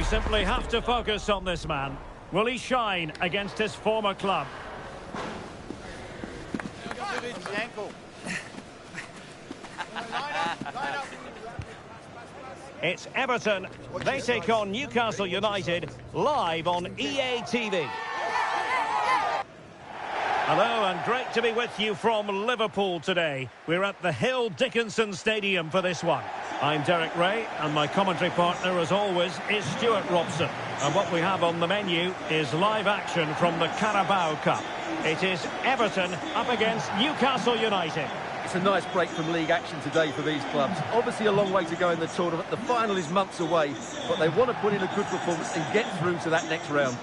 simply have to focus on this man. Will he shine against his former club? It's Everton. They take on Newcastle United live on EA TV. Hello and great to be with you from Liverpool today. We're at the Hill Dickinson Stadium for this one. I'm Derek Ray and my commentary partner as always is Stuart Robson. And what we have on the menu is live action from the Carabao Cup. It is Everton up against Newcastle United. It's a nice break from league action today for these clubs. Obviously a long way to go in the tournament. The final is months away, but they want to put in a good performance and get through to that next round.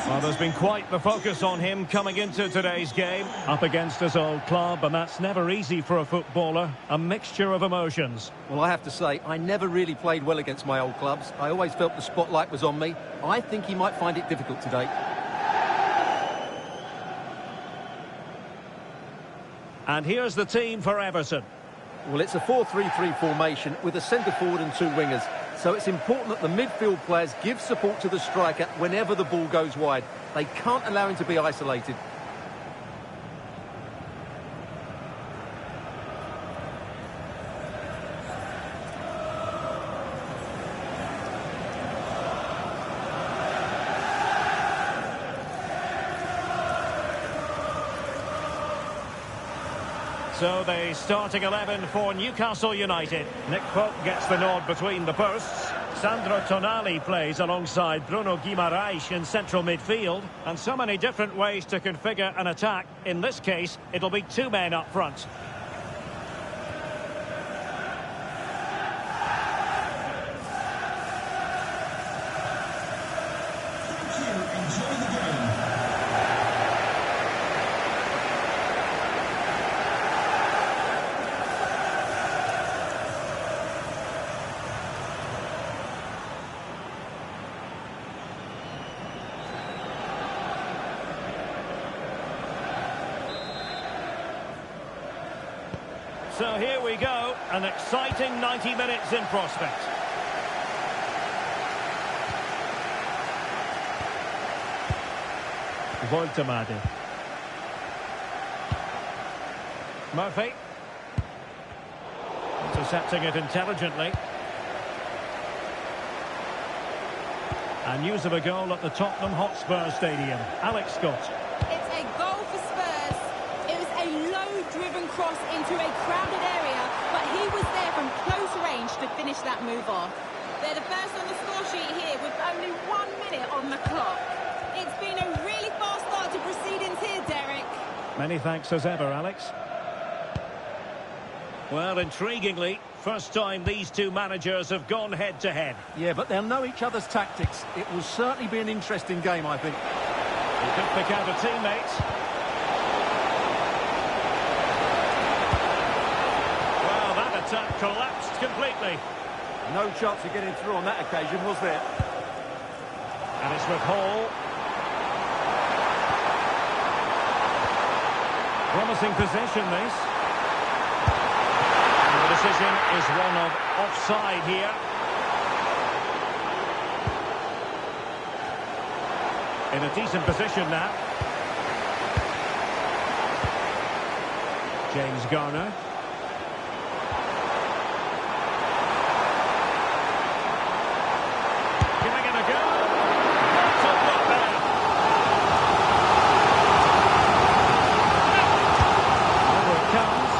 Well, there's been quite the focus on him coming into today's game. Up against his old club, and that's never easy for a footballer. A mixture of emotions. Well, I have to say, I never really played well against my old clubs. I always felt the spotlight was on me. I think he might find it difficult today. And here's the team for Everton. Well, it's a 4-3-3 formation with a centre forward and two wingers. So it's important that the midfield players give support to the striker whenever the ball goes wide. They can't allow him to be isolated. So the starting 11 for Newcastle United. Nick Pope gets the nod between the posts. Sandro Tonali plays alongside Bruno Guimaraes in central midfield. And so many different ways to configure an attack. In this case, it'll be two men up front. So here we go, an exciting 90 minutes in prospect. Voltemade. Murphy. Intercepting it intelligently. And news of a goal at the Tottenham Hotspur Stadium. Alex Scott. It's a goal for Spurs. It was a low-driven cross into a crowded area, but he was there from close range to finish that move off. They're the first on the score sheet here with only 1 minute on the clock. It's been a really fast start to proceedings here, Derek. Many thanks as ever, Alex. Well, intriguingly, first time these two managers have gone head-to-head. Yeah, but they'll know each other's tactics. It will certainly be an interesting game, I think. He could pick out a teammate. Well, that attack collapsed completely. No chance of getting through on that occasion, was there? And it's with Hall. Promising possession, this. And the decision is one of offside here. In a decent position now. James Garner. Giving it a go. Top up there. Over it comes.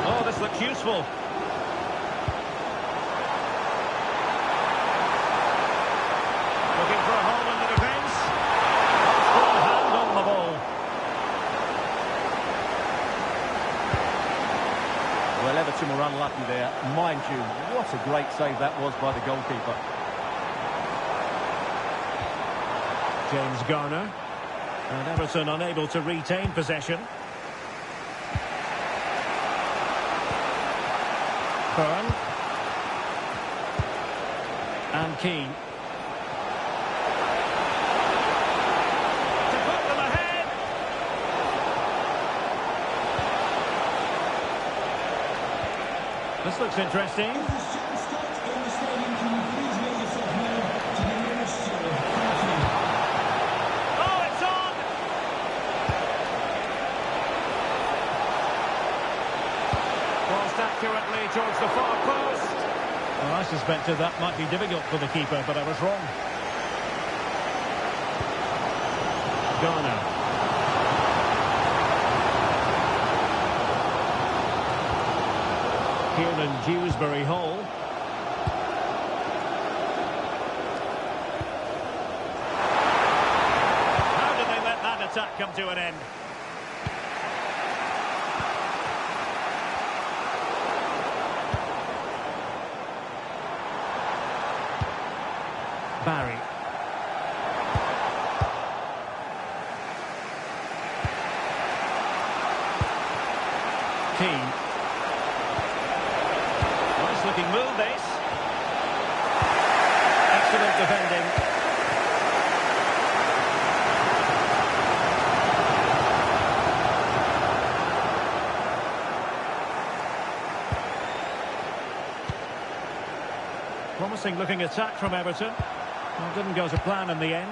Oh, this looks useful. Looking for a hole in the defence. Strong hand on the ball. Well, Everton were unlucky there. Mind you, what a great save that was by the goalkeeper. James Garner. And Everton unable to retain possession. Byrne. And Keane. To put them ahead. This looks interesting. Oh, it's on! Crossed accurately towards the far post. Well, I suspected that might be difficult for the keeper, but I was wrong. Garner. Here in Dewsbury Hall. How did they let that attack come to an end? Barry. Keane. Nice looking move, this. Excellent defending. Promising looking attack from Everton. Well, didn't go to plan in the end.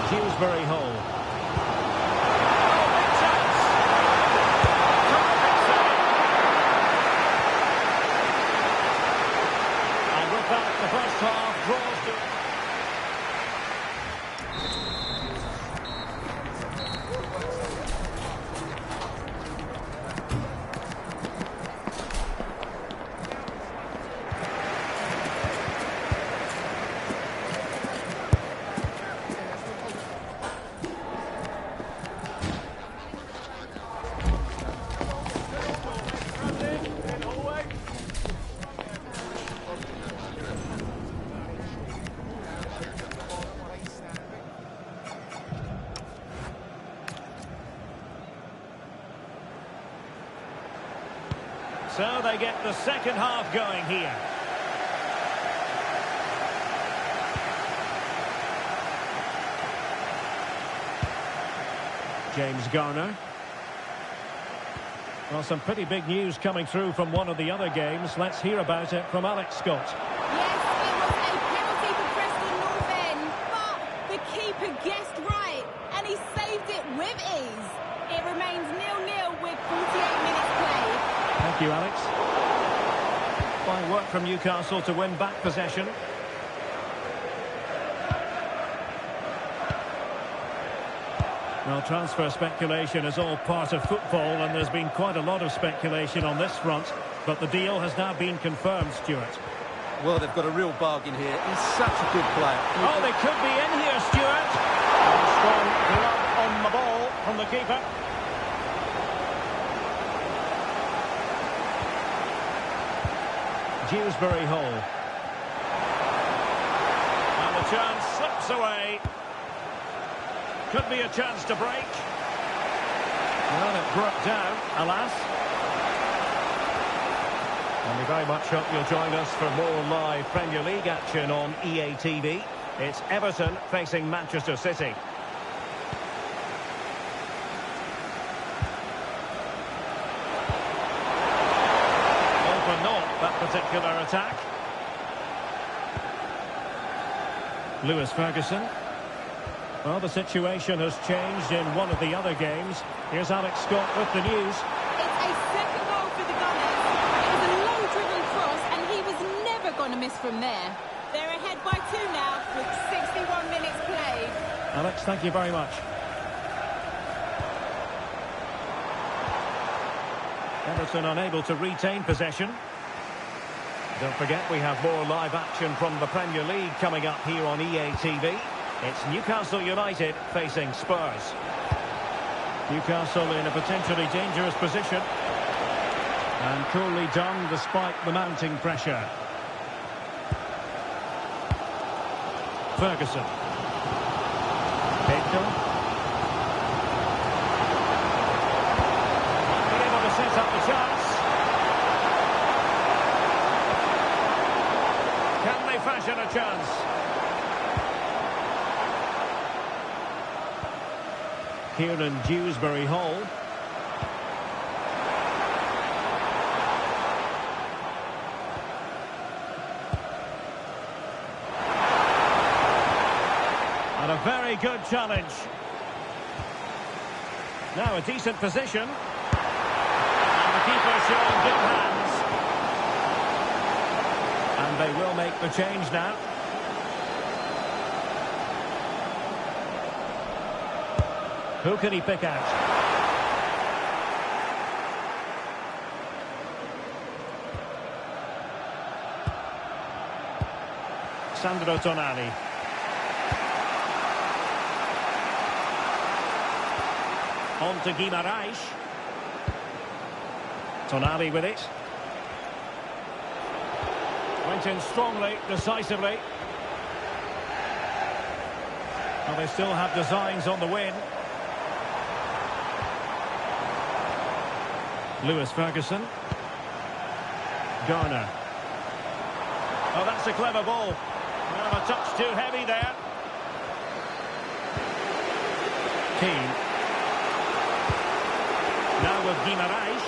Dewsbury Hall. Oh, big chance! Terrific save. And with that, the first half draws to... So they get the second half going here. James Garner. Well, some pretty big news coming through from one of the other games. Let's hear about it from Alex Scott. Yes, it was a penalty for Preston North End, but the keeper guessed right, and he saved it with ease. It remains 0-0 with 48 minutes played. Thank you, Alex. Fine work from Newcastle to win back possession. Well, transfer speculation is all part of football, and there's been quite a lot of speculation on this front, but the deal has now been confirmed, Stuart. Well, they've got a real bargain here. He's such a good player. Oh, they could be in here, Stuart. Strong glove on the ball from the keeper. Dewsbury Hall. And the chance slips away. Could be a chance to break. Well, it broke down, alas. And we very much hope you'll join us for more live Premier League action on EA TV. It's Everton facing Manchester City. That particular attack. Lewis Ferguson. Well, the situation has changed in one of the other games. Here's Alex Scott with the news. It's a second goal for the Gunners. It was a low-driven cross, and he was never going to miss from there. They're ahead by 2 now with 61 minutes played. Alex, thank you very much. Everton unable to retain possession. Don't forget, we have more live action from the Premier League coming up here on EA TV. It's Newcastle United facing Spurs. Newcastle in a potentially dangerous position. And coolly done despite the mounting pressure. Ferguson. Baker. Being able to set up the chance. Can they fashion a chance? here in Dewsbury Hall. And a very good challenge. Now a decent position. And the keeper showing good hands. And they will make the change now. Who can he pick out? Sandro Tonali. On to Guimarães. Tonali with it. Went in strongly, decisively. Well, they still have designs on the win. Lewis Ferguson. Garner. Oh, that's a clever ball. Well, a touch too heavy there. Keane. Now with Guimarães.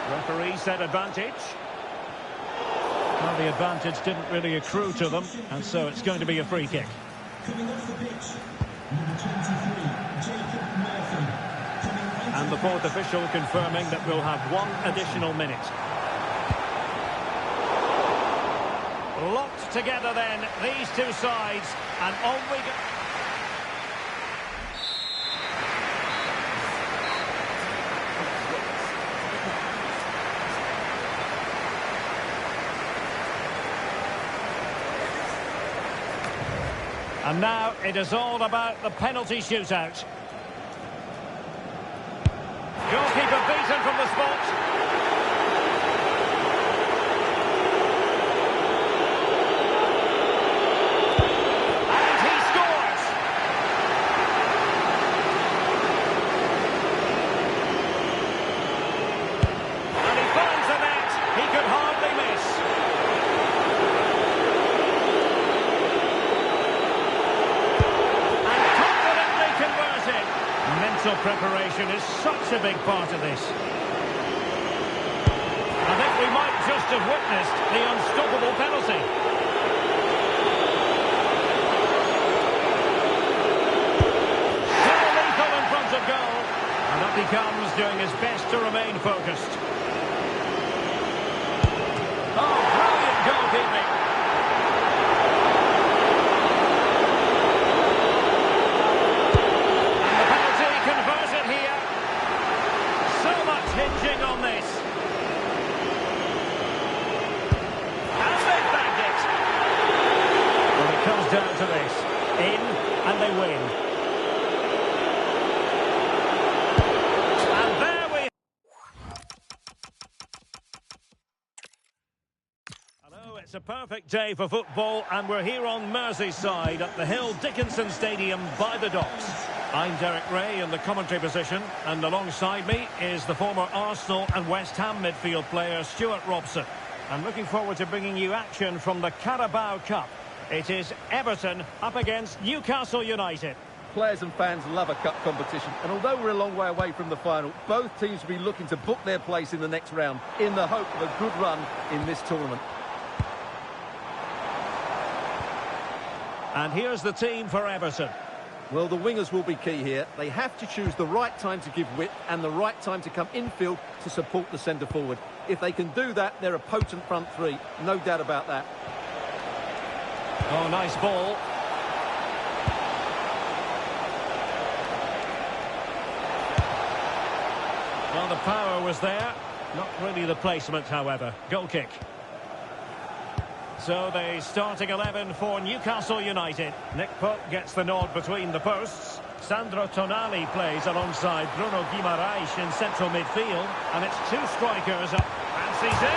Referee said advantage. Well, the advantage didn't really accrue to them, and so it's going to be a free kick. Coming off the pitch, number 23, Jacob Murphy. And the fourth official confirming that we'll have one additional minute. Locked together then, these two sides, and on we go. And now it is all about the penalty shootout. Goalkeeper beaten from the spot. And he scores. And he finds the net. He could hardly miss. And confidently converted. Mental preparation is such a big part of this. I think we might just have witnessed the unstoppable penalty. Still lethal in front of goal. And up he comes, doing his best to remain focused. Oh, brilliant goalkeeping. Hinging on this. And they bagged it. Well, it comes down to this. In, and they win. And there we... Hello, it's a perfect day for football, and we're here on Merseyside at the Hill Dickinson Stadium by the docks. I'm Derek Ray in the commentary position, and alongside me is the former Arsenal and West Ham midfield player Stuart Robson. I'm looking forward to bringing you action from the Carabao Cup. It is Everton up against Newcastle United. Players and fans love a cup competition, and although we're a long way away from the final, both teams will be looking to book their place in the next round in the hope of a good run in this tournament. And here's the team for Everton. Well, the wingers will be key here. They have to choose the right time to give width and the right time to come infield to support the centre forward. If they can do that, they're a potent front three. No doubt about that. Oh, nice ball. Well, the power was there. Not really the placement, however. Goal kick. So the starting 11 for Newcastle United. Nick Pope gets the nod between the posts. Sandro Tonali plays alongside Bruno Guimarães in central midfield. And it's two strikers up. Fancies it!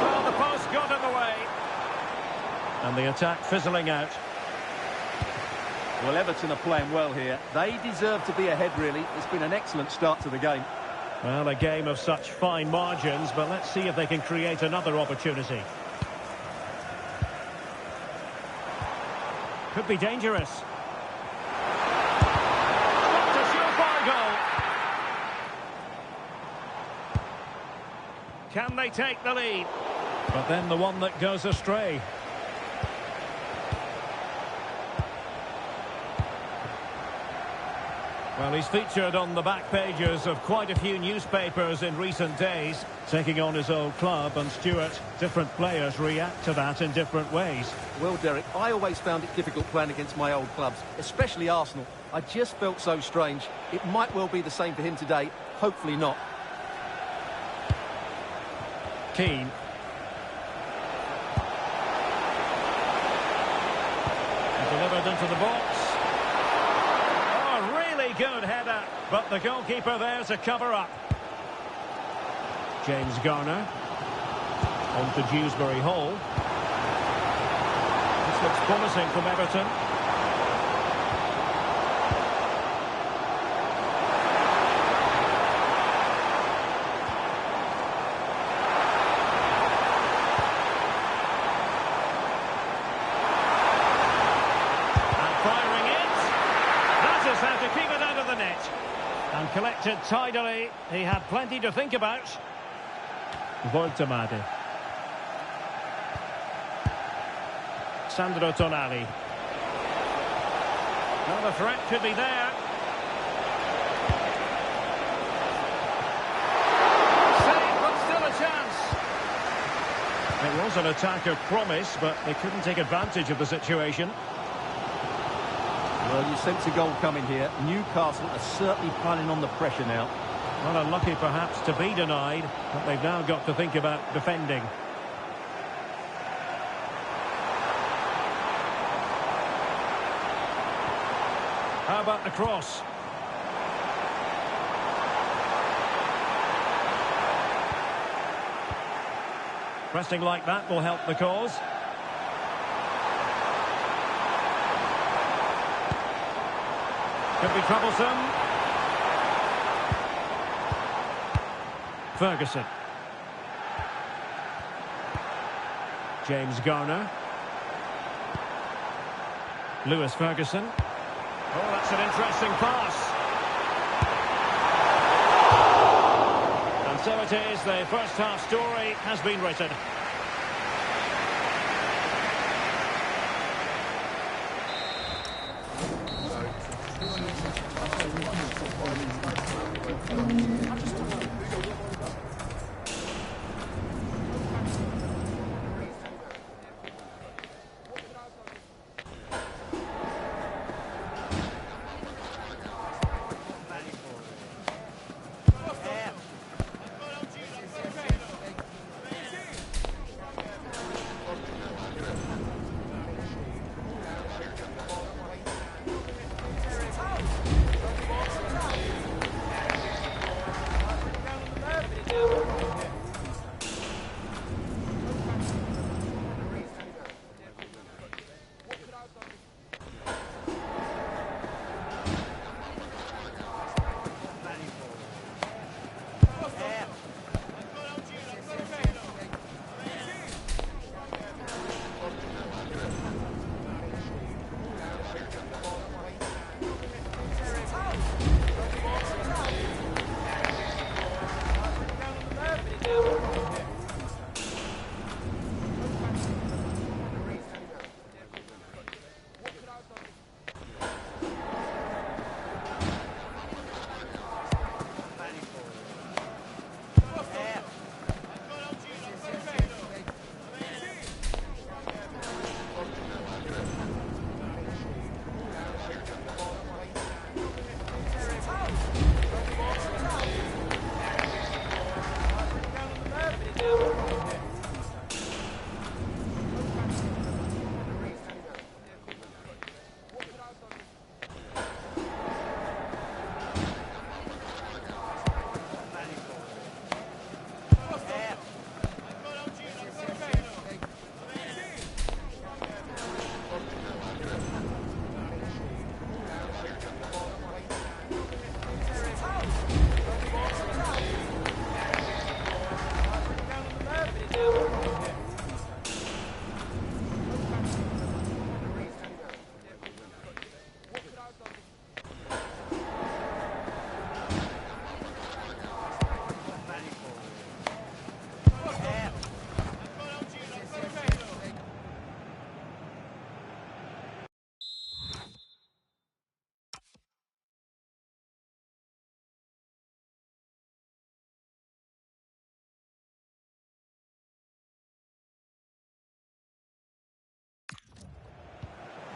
Well, the post got in the way. And the attack fizzling out. Well, Everton are playing well here. They deserve to be ahead, really. It's been an excellent start to the game. Well, a game of such fine margins, but let's see if they can create another opportunity. Could be dangerous. Can they take the lead? But then the one that goes astray. Well, he's featured on the back pages of quite a few newspapers in recent days, taking on his old club, and Stuart, different players react to that in different ways. Well, Derek, I always found it difficult playing against my old clubs, especially Arsenal. I just felt so strange. It might well be the same for him today. Hopefully not. Keane. Delivered into the box. Good header, but the goalkeeper there to cover up. James Garner on to Dewsbury Hall. This looks promising from Everton. And firing it. That is how to keep it out of the net. And collected tidily. He had plenty to think about. Voltemade. Sandro Tonali. Well, the threat could be there. Save, but still a chance. It was an attack of promise, but they couldn't take advantage of the situation. Well, you sense a goal coming here. Newcastle are certainly piling on the pressure now. Well, unlucky perhaps to be denied, but they've now got to think about defending. How about the cross? Pressing like that will help the cause. Could be troublesome. Ferguson. James Garner. Lewis Ferguson. Oh, that's an interesting pass. And so it is, the first half story has been written.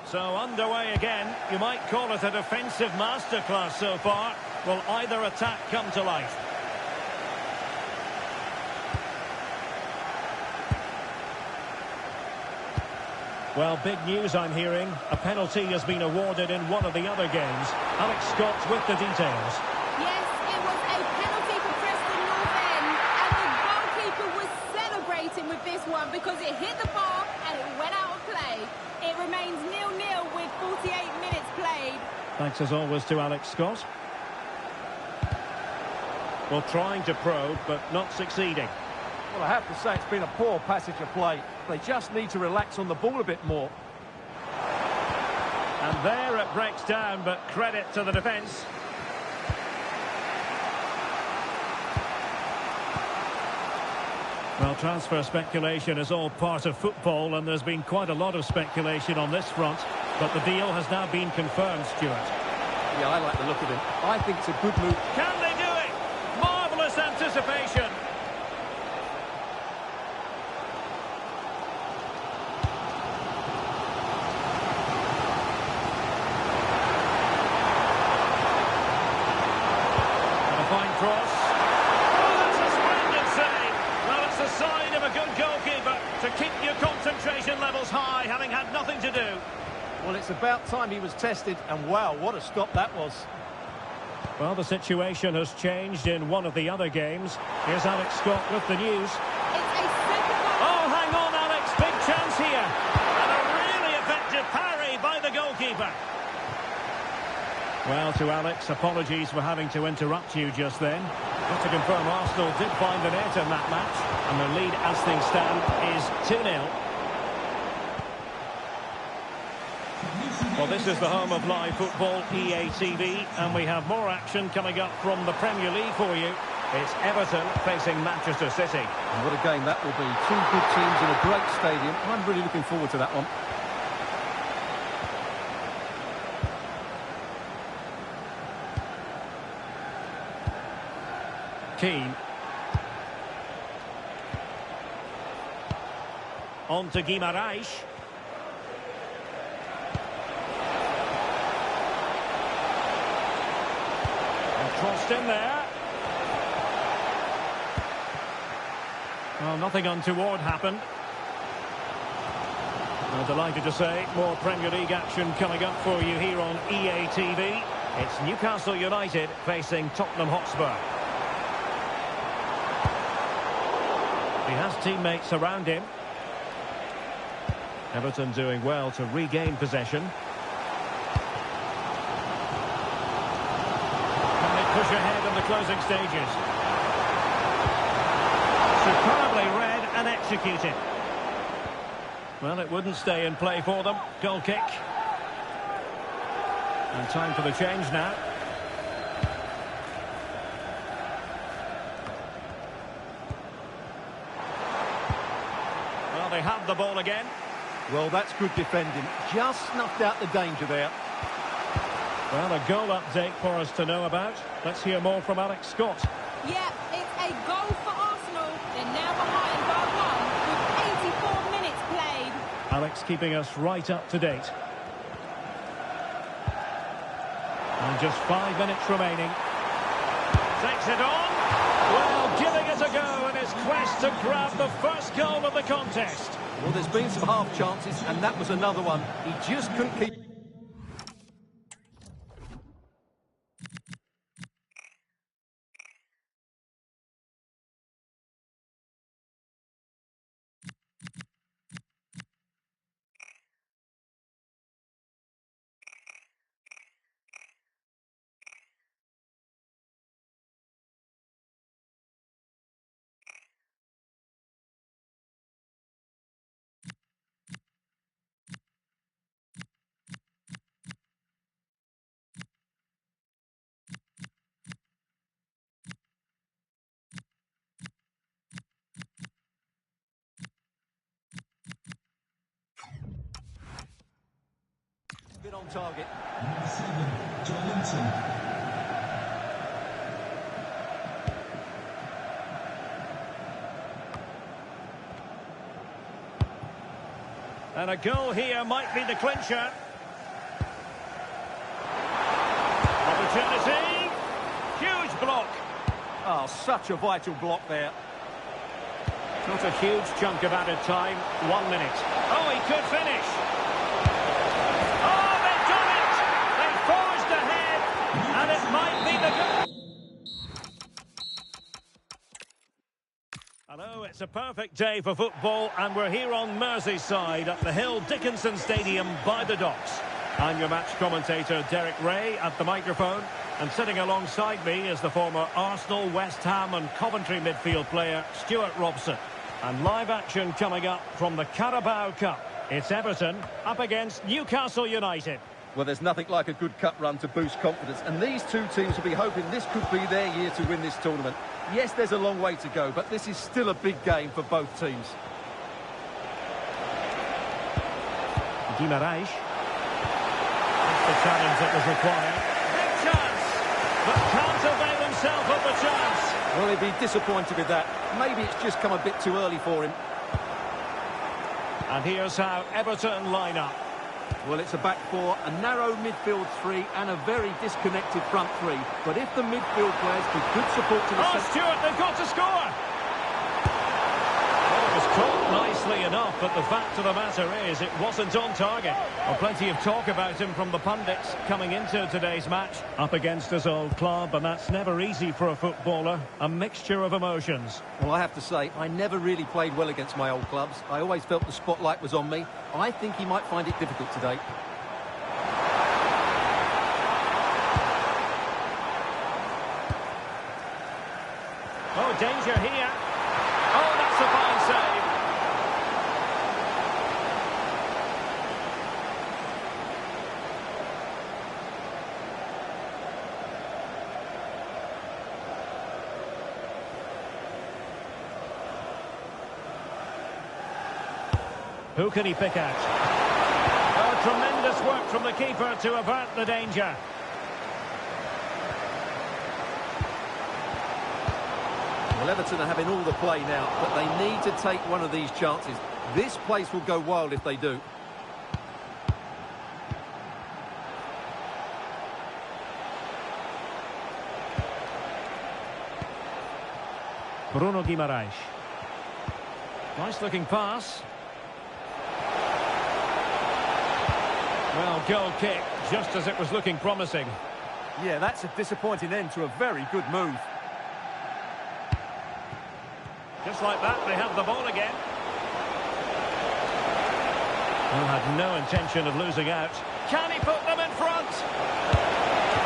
So underway again. You might call it a defensive masterclass so far. Will either attack come to life? Well, big news I'm hearing. A penalty has been awarded in one of the other games. Alex Scott with the details. Yes, it was a penalty for Preston North End, and the goalkeeper was celebrating with this one because it hit the bar and it went out of play. It remains 0-0 with 48 minutes played. Thanks as always to Alex Scott. Well, trying to probe, but not succeeding. Well, I have to say it's been a poor passage of play. They just need to relax on the ball a bit more. And there it breaks down, but credit to the defence. Well, transfer speculation is all part of football, and there's been quite a lot of speculation on this front. But the deal has now been confirmed, Stuart. Yeah, I like the look of him. I think it's a good move. Can they do it? Marvellous anticipation. And a fine cross. Oh, that's a splendid save. Well, it's a sign of a good goalkeeper to keep your concentration levels high, having had nothing to do. Well, it's about time he was tested, and wow, what a stop that was. Well, the situation has changed in one of the other games. Here's Alex Scott with the news. It's a second goal. Oh, hang on, Alex. Big chance here. And a really effective parry by the goalkeeper. Well, to Alex, apologies for having to interrupt you just then. Just to confirm, Arsenal did find the net in that match. And the lead, as things stand, is 2-0. Well, this is the home of live football, EA TV, and we have more action coming up from the Premier League for you. It's Everton facing Manchester City. And what a game that will be. Two good teams in a great stadium. I'm really looking forward to that one. Keane. On to Guimaraes. Crossed in there. Well, nothing untoward happened. I'm delighted to say more Premier League action coming up for you here on EA TV. It's Newcastle United facing Tottenham Hotspur. He has teammates around him. Everton doing well to regain possession. Push ahead in the closing stages. Superbly read and executed. Well, it wouldn't stay in play for them. Goal kick. And time for the change now. Well, they have the ball again. Well, that's good defending. Just snuffed out the danger there. Well, a goal update for us to know about. Let's hear more from Alex Scott. Yeah, it's a goal for Arsenal. They're now behind by 1 with 84 minutes played. Alex keeping us right up to date. And just 5 minutes remaining. Takes it on. Well, giving it a go in his quest to grab the first goal of the contest. Well, there's been some half chances, and that was another one. He just couldn't keep... Bit on target. Number 7, Joelinton. And a goal here might be the clincher. opportunity. Huge block. Oh, such a vital block there. Not a huge chunk of added time. 1 minute. Oh, he could finish. Oh, they've done it! They've forged ahead, and it might be the goal. Hello, it's a perfect day for football, and we're here on Merseyside at the Hill Dickinson Stadium by the docks. I'm your match commentator, Derek Ray, at the microphone. And sitting alongside me is the former Arsenal, West Ham and Coventry midfield player, Stuart Robson. And live action coming up from the Carabao Cup. It's Everton up against Newcastle United. Well, there's nothing like a good cup run to boost confidence, and these two teams will be hoping this could be their year to win this tournament. Yes, there's a long way to go, but this is still a big game for both teams. Guimaraes. That's the challenge that was required. Big chance, but can't avail himself of the chance. Well, he'd be disappointed with that. Maybe it's just come a bit too early for him. And here's how Everton line up. Well, it's a back four, a narrow midfield three, and a very disconnected front three. But if the midfield players give good support to the... Oh, Stuart, they've got to score! Well, it was caught nicely enough, but the fact of the matter is it wasn't on target. Well, plenty of talk about him from the pundits coming into today's match. Up against his old club, and that's never easy for a footballer. A mixture of emotions. Well, I have to say, I never really played well against my old clubs. I always felt the spotlight was on me. I think he might find it difficult today. Oh, danger here. Oh, that's a fine save. Who can he pick out? Oh, tremendous work from the keeper to avert the danger. Well, Everton are having all the play now, but they need to take one of these chances. This place will go wild if they do. Bruno Guimaraes. Nice looking pass. Well, goal kick, just as it was looking promising. Yeah, that's a disappointing end to a very good move. Just like that, they have the ball again. Well, had no intention of losing out. Can he put them in front?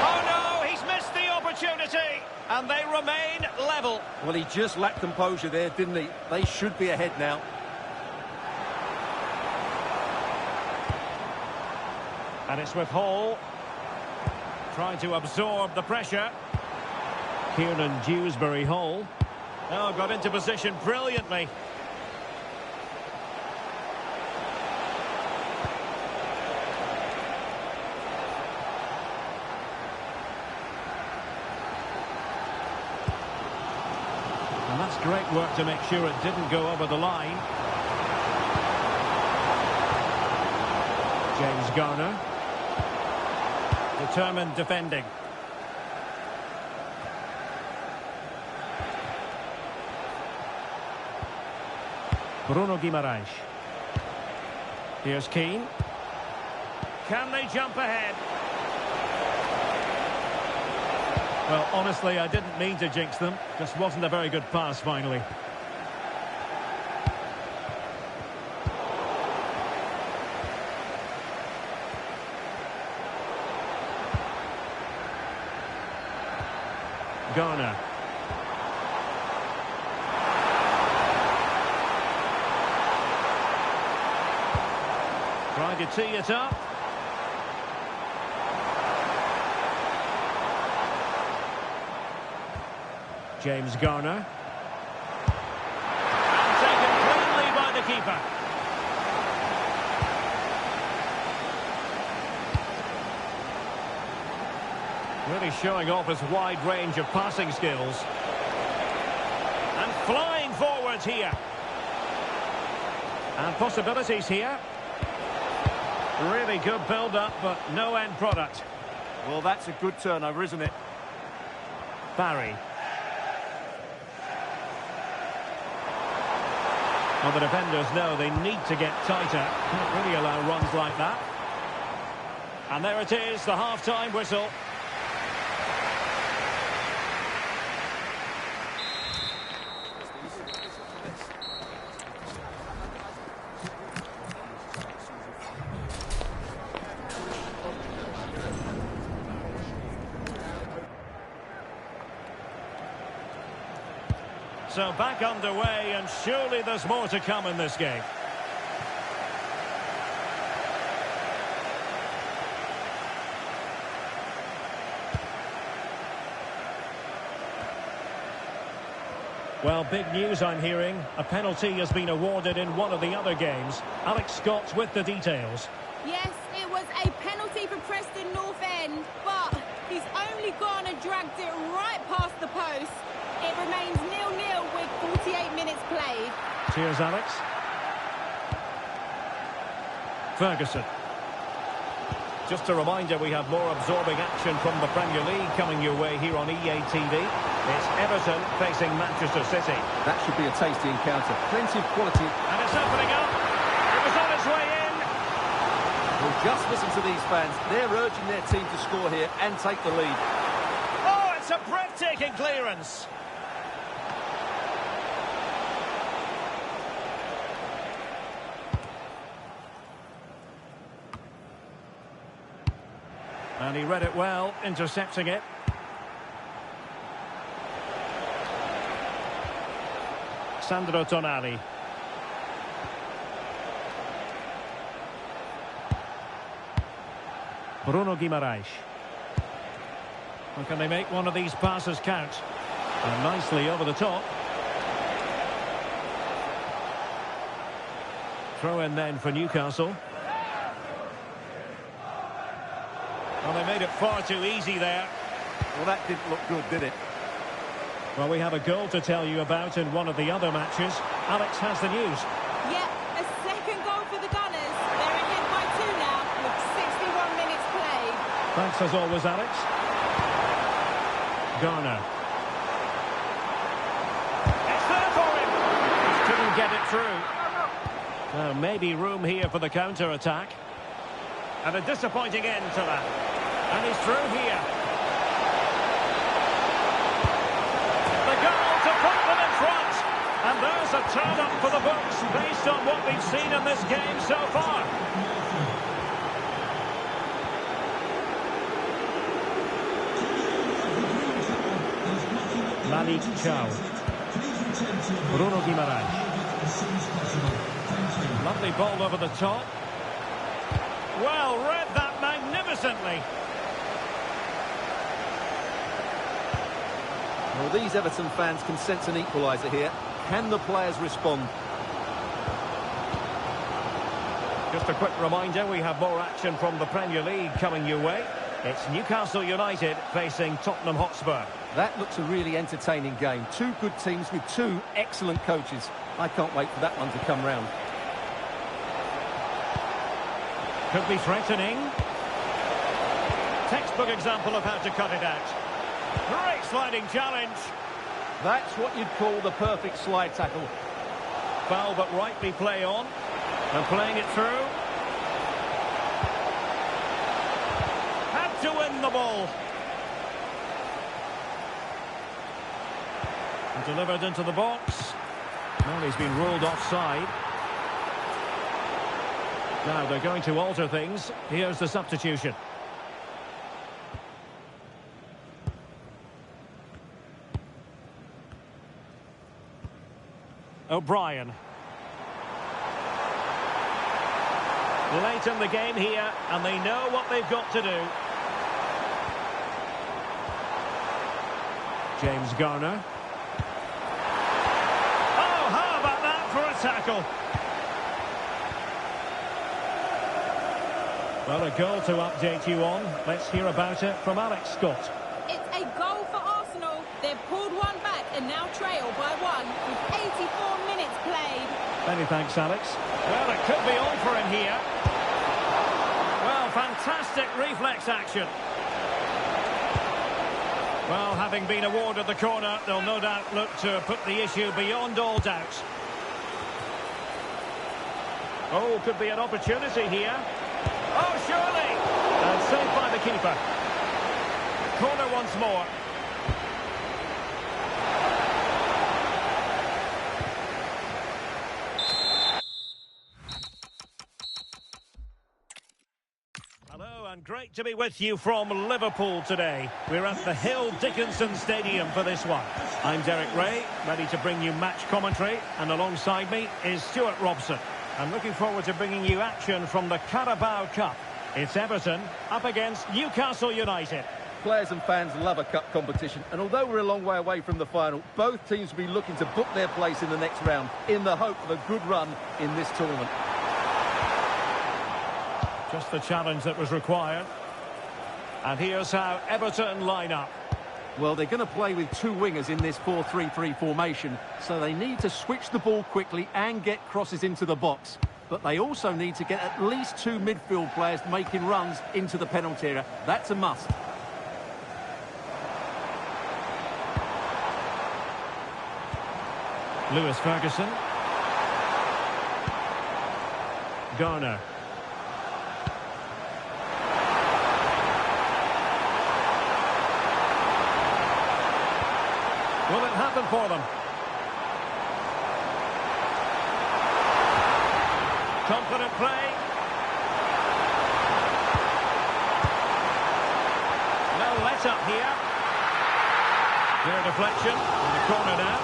Oh no, he's missed the opportunity. And they remain level. Well, he just lacked composure there, didn't he? They should be ahead now. And it's with Hall. Trying to absorb the pressure. Kieran Dewsbury-Hall. Oh, got into position brilliantly. And that's great work to make sure it didn't go over the line. James Garner. Determined defending. Bruno Guimaraes. Here's Keane. Can they jump ahead? Well, honestly, I didn't mean to jinx them. Just wasn't a very good pass, finally. Garner. Trying to tee it up. James Garner. And taken cleanly by the keeper. Really showing off his wide range of passing skills. And flying forwards here. And possibilities here. Really good build-up, but no end product. Well, that's a good turnover, isn't it? Barry. Well, the defenders know they need to get tighter. Can't really allow runs like that. And there it is, the half-time whistle. So back underway, and surely there's more to come in this game. Well, big news I'm hearing. A penalty has been awarded in one of the other games. Alex Scott with the details. Yes, it was a penalty for Preston North End, but he's only gone and dragged it right past the post. It remains 0-0 with 48 minutes played. Cheers, Alex. Ferguson. Just a reminder, we have more absorbing action from the Premier League coming your way here on EA TV. It's Everton facing Manchester City. That should be a tasty encounter. Plenty of quality. And it's opening up. It was on its way in. Well, just listen to these fans. They're urging their team to score here and take the lead. Oh, it's a breathtaking clearance. And he read it well, intercepting it. Sandro Tonali. Bruno Guimaraes. Well, can they make one of these passes count? And nicely over the top. Throw in then for Newcastle. Well, they made it far too easy there. Well, that didn't look good, did it? Well, we have a goal to tell you about in one of the other matches. Alex has the news. Yeah, a second goal for the Gunners. They're ahead by 2 now with 61 minutes played. Thanks as always, Alex. Garner. It's there for him. Just couldn't get it through. Now, maybe room here for the counter-attack. And a disappointing end to that. And he's through here. The goal to put them in front. And there's a turn-up for the books based on what we've seen in this game so far. Malik Chow. Bruno Guimaraes. Lovely ball over the top. Well, read that magnificently. Well, these Everton fans can sense an equaliser here. Can the players respond? Just a quick reminder, we have more action from the Premier League coming your way. It's Newcastle United facing Tottenham Hotspur. That looks a really entertaining game. Two good teams with two excellent coaches. I can't wait for that one to come round. Could be threatening. Textbook example of how to cut it out. Great sliding challenge. That's what you'd call the perfect slide tackle. Foul, but rightly play on. And playing it through. Had to win the ball. And delivered into the box. Well, he's been ruled offside. Now they're going to alter things. Here's the substitution. O'Brien. Late in the game here, and they know what they've got to do. James Garner. Oh, how about that for a tackle? Well, a goal to update you on. Let's hear about it from Alex Scott. It's a goal for Arsenal. They've pulled one back and now trail by 1 with 84 minutes played. Many thanks, Alex. Well, it could be on for him here. Well, fantastic reflex action. Well, having been awarded the corner, they'll no doubt look to put the issue beyond all doubt. Oh, could be an opportunity here. Oh, surely! And saved by the keeper. Corner once more. Hello, and great to be with you from Liverpool today. We're at the Hill Dickinson Stadium for this one. I'm Derek Ray, ready to bring you match commentary, and alongside me is Stuart Robson. I'm looking forward to bringing you action from the Carabao Cup. It's Everton up against Newcastle United. Players and fans love a cup competition, and although we're a long way away from the final, both teams will be looking to book their place in the next round in the hope of a good run in this tournament. Just the challenge that was required. And here's how Everton line up. Well, they're going to play with two wingers in this 4-3-3 formation, so they need to switch the ball quickly and get crosses into the box. But they also need to get at least two midfield players making runs into the penalty area. That's a must. Lewis Ferguson. Garner. Will it happen for them? Confident play. No let up here. Clear deflection. In the corner now.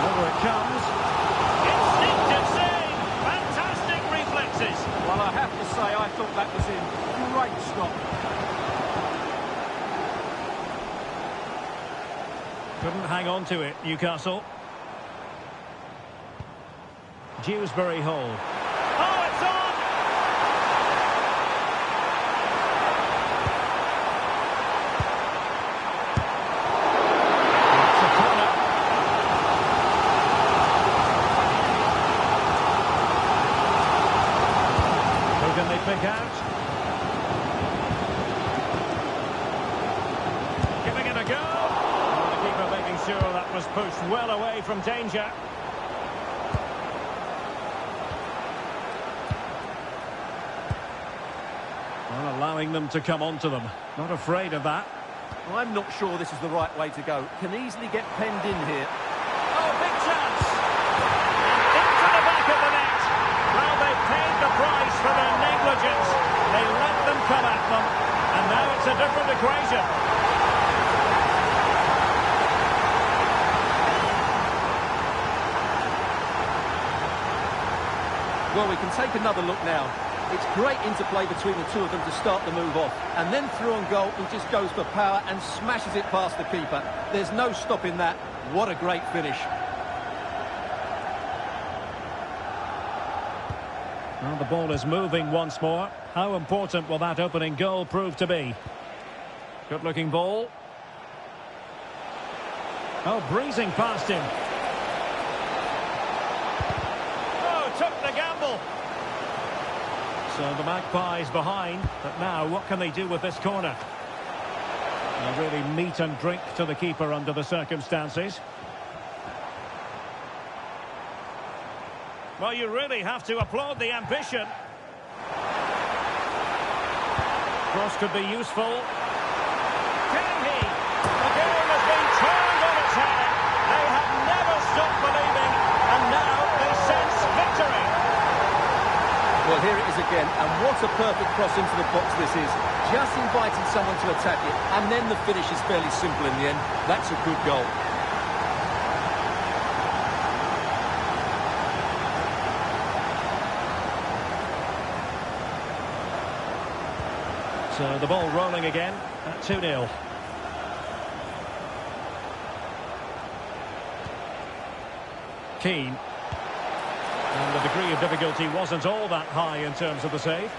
Over it comes. Instinctive save. Fantastic reflexes. Well, I have to say, I thought that was in. Great stop. Couldn't hang on to it, Newcastle. Dewsbury Hall. Oh, it's on! It's a corner. Who can they pick out? Giving it a go. The keeper making sure that was pushed well away from danger. Well, allowing them to come onto them. Not afraid of that. Well, I'm not sure this is the right way to go. Can easily get penned in here. Oh, big chance! Into the back of the net. Well, they paid the price for their negligence. They let them come at them. And now it's a different equation. Well, we can take another look now. It's great interplay between the two of them to start the move off. And then through on goal, he just goes for power and smashes it past the keeper. There's no stopping that. What a great finish. Well, the ball is moving once more. How important will that opening goal prove to be? Good-looking ball. Oh, breezing past him. Oh, took the gamble. So the Magpies behind, but now what can they do with this corner? Really meat and drink to the keeper under the circumstances. Well, you really have to applaud the ambition. Cross could be useful. Can he? The game has been turned on its head. They have never stopped believing, and now they sense victory. Well, here it is again, and what a perfect cross into the box this is. Just inviting someone to attack it, and then the finish is fairly simple in the end. That's a good goal. So the ball rolling again at 2-0. Keane. And the degree of difficulty wasn't all that high in terms of the save.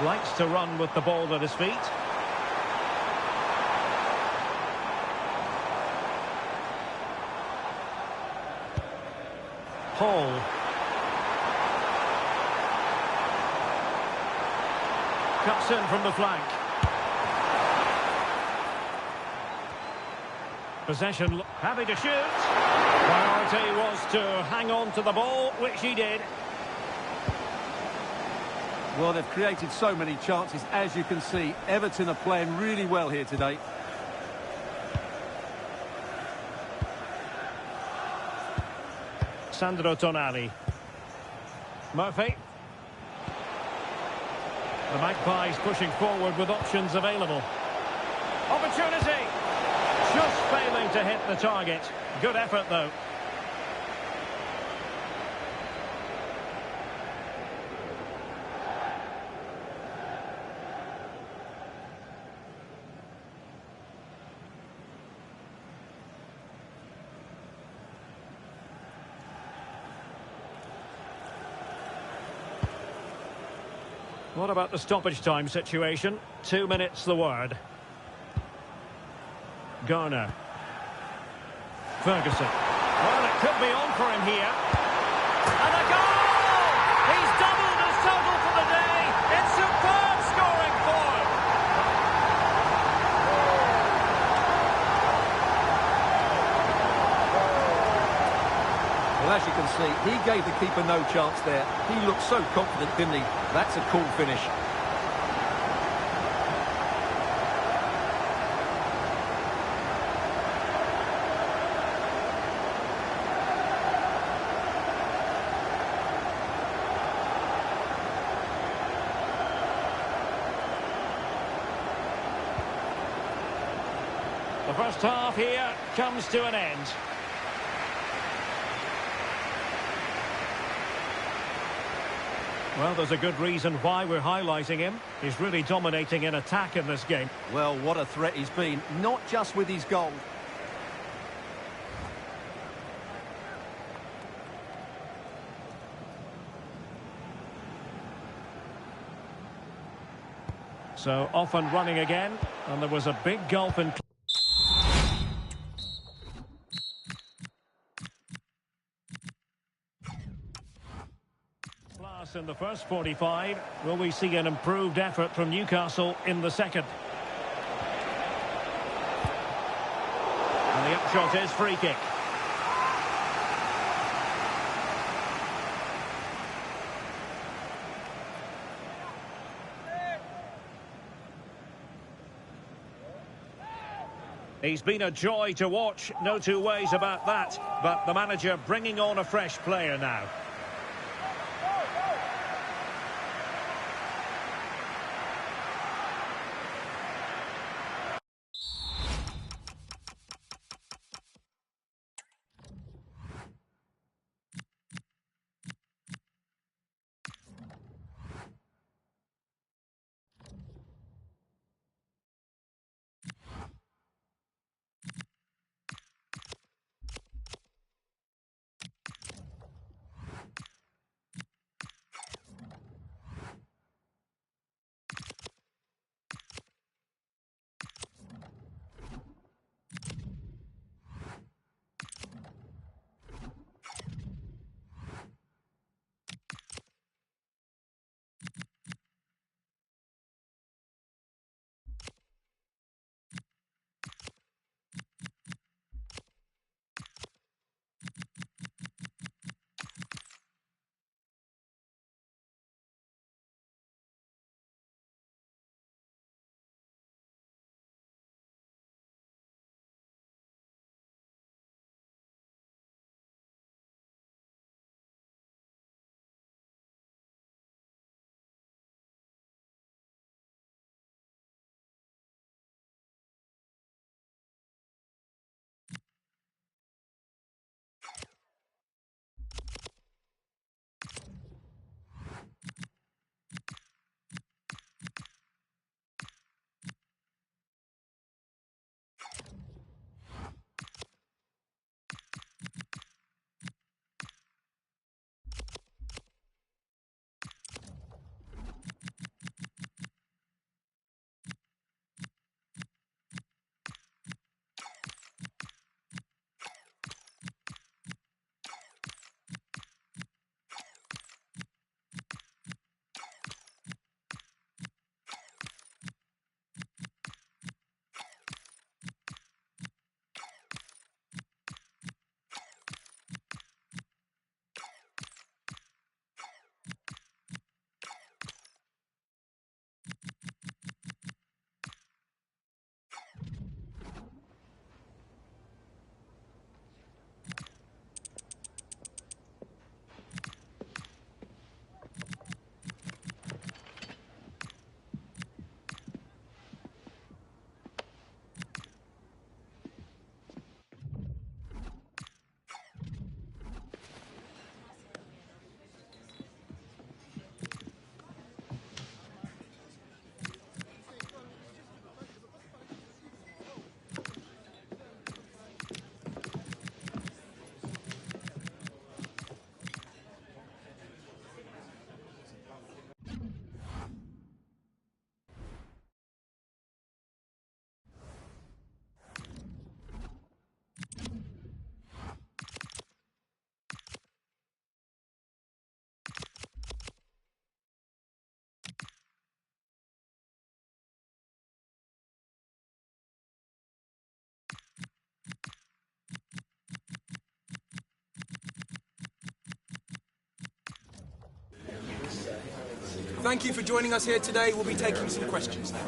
Likes to run with the ball at his feet. Hall. Cuts in from the flank. Possession, happy to shoot. Priority was to hang on to the ball, which he did. Well, they've created so many chances, as you can see. Everton are playing really well here today. Sandro Tonali. Murphy. The Magpies pushing forward with options available. Opportunity! Just failing to hit the target. Good effort, though. What about the stoppage time situation? 2 minutes the word. Garner. Ferguson. Well, it could be on for him here. And a goal! He's doubled his total for the day. It's superb scoring form. Well, as you can see, he gave the keeper no chance there. He looked so confident, didn't he? That's a cool finish. The first half here comes to an end. Well, there's a good reason why we're highlighting him. He's really dominating in attack in this game. Well, what a threat he's been, not just with his goal. So off and running again, and there was a big gulf in... in the first 45. Will we see an improved effort from Newcastle in the second? And the upshot is free kick. He's been a joy to watch, no two ways about that. But the manager bringing on a fresh player now. Thank you for joining us here today. We'll be taking some questions now.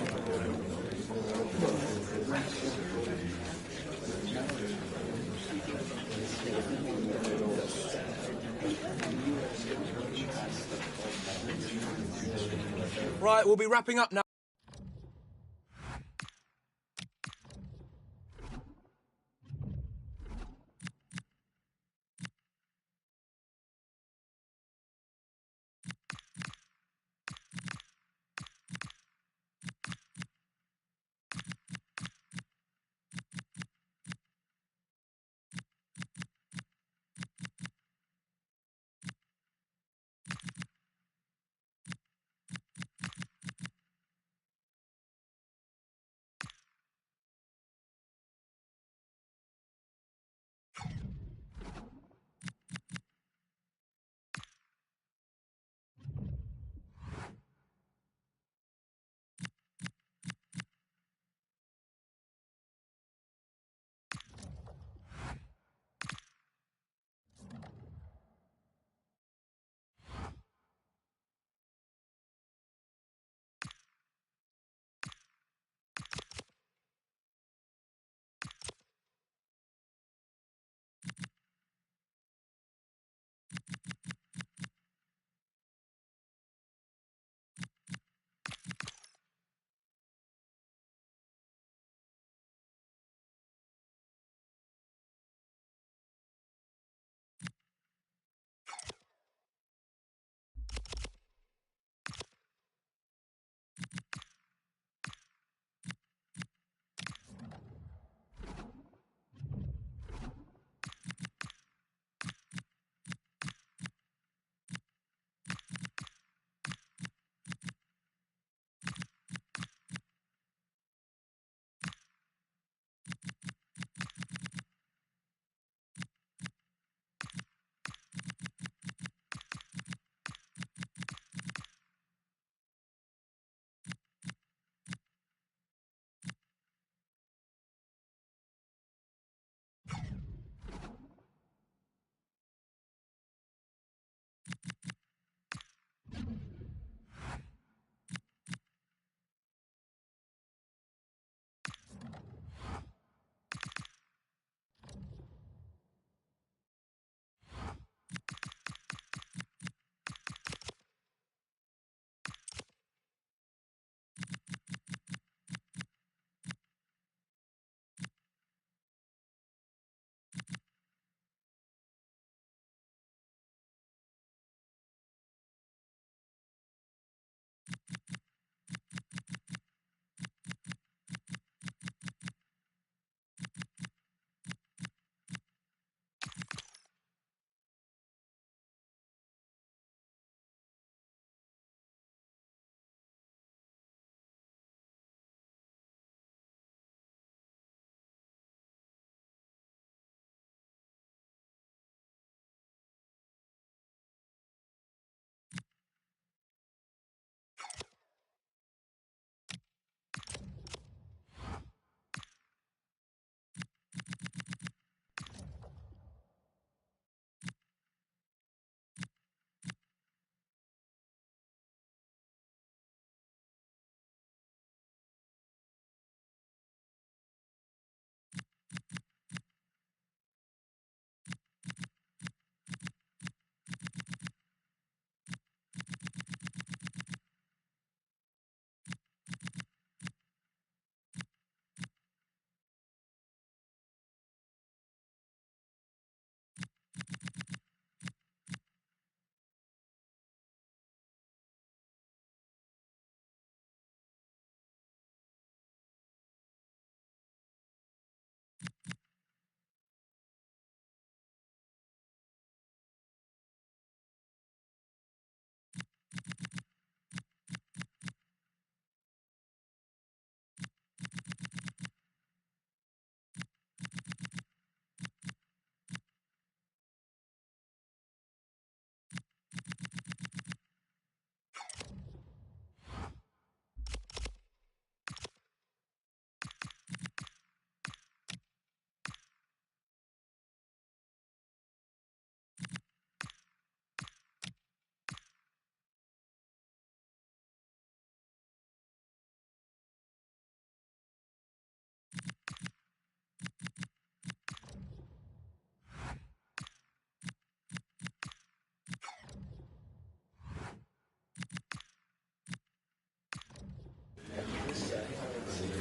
Right, we'll be wrapping up now.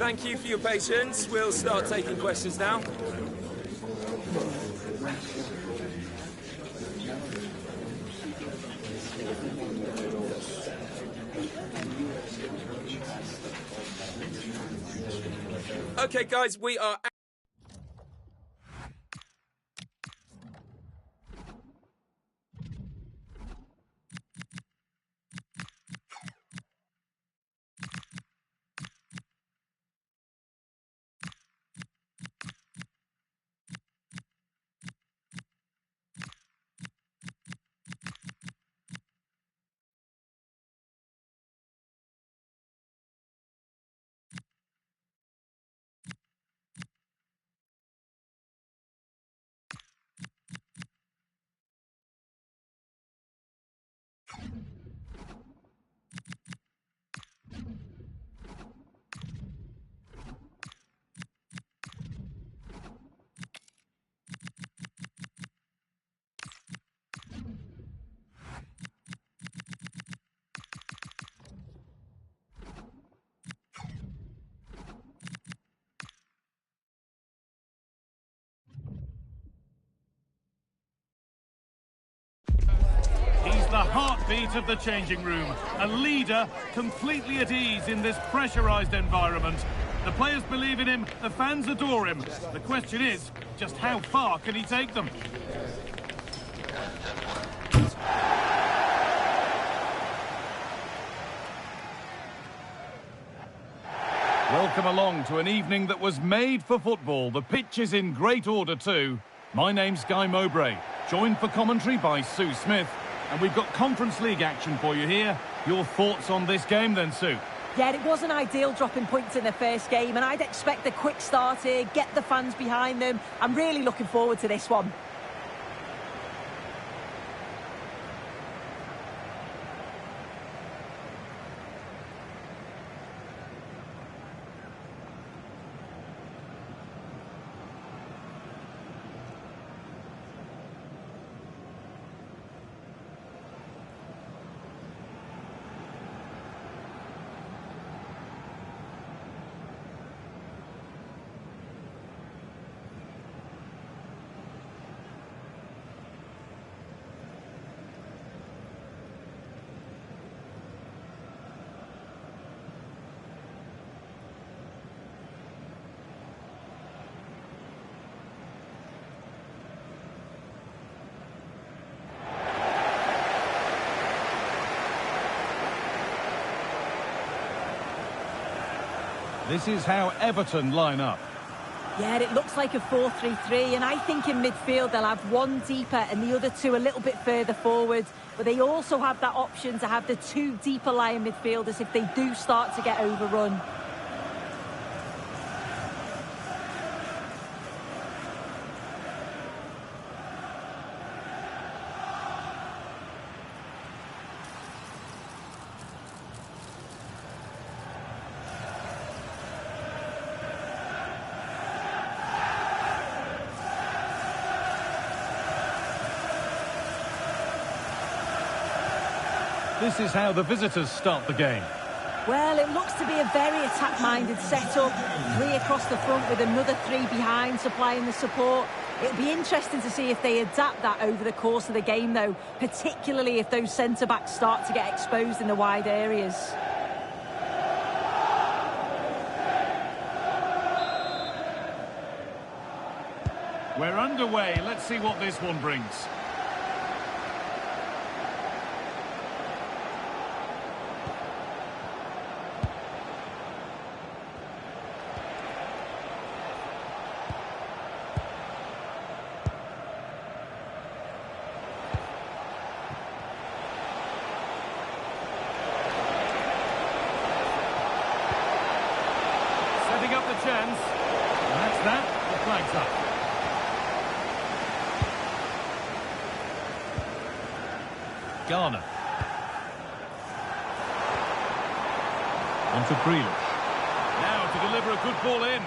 Thank you for your patience. We'll start taking questions now. Okay, guys, we are... He's the heartbeat of the changing room, a leader completely at ease in this pressurised environment. The players believe in him, the fans adore him. The question is, just how far can he take them? Welcome along to an evening that was made for football. The pitch is in great order too. My name's Guy Mowbray, joined for commentary by Sue Smith. And we've got Conference League action for you here. Your thoughts on this game then, Sue? Yeah, it wasn't ideal dropping points in the first game, and I'd expect a quick start here, get the fans behind them. I'm really looking forward to this one. This is how Everton line up. Yeah, it looks like a 4-3-3, and I think in midfield they'll have one deeper and the other two a little bit further forward. But they also have that option to have the two deeper lying midfielders if they do start to get overrun. This is how the visitors start the game. Well, it looks to be a very attack-minded setup. 3 across the front with another 3 behind supplying the support. It'll be interesting to see if they adapt that over the course of the game, though, particularly if those centre-backs start to get exposed in the wide areas. We're underway. Let's see what this one brings. Setting up the chance. And that's that. The flag's up. Garner. On to Grealish. Now to deliver a good ball in.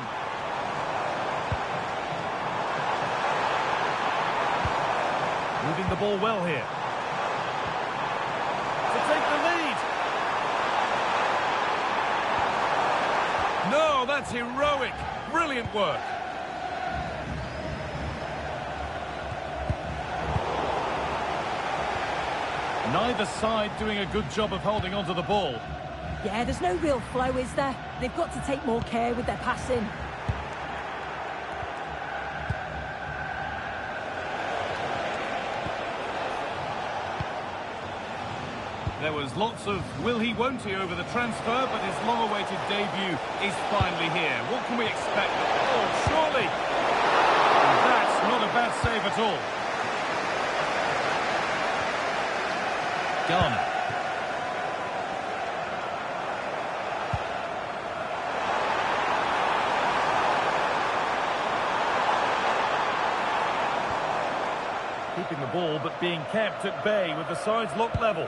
Moving the ball well here. To take the lead. No, that's heroic. Brilliant work. Neither side doing a good job of holding onto the ball. Yeah, there's no real flow, is there? They've got to take more care with their passing. There was lots of will he, won't he over the transfer, but his long-awaited debut is finally here. What can we expect? Oh, surely! That's not a bad save at all. Garner. Keeping the ball, but being kept at bay with the sides locked level.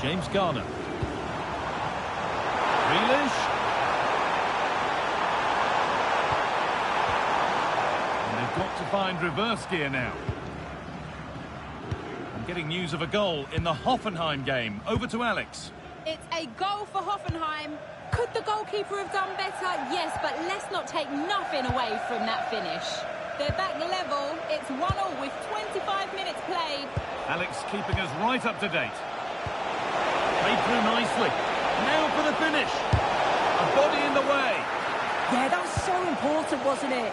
James Garner. Grealish. And they've got to find reverse gear now. I'm getting news of a goal in the Hoffenheim game. Over to Alex. It's a goal for Hoffenheim. Could the goalkeeper have done better? Yes, but let's not take nothing away from that finish. They're back level. It's 1-1 with 25 minutes played. Alex keeping us right up to date. Played through nicely. Now for the finish. A body in the way. Yeah, that was so important, wasn't it?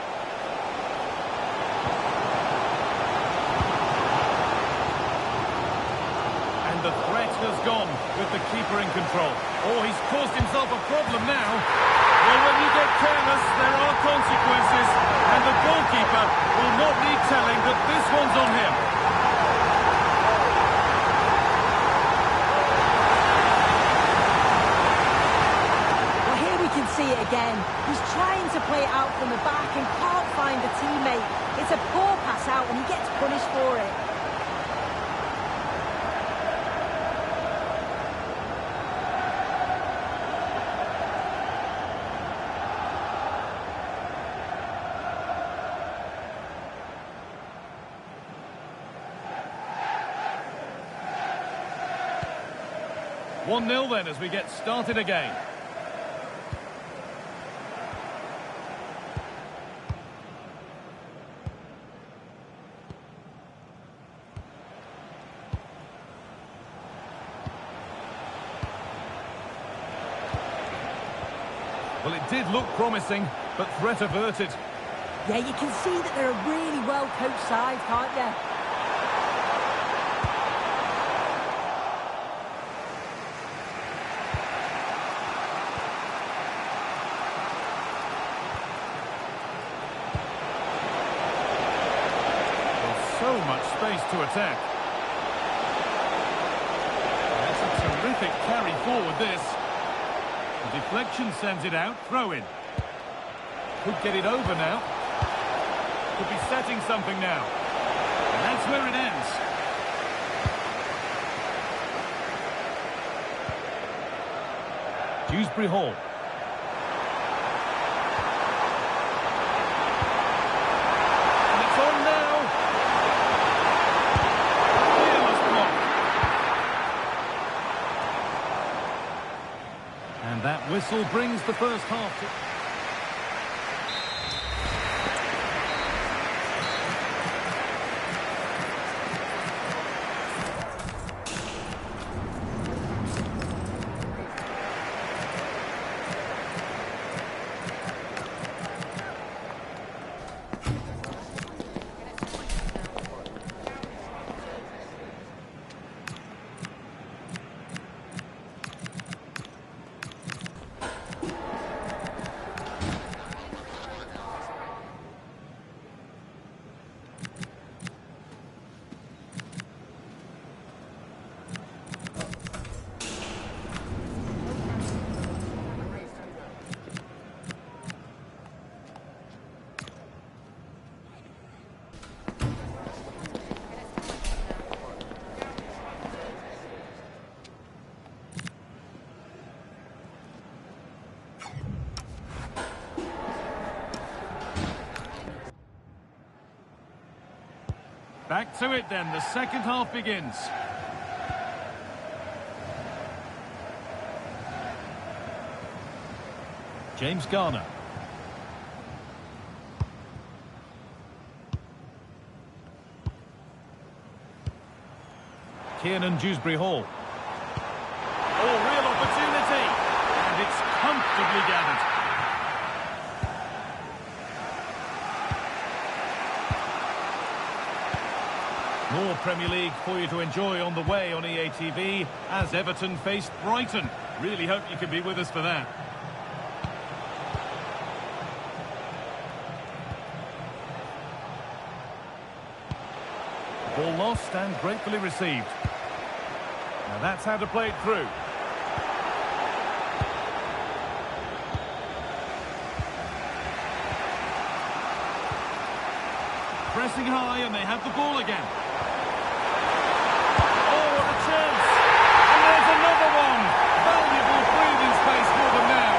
And the threat has gone with the keeper in control. Oh, he's caused himself a problem now. Well, when you get careless, there are consequences. And the goalkeeper will not need telling that this one's on him. See it again. He's trying to play it out from the back and can't find a teammate. It's a poor pass out and he gets punished for it. One 0 then as we get started again. Well, it did look promising, but threat averted. Yeah, you can see that they're a really well-coached side, can't you? There's so much space to attack. That's a terrific carry forward, this. The deflection sends it out, throw in. Could get it over now. Could be setting something now. And that's where it ends. Dewsbury Hall. And it's on now. Fearless block. And that whistle brings the first half to... get to it then. The second half begins. James Garner. Kiernan Dewsbury-Hall. Oh, real opportunity. And it's comfortably gathered. More Premier League for you to enjoy on the way on EA TV as Everton faced Brighton. Really hope you can be with us for that. Ball lost and gratefully received. Now that's how to play it through. Pressing high and they have the ball again. Oh, what a chance! And there's another one! Valuable breathing space for them now.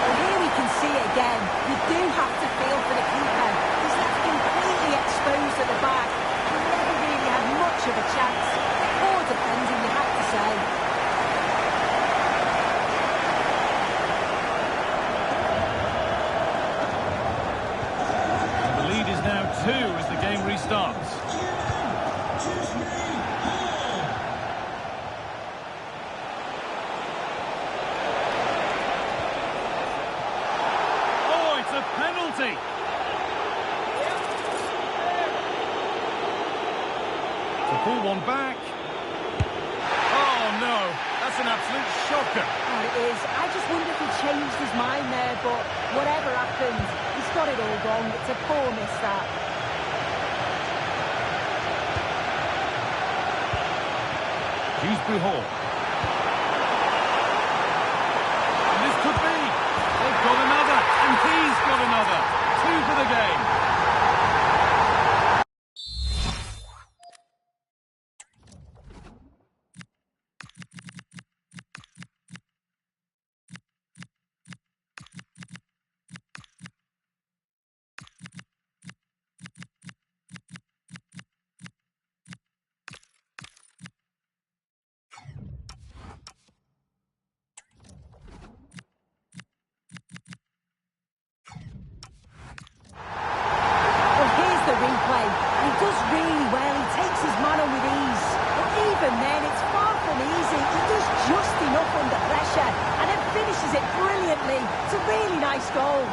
Well, here we can see it again. You do have to feel for the keeper. He's left completely exposed at the back. He never really had much of a chance. Poor defending, you have to say. The lead is now 2 as the game restarts. Oh, it's a penalty! To pull one back. Oh no, that's an absolute shocker. Oh, it is. I just wonder if he changed his mind there, but whatever happened, he's got it all wrong. It's a poor miss, that. Dewsbury-Hall. And this could be. They've got another, and he's got another. 2 for the game. Well, here's the replay. He does really well. He takes his man on with ease. But even then, it's far from easy. He does just enough under pressure and then finishes it brilliantly. It's a really nice goal.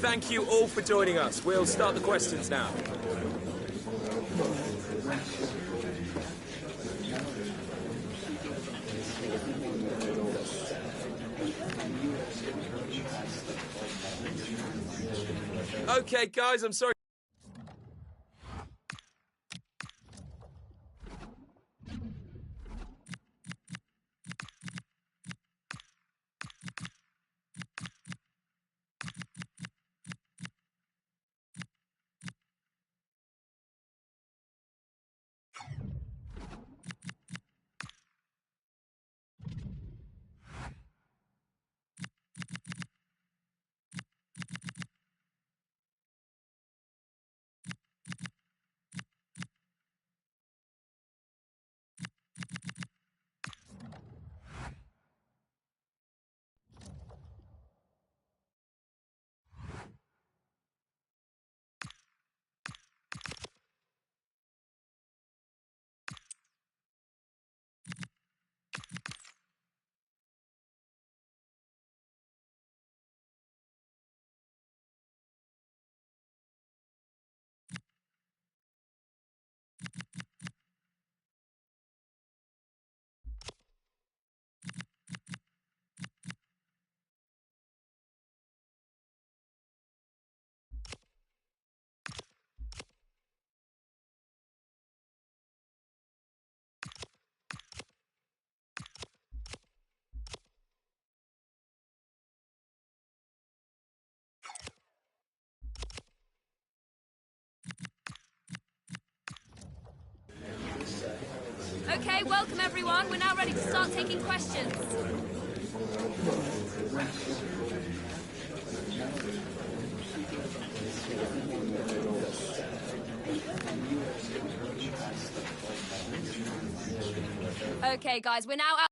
thank you all for joining us. We'll start the questions now. Okay, guys, I'm sorry. Okay, welcome everyone. We're now ready to start taking questions. Okay, guys, we're now out.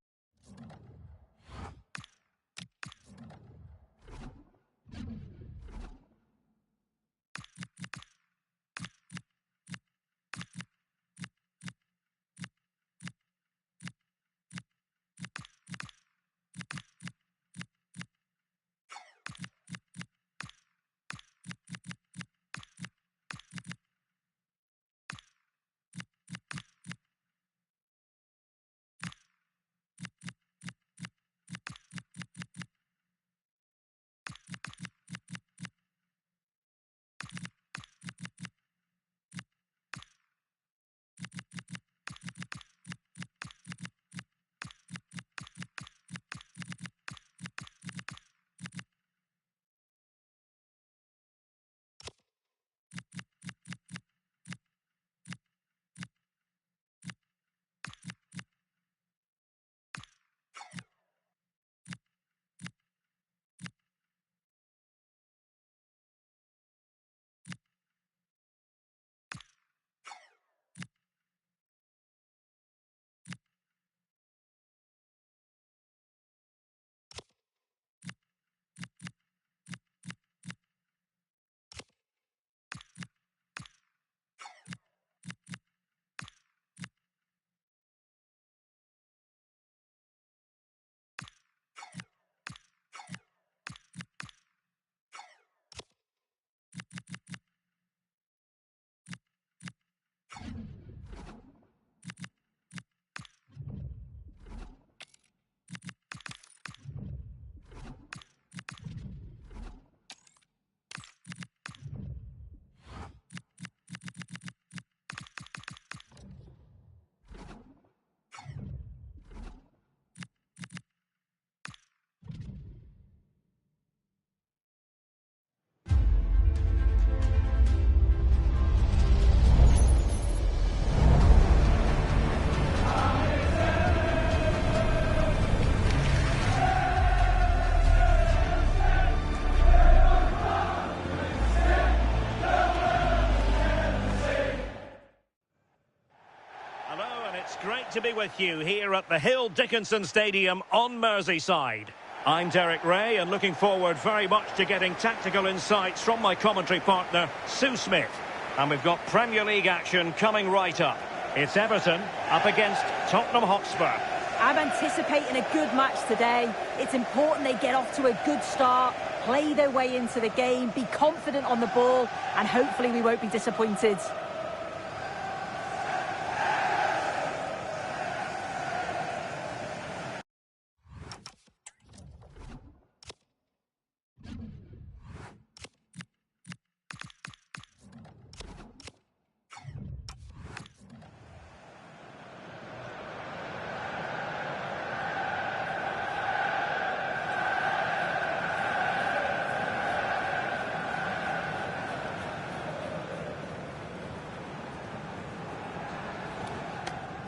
Great to be with you here at the Hill Dickinson Stadium on Merseyside. I'm Derek Ray and looking forward very much to getting tactical insights from my commentary partner, Sue Smith. And we've got Premier League action coming right up. It's Everton up against Tottenham Hotspur. I'm anticipating a good match today. It's important they get off to a good start. play their way into the game, be confident on the ball, and hopefully we won't be disappointed.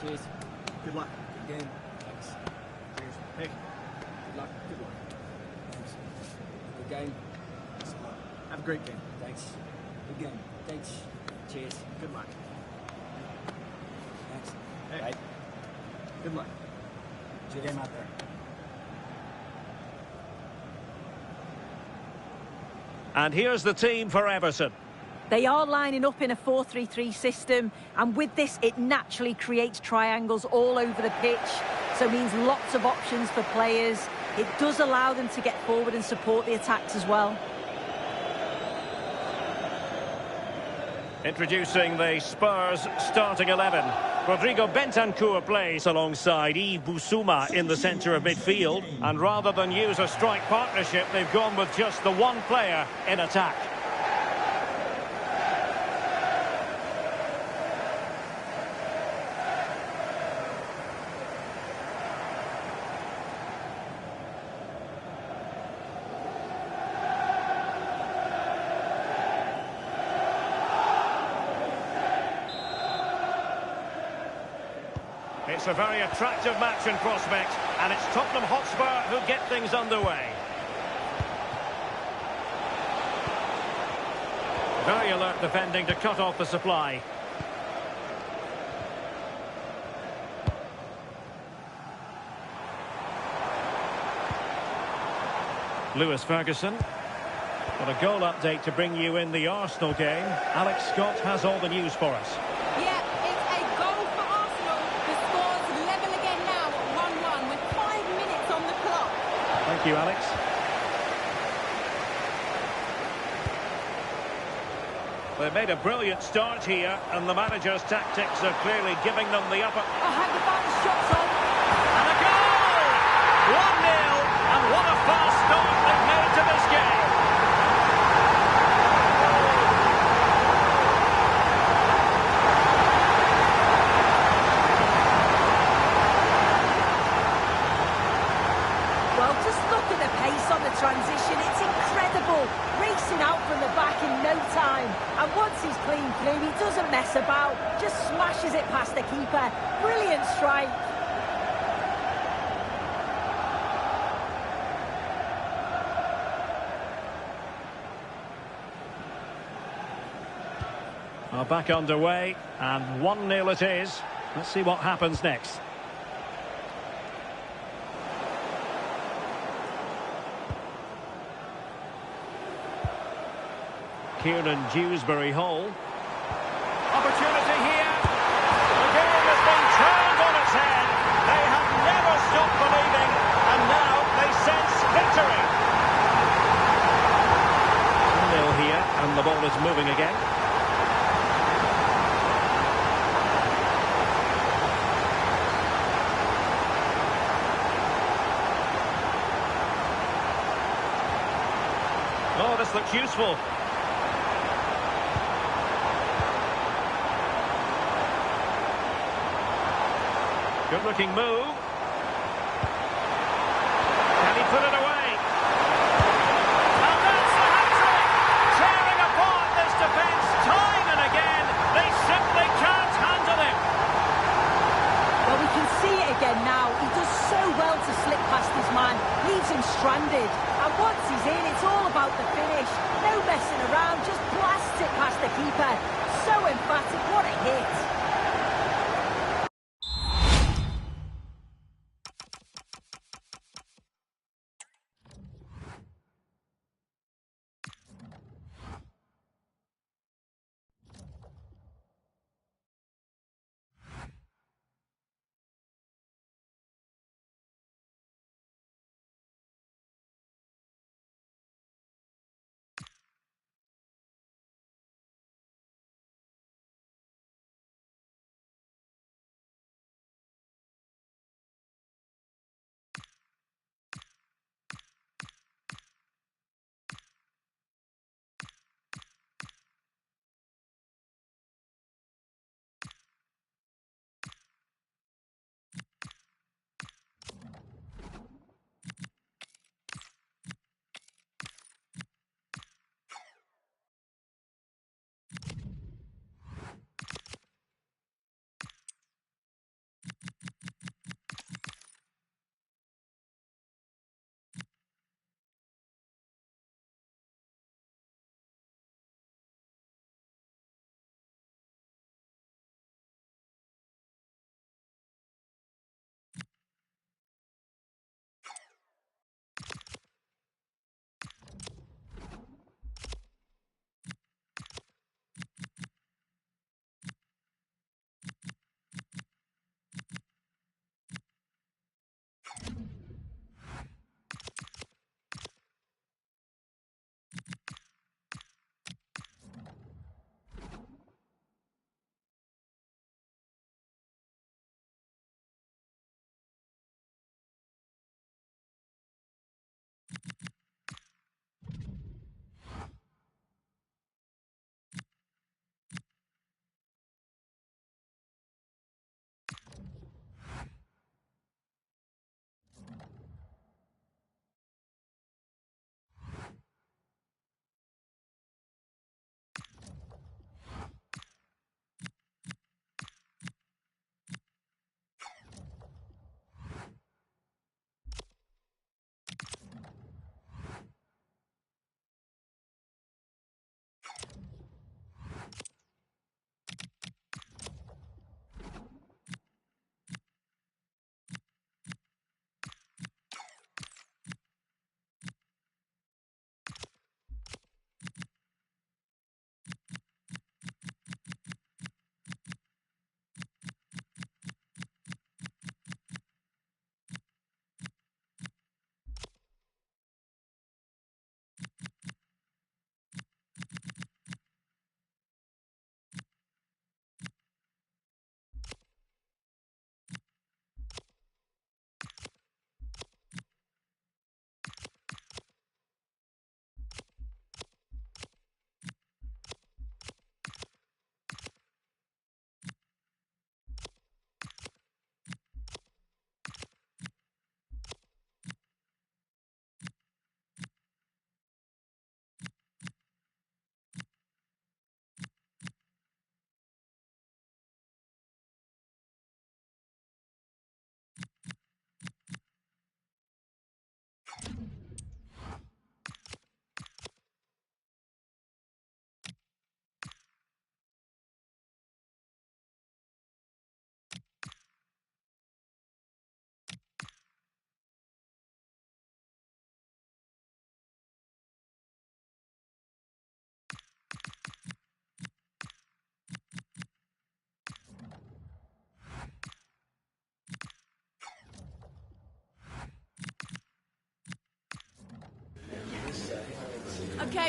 Cheers. Good luck. Good game. Thanks. Cheers. Hey. Good luck. Good luck. Thanks. Good game. Thanks a lot. Have a great game. Thanks. Good game. Thanks. Cheers. Good luck. Thanks. Hey. Bye. Good luck. Good game out there. And here's the team for Everton. They are lining up in a 4-3-3 system, and with this it naturally creates triangles all over the pitch, so it means lots of options for players. It does allow them to get forward and support the attacks as well. Introducing the Spurs starting 11. Rodrigo Bentancur plays alongside Yves Bissouma in the centre of midfield, and rather than use a strike partnership, they've gone with just the one player in attack. It's a very attractive match in prospect, and it's Tottenham Hotspur who get things underway. Very alert defending to cut off the supply. Lewis Ferguson. Got a goal update to bring you in the Arsenal game. Alex Scott has all the news for us. Yeah, it's a goal for Arsenal. The score's level again now at 1-1 with 5 minutes on the clock. Thank you, Alex. They've made a brilliant start here, and the manager's tactics are clearly giving them the upper. I have the back shots on. And a goal! 1-0, and what a fast start they've made to this game. Well, just look at the pace on the transition. It's incredible. Racing out from the back in no time. And once he's clean through, he doesn't mess about. Just smashes it past the keeper. Brilliant strike. Well, back underway, and 1-0 it is. Let's see what happens next. Kieran Dewsbury-Hall. Opportunity here. The game has been turned on its head. They have never stopped believing, and now they sense victory. 1-0 here, and the ball is moving again. Oh, this looks useful. Good-looking move. Can he put it away? And that's the hat-trick! Tearing apart this defence time and again. They simply can't handle him. Well, we can see it again now. He does so well to slip past his man. Leaves him stranded. And once he's in, it's all about the finish. No messing around, just blasts it past the keeper. So emphatic, what a hit.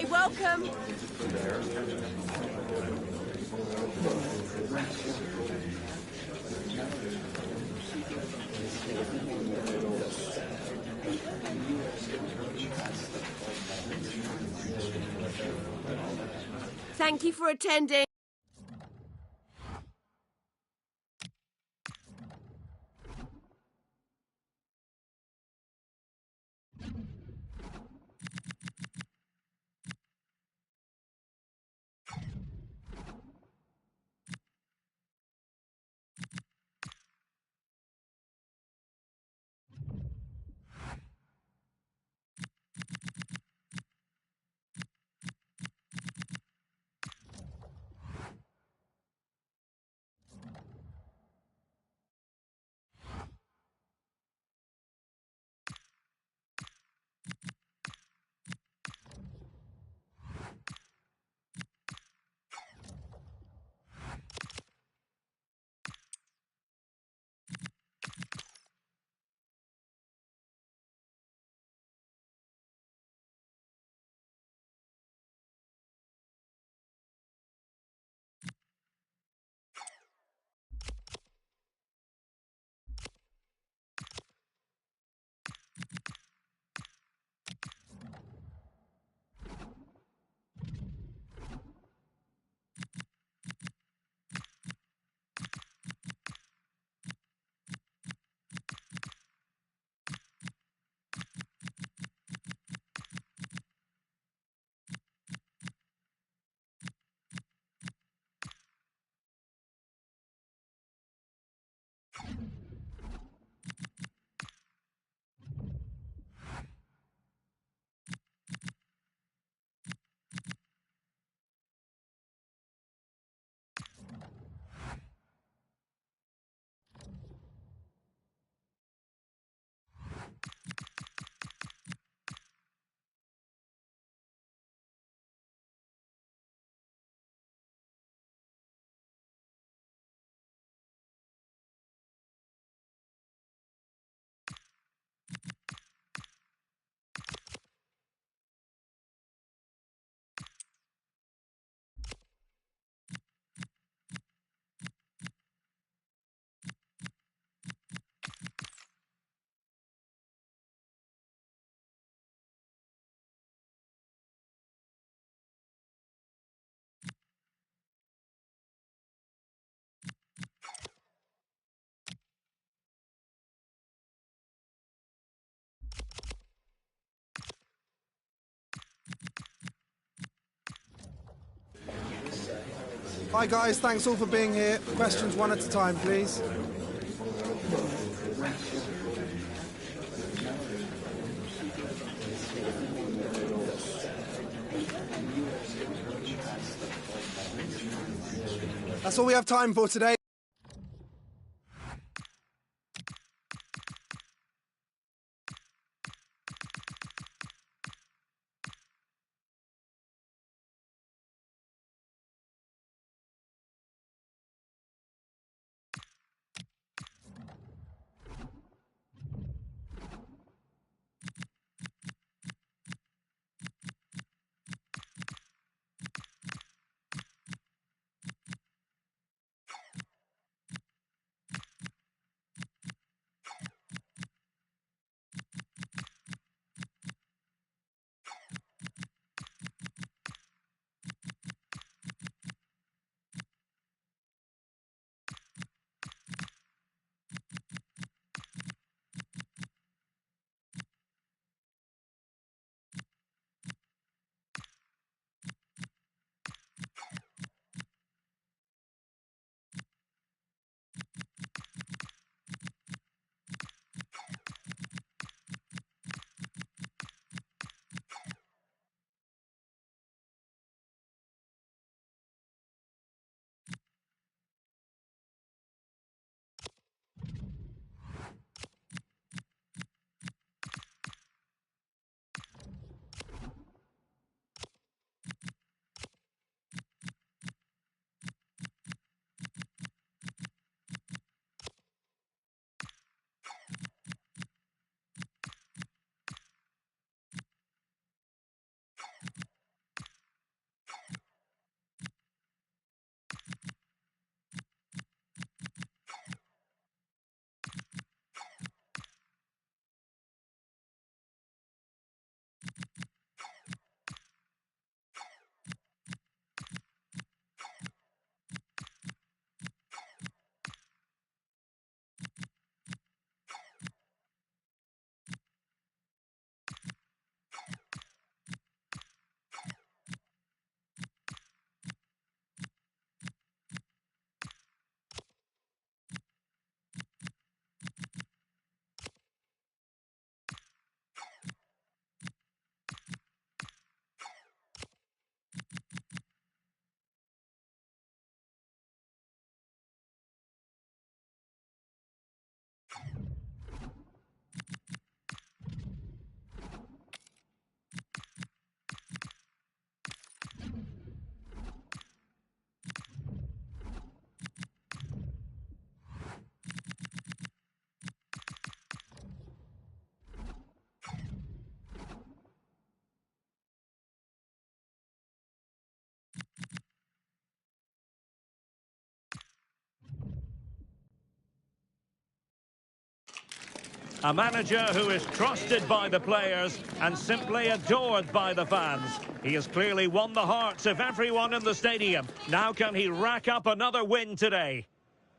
Okay, welcome. Thank you for attending. Hi guys, thanks all for being here. Questions one at a time, please. That's all we have time for today. A manager who is trusted by the players and simply adored by the fans. He has clearly won the hearts of everyone in the stadium. Now can he rack up another win today?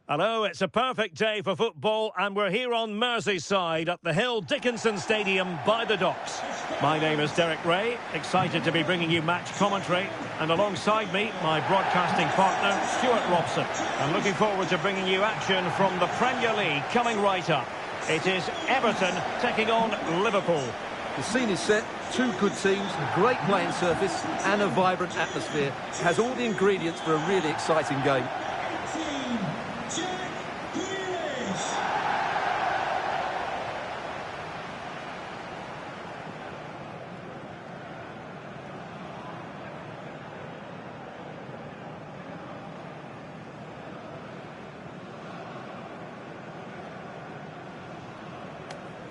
Hello, it's a perfect day for football and we're here on Merseyside at the Hill Dickinson Stadium by the docks. My name is Derek Ray, excited to be bringing you match commentary, and alongside me, my broadcasting partner, Stuart Robson. I'm looking forward to bringing you action from the Premier League coming right up. It is Everton taking on Liverpool. The scene is set, two good teams, great playing surface and a vibrant atmosphere. Has all the ingredients for a really exciting game.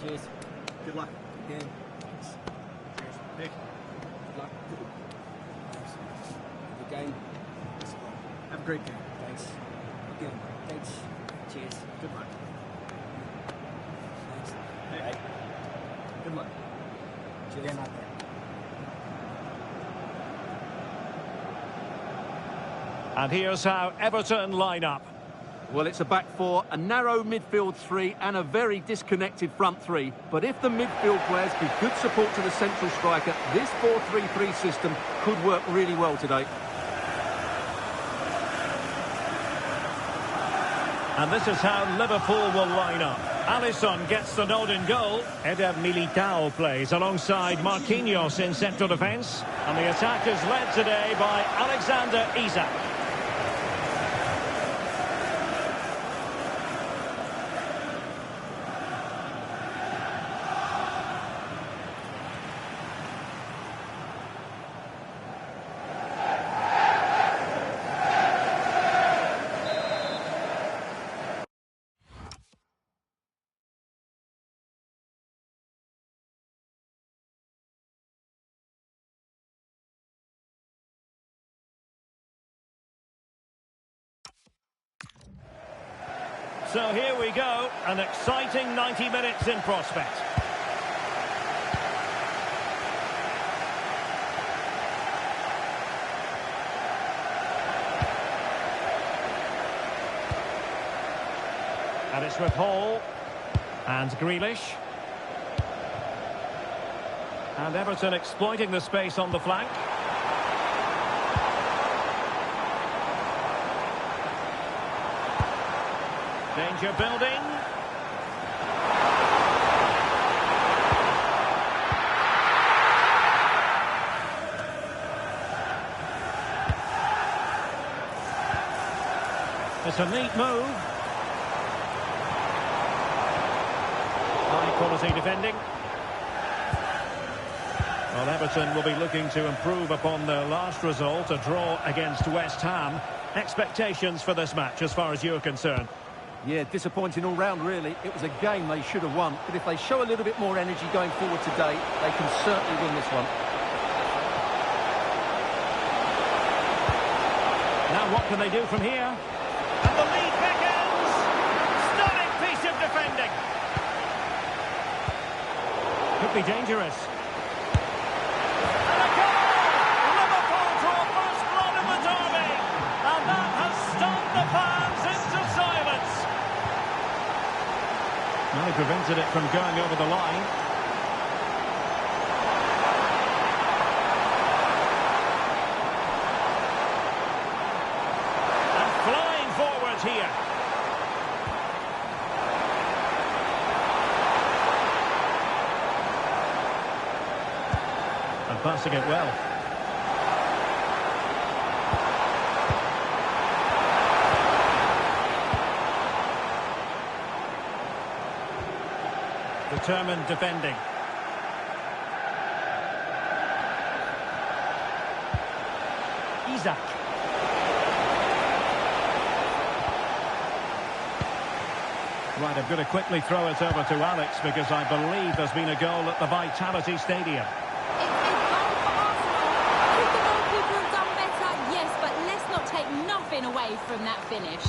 Cheers. Good luck. Good game. Thanks. Cheers. Nick. Good luck. Good game. Have a great game. Thanks. Good game. Thanks. Cheers. Good luck. Thanks. Nick. Good luck. Cheers. Game out there. And here's how Everton line up. Well, it's a back four, a narrow midfield three and a very disconnected front three. But if the midfield players give good support to the central striker, this 4-3-3 system could work really well today. And this is how Liverpool will line up. Alisson gets the nod in goal. Eder Militao plays alongside Marquinhos in central defence. And the attack is led today by Alexander Isak. So here we go, an exciting 90 minutes in prospect. And it's with Hall and Grealish. And Everton exploiting the space on the flank. Danger building. It's a neat move. High quality defending. Well, Everton will be looking to improve upon their last result, a draw against West Ham. Expectations for this match as far as you're concerned? Yeah, disappointing all round, really. It was a game they should have won, but if they show a little bit more energy going forward today, they can certainly win this one. Now what can they do from here? And the lead beckons! Stunning piece of defending! Could be dangerous. And a goal! Liverpool draw first blood in the derby! And that has stunned the fans into silence! Well, he prevented it from going over the line. And flying forward here. And passing it well. Determined defending. Isak. Right, I'm going to quickly throw it over to Alex because I believe there's been a goal at the Vitality Stadium. It's a goal for Arsenal. Could the goalkeeper have done better? Yes, but let's not take nothing away from that finish.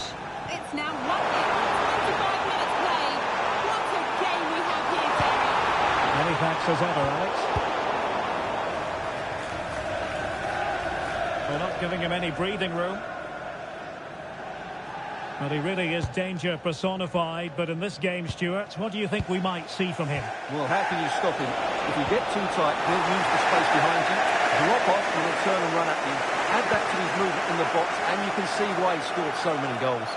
It's now 1-0, 25 minutes played. What a game we have here. as ever, Alex. Well, not giving him any breathing room. But he really is danger personified. But in this game, Stuart, what do you think we might see from him? Well, how can you stop him? If you get too tight, he'll use the space behind you, drop off and he'll turn and run at you. Add that to his movement in the box and you can see why he scored so many goals.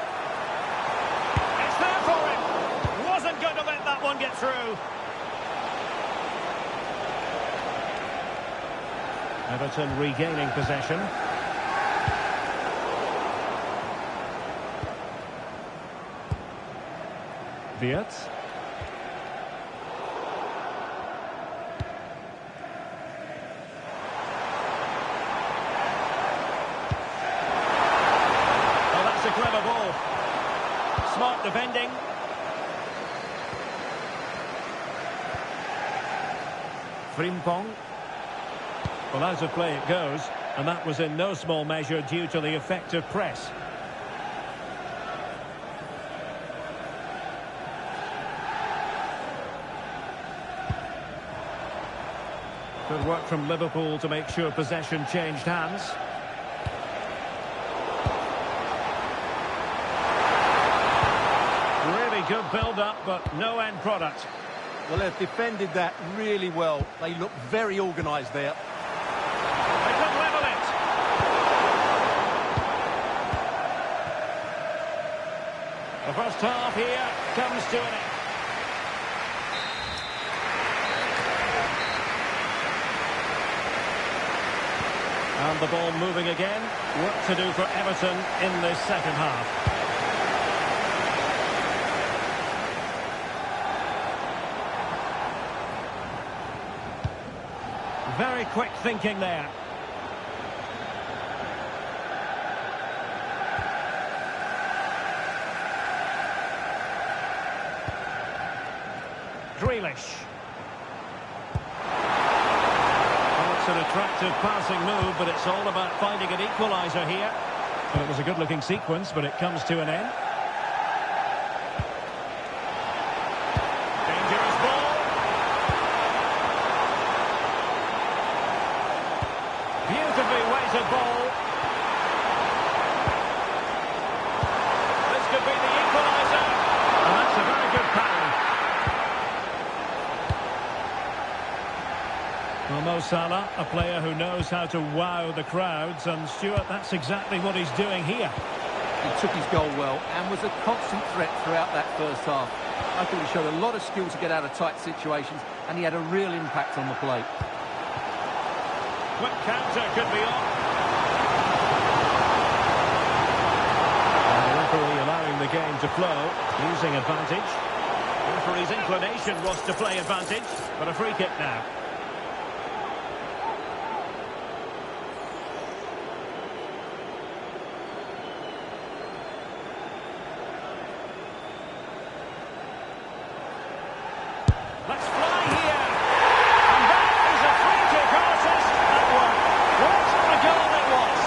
It's there for him! Wasn't going to let that one get through. Everton regaining possession. Viet. Oh, that's a clever ball. Smart defending. Frimpong. Well, out of play it goes, and that was in no small measure due to the effective press. Good work from Liverpool to make sure possession changed hands. Really good build-up, but no end product. Well, they've defended that really well. They look very organised there. They could level it. The first half here comes to an end. And the ball moving again. Work to do for Everton in this second half. Very quick thinking there. Grealish. An attractive passing move, but it's all about finding an equaliser here. Well, it was a good-looking sequence, but it comes to an end. Dangerous ball. Beautifully weighted ball. This could be the equaliser. And that's a very good parry. Well, Mo Salah, a player who knows how to wow the crowds, and Stuart, that's exactly what he's doing here. He took his goal well and was a constant threat throughout that first half. I thought he showed a lot of skill to get out of tight situations, and he had a real impact on the play. Quick counter could be on. And the referee allowing the game to flow, using advantage. The referee's inclination was to play advantage, but a free kick now. Let's fly here. And that is a free kick artist at work. What a goal it was.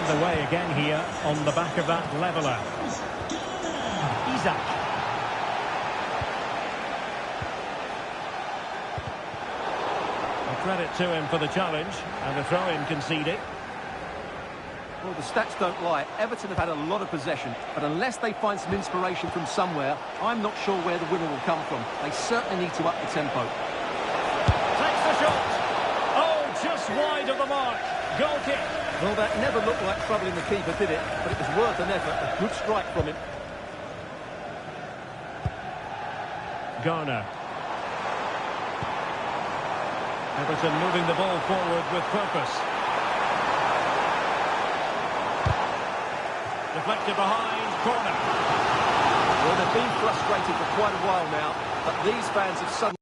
Away again here on the back of that leveller. Isak. A credit to him for the challenge and a throw-in conceded. Well, the stats don't lie. Everton have had a lot of possession, but unless they find some inspiration from somewhere, I'm not sure where the winner will come from. They certainly need to up the tempo. Takes the shot. Oh, just wide of the mark. Goal kick. Well, that never looked like troubling the keeper, did it? But it was worth an effort. A good strike from him. Garner. Everton moving the ball forward with purpose. Deflected behind, corner. Well, they've been frustrated for quite a while now, but these fans have suddenly...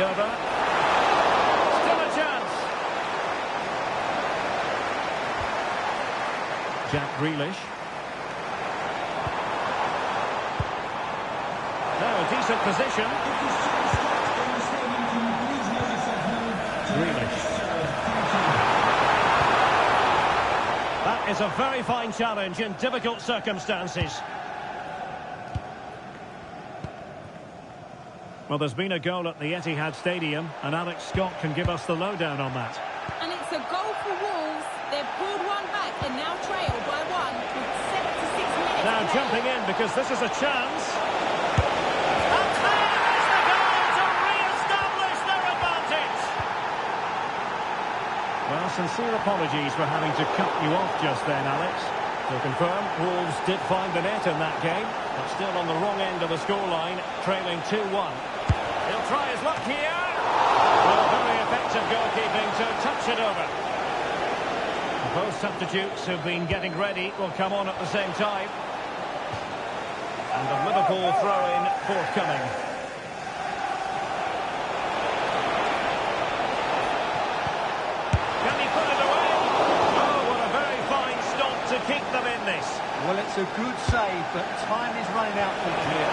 Played over. Still a chance. Jack Grealish. Now a decent position. Grealish. That is a very fine challenge in difficult circumstances. Well, there's been a goal at the Etihad Stadium, and Alex Scott can give us the lowdown on that. And it's a goal for Wolves. They've pulled one back and now trail by one with 7 to 6 minutes. Now jumping in because this is a chance. And there is the goal to re-establish their advantage. Well, sincere apologies for having to cut you off just then, Alex. To confirm, Wolves did find the net in that game, but still on the wrong end of the scoreline, trailing 2-1. He'll try his luck here. Well, very effective goalkeeping to touch it over. Both substitutes who've been getting ready will come on at the same time. And the Liverpool throw-in forthcoming. Can he put it away? Oh, what a very fine stop to keep them in this. Well, it's a good save, but time is running out for them here.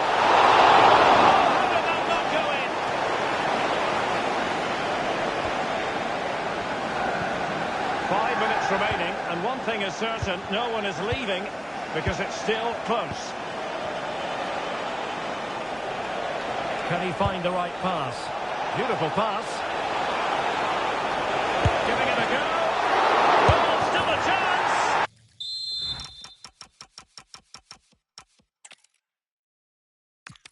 How did that not go in? Five minutes remaining, and one thing is certain, no one is leaving because it's still close. Can he find the right pass? Beautiful pass. Giving it a go. Well, still a chance.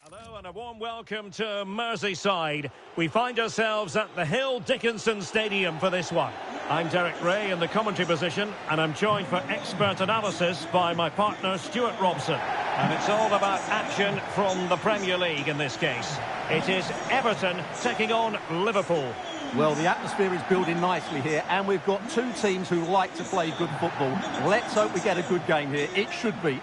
Hello and a warm welcome to Merseyside. We find ourselves at the Hill Dickinson Stadium for this one. I'm Derek Ray in the commentary position, and I'm joined for expert analysis by my partner Stuart Robson. And it's all about action from the Premier League in this case. It is Everton taking on Liverpool. Well, the atmosphere is building nicely here, and we've got two teams who like to play good football. Let's hope we get a good game here. It should be.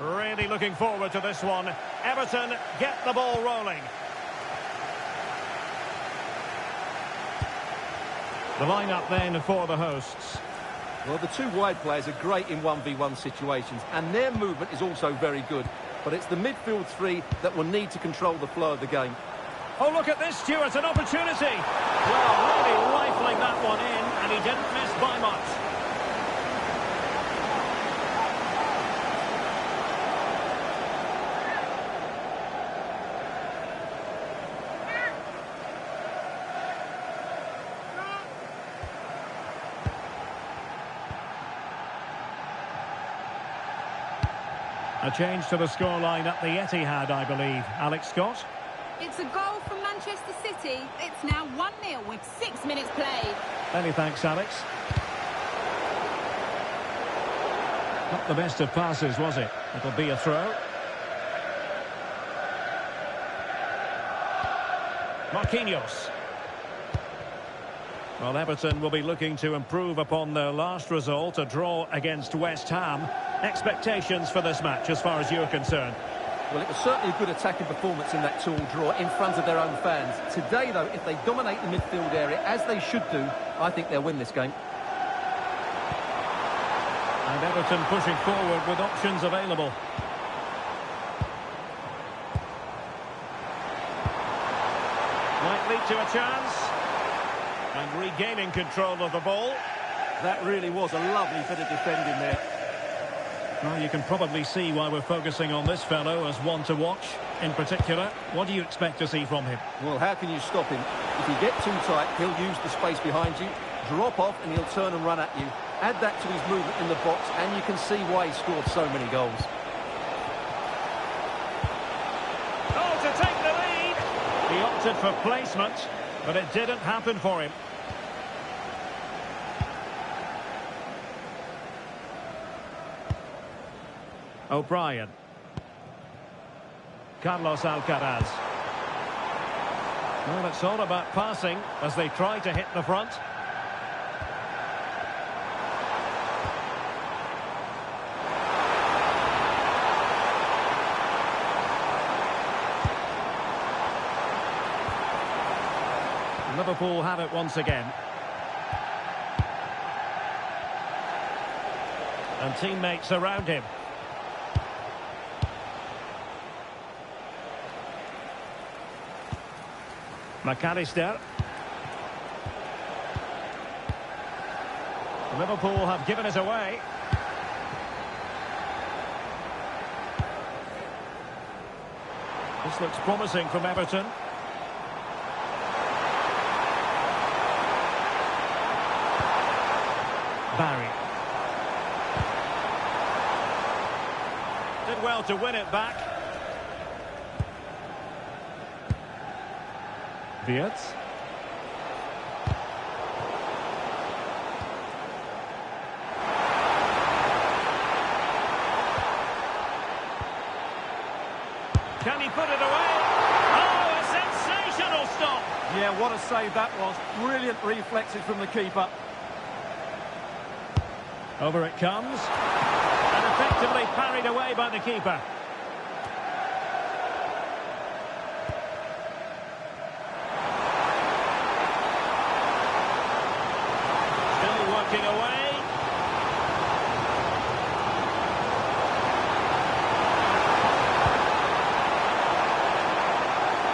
Really looking forward to this one. Everton get the ball rolling. The lineup then for the hosts. Well, the two wide players are great in 1v1 situations, and their movement is also very good. But it's the midfield three that will need to control the flow of the game. Oh, look at this, Stuart, an opportunity. Well, really rifling that one in, and he didn't miss by much. A change to the scoreline at the Etihad, I believe. Alex Scott? It's a goal from Manchester City. It's now 1-0 with 6 minutes played. Many thanks, Alex. Not the best of passes, was it? It'll be a throw. Marquinhos. Well, Everton will be looking to improve upon their last result, a draw against West Ham. Expectations for this match, as far as you're concerned? Well, it was certainly a good attacking performance in that 2-2 draw in front of their own fans. Today, though, if they dominate the midfield area, as they should do, I think they'll win this game. And Everton pushing forward with options available. Might lead to a chance. And regaining control of the ball. That really was a lovely bit of defending there. Well, you can probably see why we're focusing on this fellow as one to watch. In particular, what do you expect to see from him? Well, how can you stop him? If you get too tight, he'll use the space behind you, drop off, and he'll turn and run at you. Add that to his movement in the box, and you can see why he scored so many goals. Oh, to take the lead! He opted for placement, but it didn't happen for him. O'Brien. Carlos Alcaraz. Well, it's all about passing as they try to hit the front. Liverpool have it once again. And teammates around him. McAllister. Liverpool have given us away. This looks promising from Everton. Barry. Did well to win it back. Wirtz. Can he put it away? Oh, a sensational stop! Yeah, what a save that was. Brilliant reflexes from the keeper. Over it comes. And effectively parried away by the keeper. Still working away.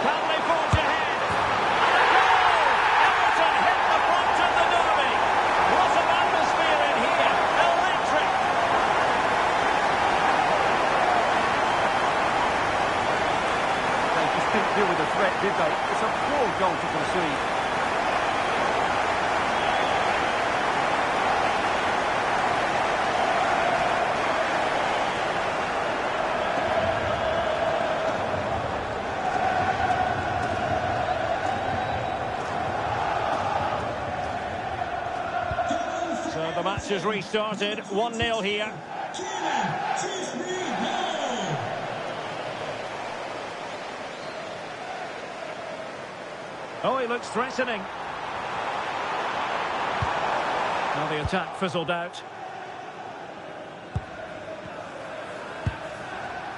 Can they forge ahead? And a goal! Everton hit the front of the derby. What an atmosphere in here. Electric. They just didn't deal with the threat, did they? It's a poor goal to concede. So the match has restarted. 1-0 here. Oh, he looks threatening. Now the attack fizzled out.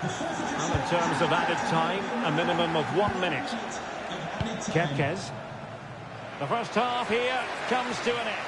Well, in terms of added time, a minimum of 1 minute. Kepkes. The first half here comes to an end.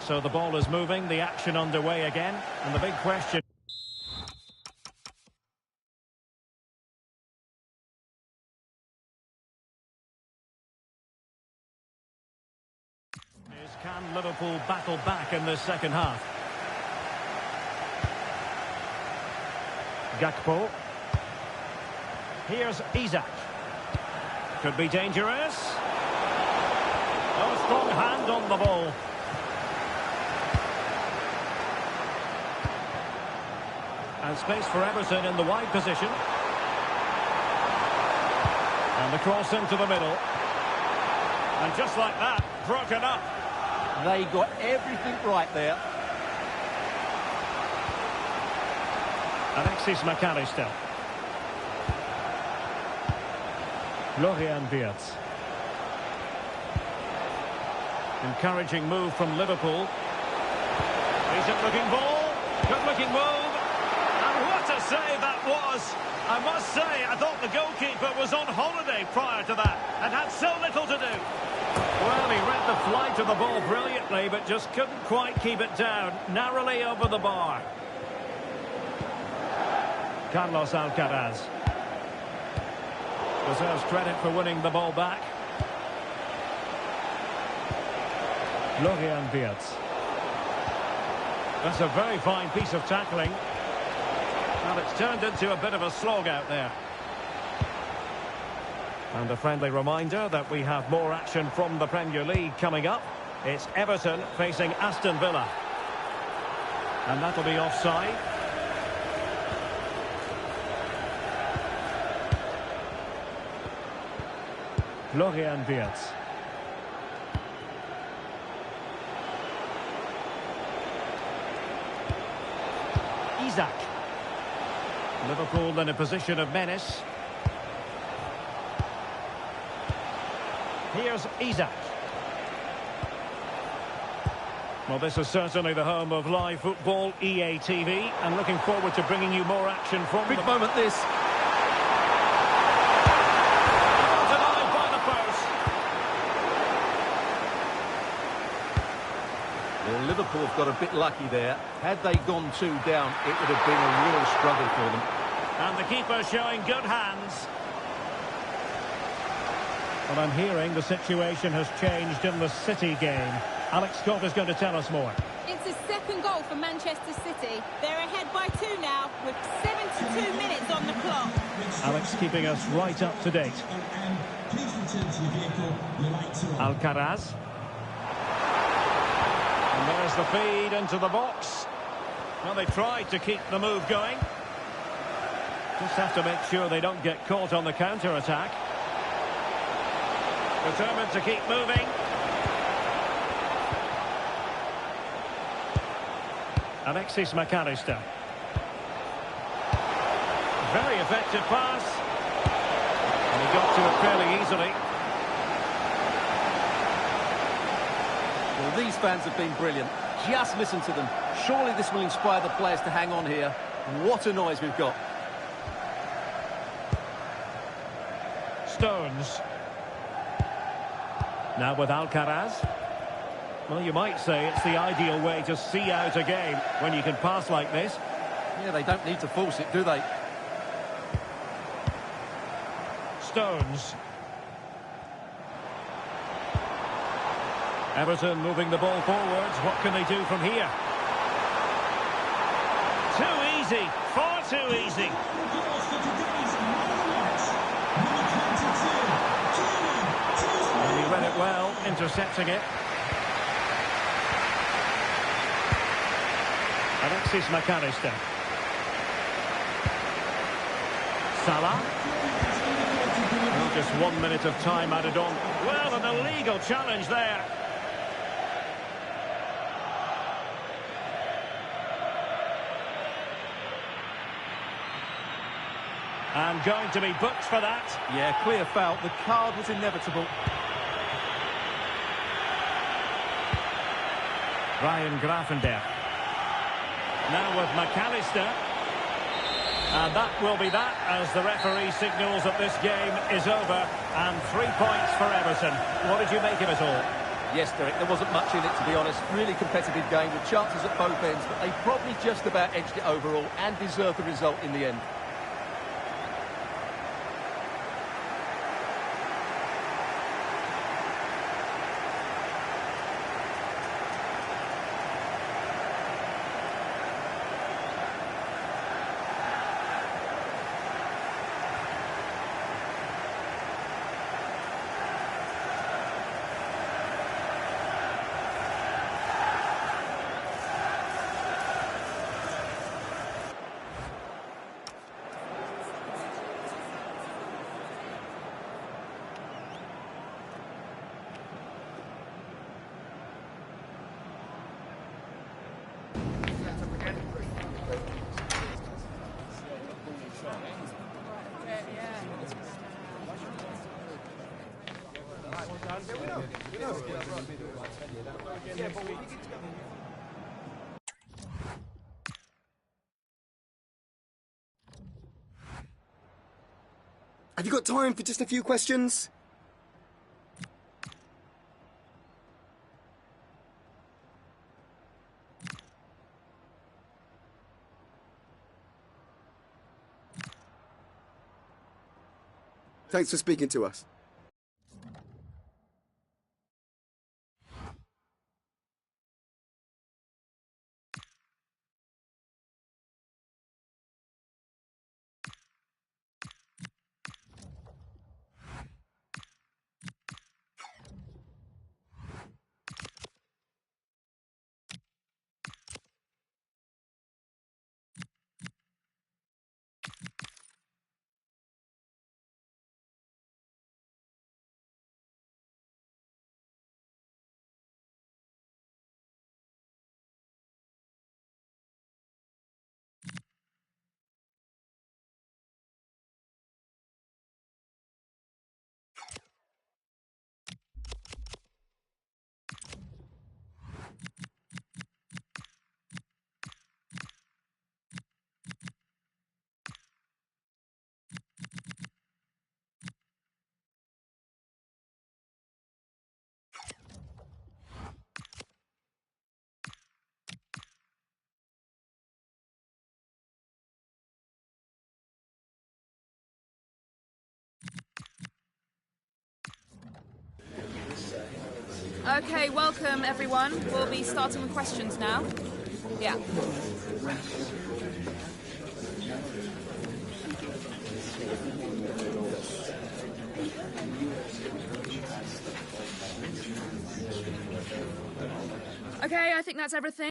So the ball is moving, the action underway again, and the big question is, can Liverpool battle back in this second half? Gakpo. Here's Isak. Could be dangerous. Oh, strong hand on the ball. And space for Everton in the wide position. And the cross into the middle. And just like that, broken up. They got everything right there. Alexis McAllister. Florian Wirtz. Encouraging move from Liverpool. Decent looking ball. Good looking move. And what a save that was. I must say, I thought the goalkeeper was on holiday prior to that and had so little to do. Well, he read the flight of the ball brilliantly, but just couldn't quite keep it down. Narrowly over the bar. Carlos Alcaraz. Deserves credit for winning the ball back. Florian Wirtz. That's a very fine piece of tackling. Well, it's turned into a bit of a slog out there. And a friendly reminder that we have more action from the Premier League coming up. It's Everton facing Aston Villa. And that'll be offside. Florian Wirtz. Isak. Liverpool in a position of menace. Here's Isak. Well, this is certainly the home of live football, EA TV, and looking forward to bringing you more action from Big moment this. Denied by the post. Well, Liverpool have got a bit lucky there. Had they gone 2 down, it would have been a real struggle for them. And the keeper showing good hands. Well, I'm hearing the situation has changed in the City game. Alex Scott is going to tell us more. It's a second goal for Manchester City. They're ahead by 2 now, with 72 minutes on the clock. Alex keeping us right up to date. Please return to your vehicle. Your lights are on. Alcaraz. And there's the feed into the box. Well, they tried to keep the move going. Just have to make sure they don't get caught on the counter-attack. Determined to keep moving. Alexis McAllister. Very effective pass. And he got to it fairly easily. Well, these fans have been brilliant. Just listen to them. Surely this will inspire the players to hang on here. What a noise we've got. Stones. Now with Alcaraz. Well, you might say it's the ideal way to see out a game when you can pass like this. Yeah, they don't need to force it, do they? Stones. Everton moving the ball forwards. What can they do from here? Too easy. Far too easy. And he read it well, intercepting it. Alexis McAllister. Salah. Oh, just 1 minute of time added on. Well, an illegal challenge there. And going to be booked for that. Yeah, clear foul. The card was inevitable. Ryan Gravenberch. Now with McAllister. And that will be that as the referee signals that this game is over. And 3 points for Everton. What did you make of it all? Yes, Derek, there wasn't much in it, to be honest. Really competitive game with chances at both ends, but they probably just about edged it overall and deserved the result in the end. Have you got time for just a few questions? Thanks for speaking to us. Okay, welcome everyone. We'll be starting with questions now. Yeah. Okay, I think that's everything.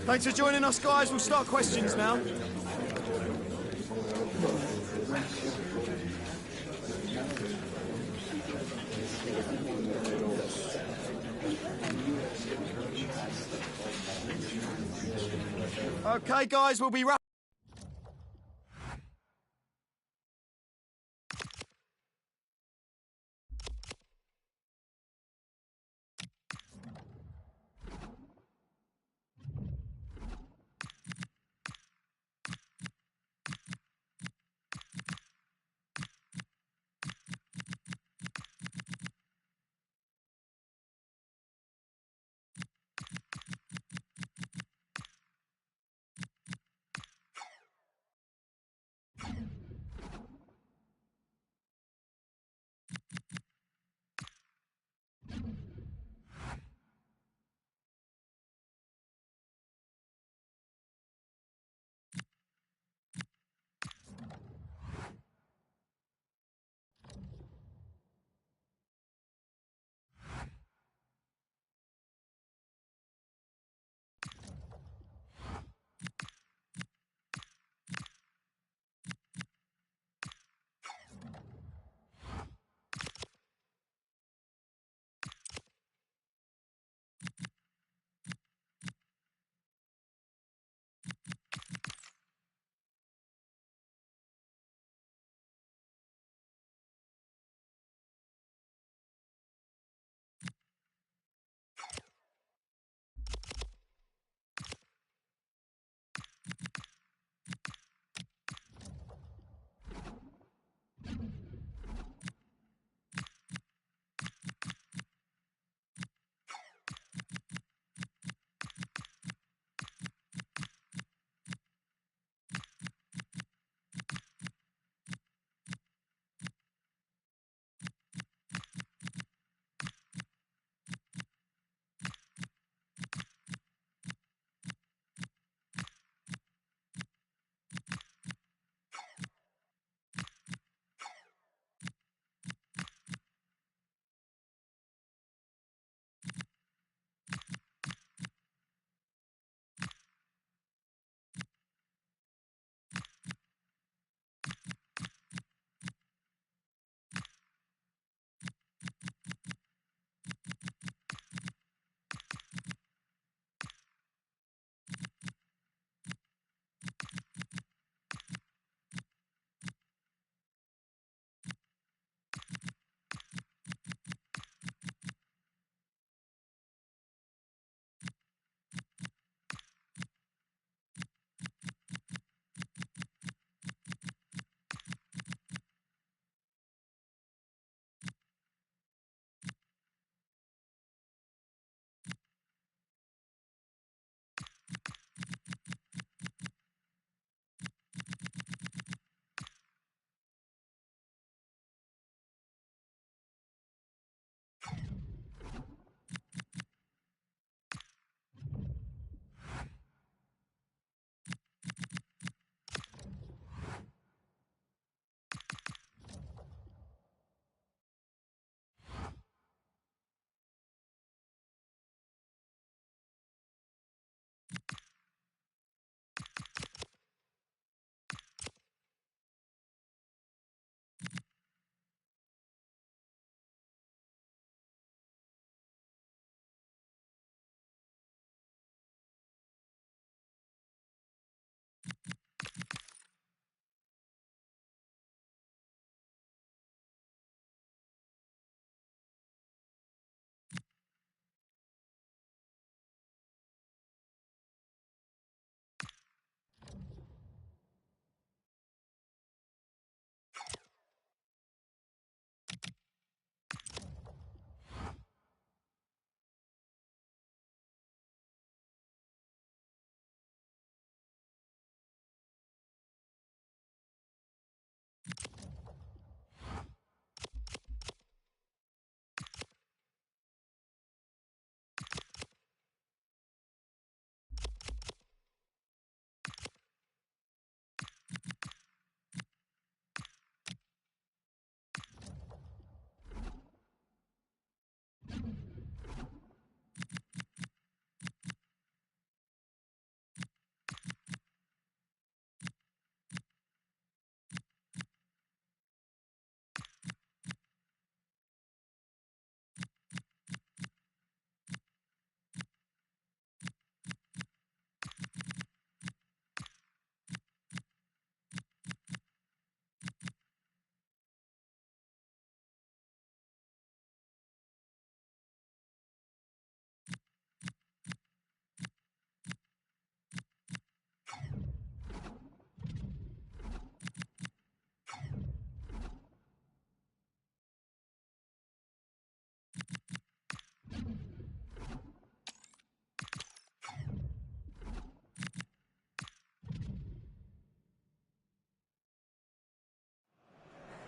Thanks for joining us, guys. We'll start questions now. Okay, guys, we'll be wrapping.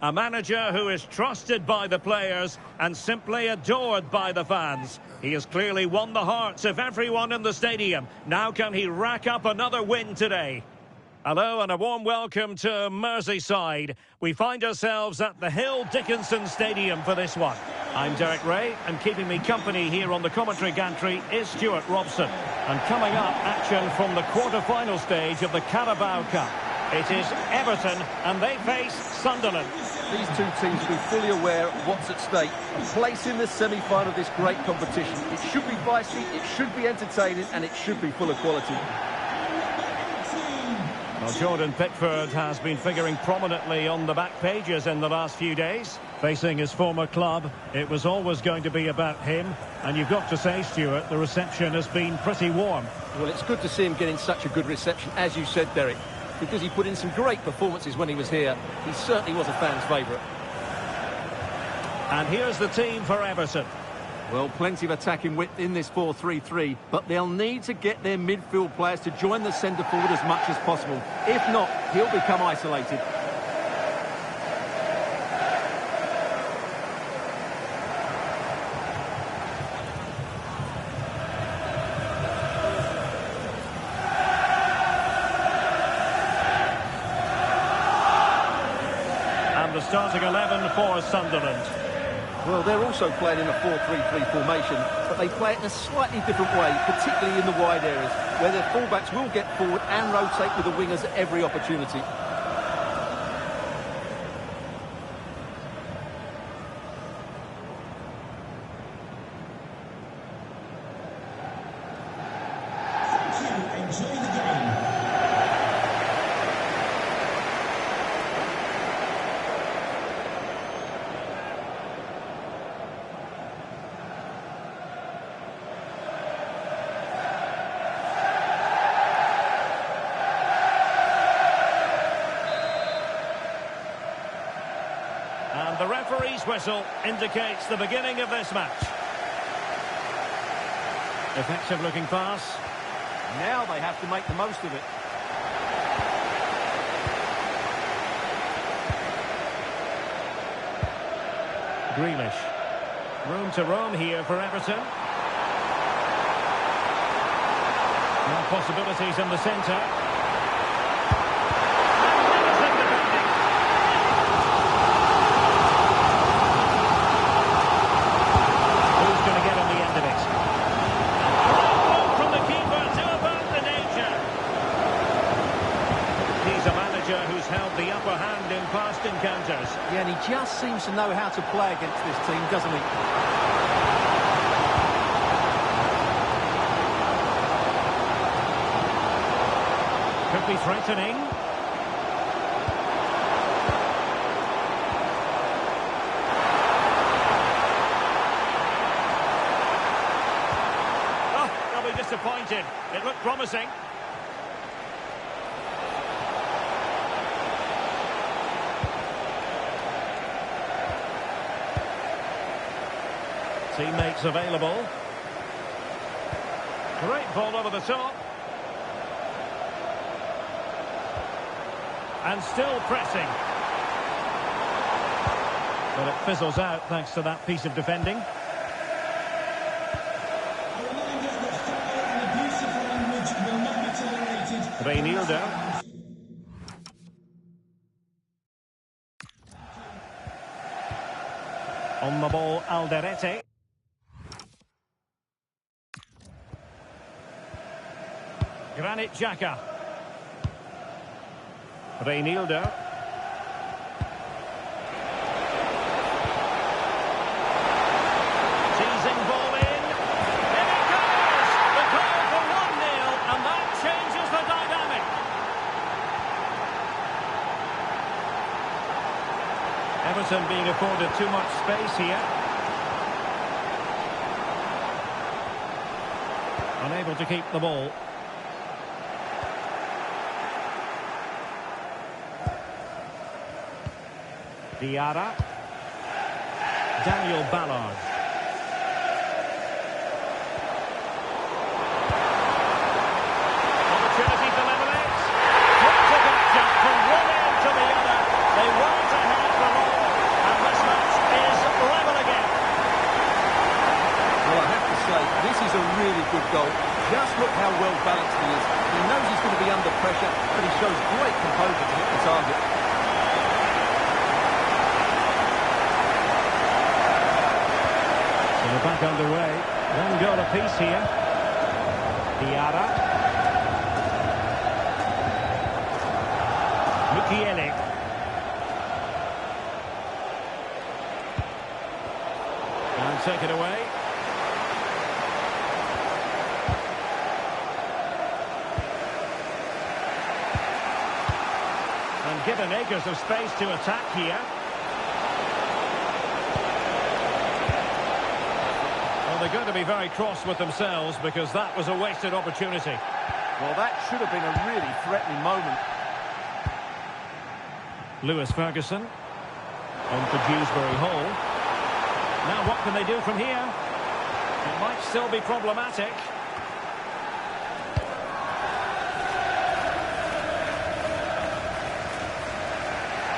A manager who is trusted by the players and simply adored by the fans. He has clearly won the hearts of everyone in the stadium. Now can he rack up another win today? Hello and a warm welcome to Merseyside. We find ourselves at the Hill Dickinson Stadium for this one. I'm Derek Ray, and keeping me company here on the commentary gantry is Stuart Robson. And coming up, action from the quarter-final stage of the Carabao Cup. It is Everton, and they face Sunderland. These two teams will be fully aware of what's at stake. A place in the semi-final of this great competition. It should be feisty, it should be entertaining, and it should be full of quality. Well, Jordan Pickford has been figuring prominently on the back pages in the last few days. Facing his former club, it was always going to be about him. And you've got to say, Stuart, the reception has been pretty warm. Well, it's good to see him getting such a good reception, as you said, Derek, because he put in some great performances when he was here. He certainly was a fan's favourite. And here's the team for Everton. Well, plenty of attacking width in this 4-3-3, but they'll need to get their midfield players to join the centre forward as much as possible. If not, he'll become isolated. And the starting 11 for Sunderland. Well, they're also playing in a 4-3-3 formation, but they play it in a slightly different way, particularly in the wide areas, where their fullbacks will get forward and rotate with the wingers at every opportunity. Enjoy the game. And the referee's whistle indicates the beginning of this match. Effective looking pass. Now they have to make the most of it. Grealish. Room to roam here for Everton. More possibilities in the centre. Who's going to get on the end of it? From the keeper to about the danger. He's a manager who's held the upper hand in past encounters. Yeah, and he just seems to know how to play against this team, doesn't he? Could be threatening. Oh, they'll be disappointed. It looked promising. Teammates available. Great ball over the top. And still pressing. But it fizzles out thanks to that piece of defending. A reminder that foul and abusive language will not be tolerated. Reinildo. On the ball, Alderete. Granit Xhaka. Reinildo. Teasing ball in. Here it goes! The goal for 1-0, and that changes the dynamic. Everton being afforded too much space here. Unable to keep the ball. Diarra. Daniel Ballard. Opportunity to level it. What a catch up from one end to the other. They weren't ahead for long. great composure to hit the target. So we're back underway. One goal apiece here. Diarra. Mukiele. And take it away. And given acres of space to attack here. Well, they're going to be very cross with themselves because that was a wasted opportunity. Well, that should have been a really threatening moment. Lewis Ferguson on for Dewsbury Hall. Now what can they do from here? It might still be problematic.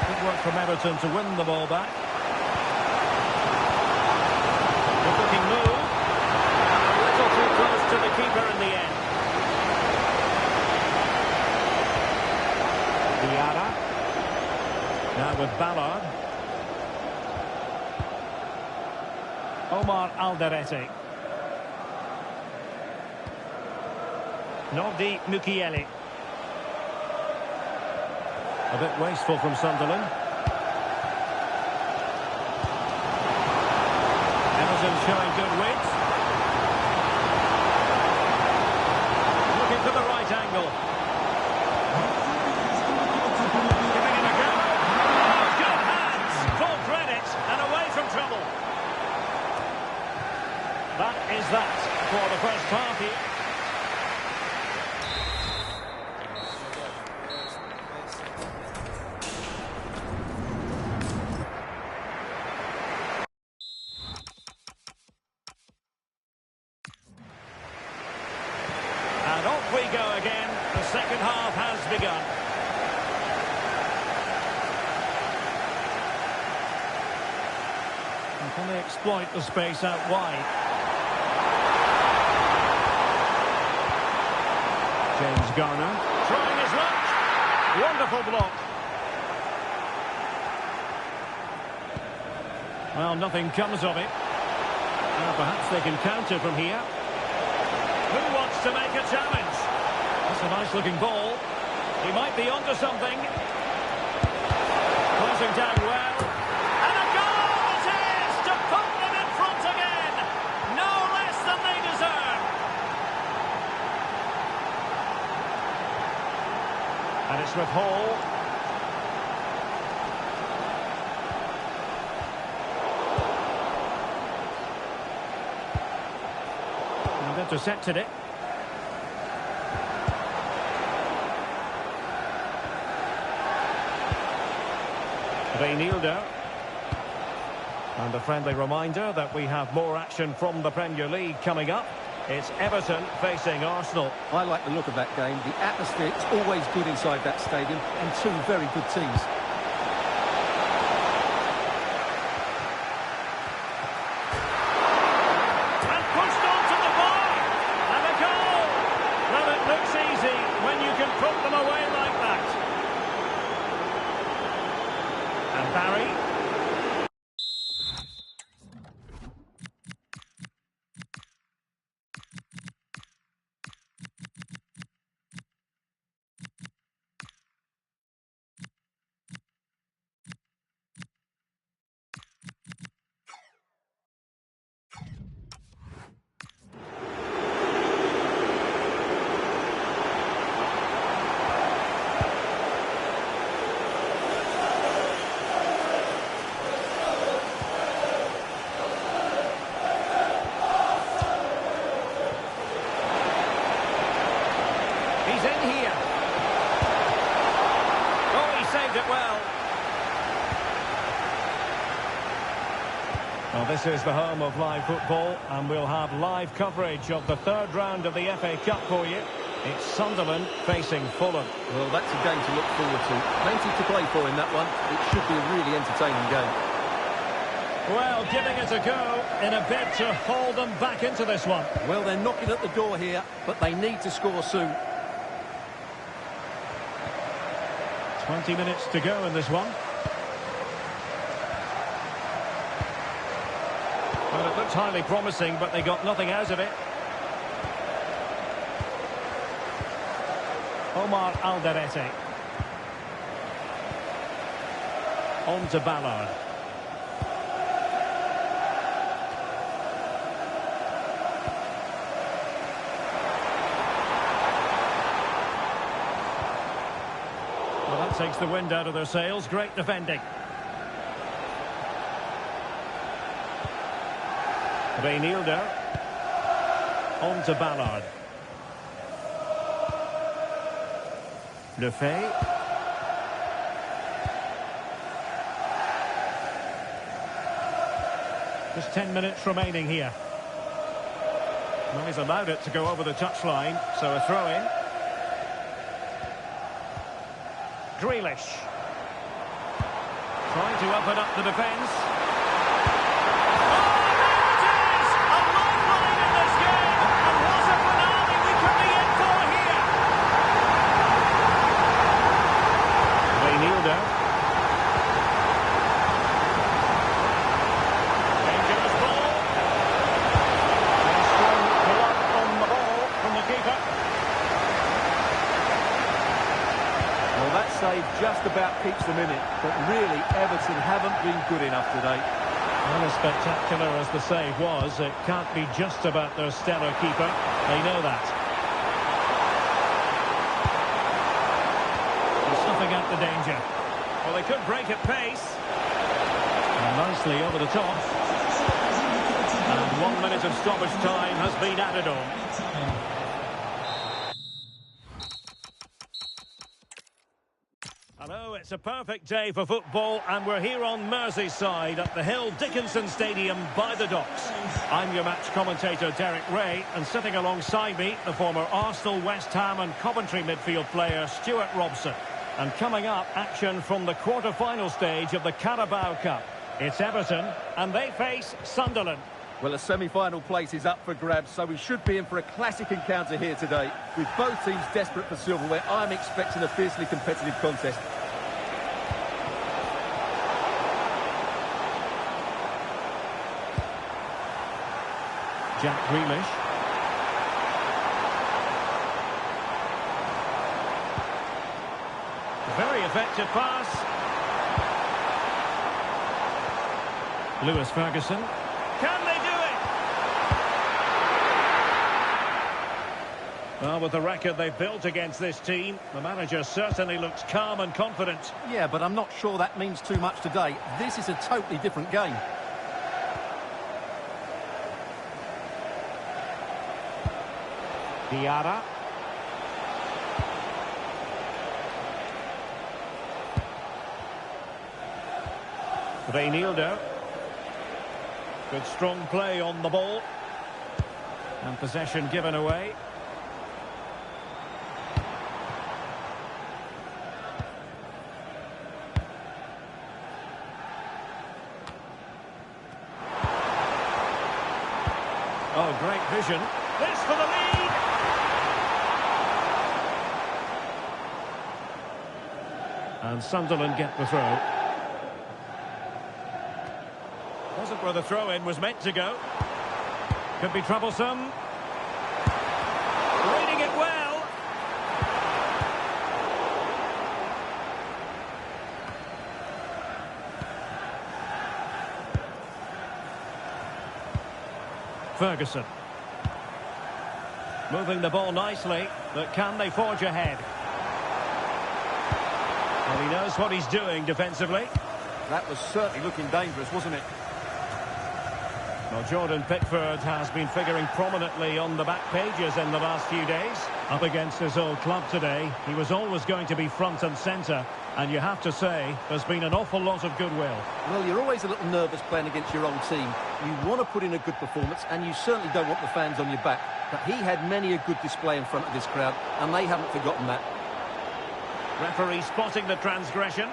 Good work from Everton to win the ball back. Good looking move. A little too close to the keeper in the end. Diarra. Now with Ballard. Omar Alderete. Nordi Mukiele. A bit wasteful from Sunderland. Everton showing good wit. Looking for the right angle. Giving him a go. Oh, good hands. Full credit and away from trouble. That is that for the first half here. And off we go again. The second half has begun. And can they exploit the space out wide? James Garner trying his luck. Wonderful block. Well, nothing comes of it. Now perhaps they can counter from here. Who wants to make a challenge? That's a nice looking ball. He might be onto something. Closing down well. And a goal it is to put them in front again. No less than they deserve. And it's with Hall. And intercepted it. Reinildo. And a friendly reminder that we have more action from the Premier League coming up. It's Everton facing Arsenal. I like the look of that game. The atmosphere is always good inside that stadium, and two very good teams. And pushed onto the bar. And a goal. Well, it looks easy when you can put them away like that. And Barry. He's in here. Oh, he saved it well. Well, this is the home of live football, and we'll have live coverage of the third round of the FA Cup for you. It's Sunderland facing Fulham. Well, that's a game to look forward to. Plenty to play for in that one. It should be a really entertaining game. Well, giving it a go in a bid to hold them back into this one. Well, they're knocking at the door here, but they need to score soon. 20 minutes to go in this one. Well, it looked highly promising, but they got nothing out of it. Omar Alderete. On to Ballard. Well, that takes the wind out of their sails. Great defending. Reinildo. On to Ballard. Lefebvre. Just 10 minutes remaining here. Well, he's allowed it to go over the touchline, so a throw-in. Grealish. Trying to open up the defence. Save just about keeps them in it, but really Everton haven't been good enough today. Well, as spectacular as the save was, it can't be just about their stellar keeper. They know that. They're snuffing out the danger. Well, they could break at pace. And nicely over the top. And 1 minute of stoppage time has been added on. Hello, it's a perfect day for football, and we're here on Merseyside at the Hill Dickinson Stadium by the docks. I'm your match commentator, Derek Ray, and sitting alongside me, the former Arsenal, West Ham and Coventry midfield player, Stuart Robson. And coming up, action from the quarter-final stage of the Carabao Cup. It's Everton, and they face Sunderland. Well, a semi-final place is up for grabs, so we should be in for a classic encounter here today. With both teams desperate for silverware, I'm expecting a fiercely competitive contest. Jack Grealish. Very effective pass. Lewis Ferguson. Can they do it? Well, with the record they've built against this team, the manager certainly looks calm and confident. Yeah, but I'm not sure that means too much today. This is a totally different game. Diarra. Reinildo. Good strong play on the ball. And possession given away. Oh, great vision. This for the lead. And Sunderland get the throw. Wasn't where the throw-in was meant to go. Could be troublesome. Reading it well. Ferguson. Moving the ball nicely, but can they forge ahead? Well, he knows what he's doing defensively. That was certainly looking dangerous, wasn't it? Well, Jordan Pickford has been figuring prominently on the back pages in the last few days. Up against his old club today, he was always going to be front and centre. And you have to say, there's been an awful lot of goodwill. Well, you're always a little nervous playing against your old team. You want to put in a good performance, and you certainly don't want the fans on your back. But he had many a good display in front of this crowd, and they haven't forgotten that. Referee spotting the transgression.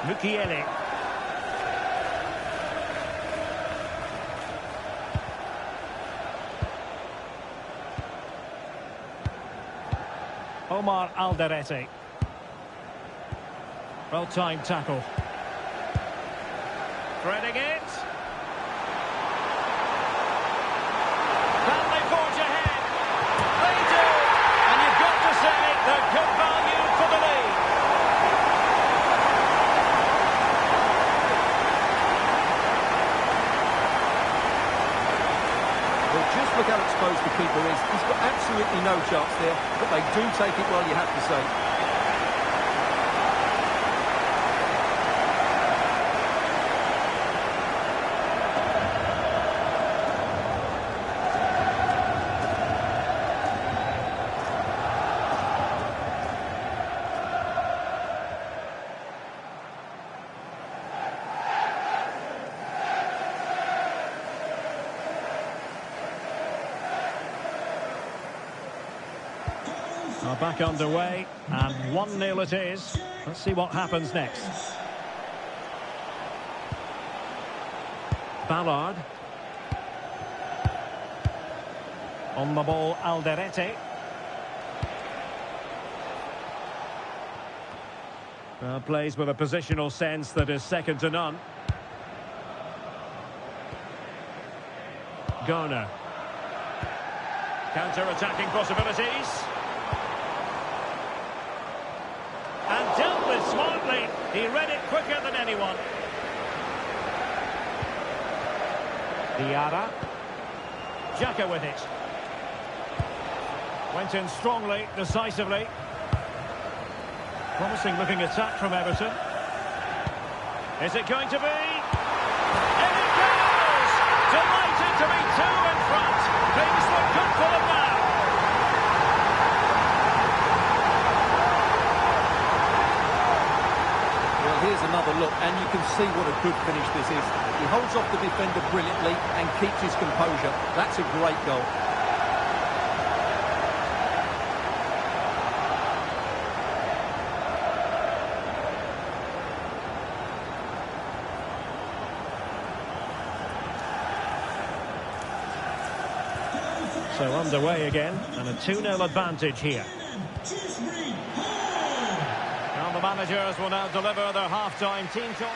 Mukiele. Omar Alderete. Well-timed tackle. Threading it. Can they forge ahead? They do! And you've got to say they're good value for the lead. Well, just look how exposed the keeper is. He's got absolutely no chance there, but they do take it well, you have to say. Are back underway, and 1-0 it is. Let's see what happens next. Ballard. On the ball, Alderete. Plays with a positional sense that is second to none. Garner. Counter-attacking possibilities. And dealt with smartly. He read it quicker than anyone. Diarra. Xhaka with it. Went in strongly, decisively. Promising looking attack from Everton. Is it going to be? In it goes! Delighted to be two in front. Things look good for them now. Here's another look, and you can see what a good finish this is. He holds off the defender brilliantly and keeps his composure. That's a great goal. So underway again, and a 2-0 advantage here. The managers will now deliver their half-time team talk.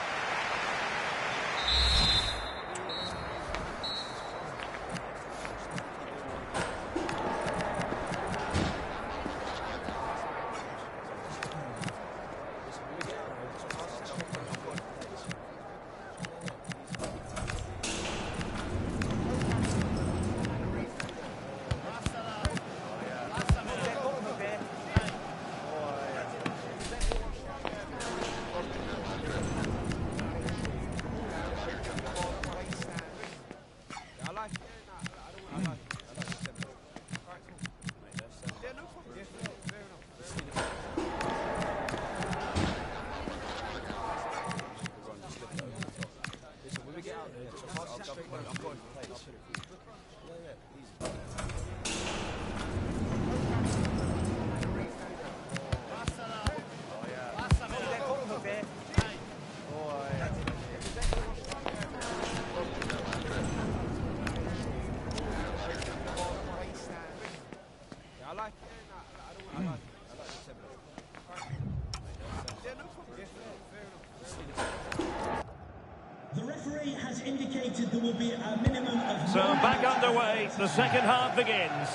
The referee has indicated there will be a minimum of... So back underway, the second half begins.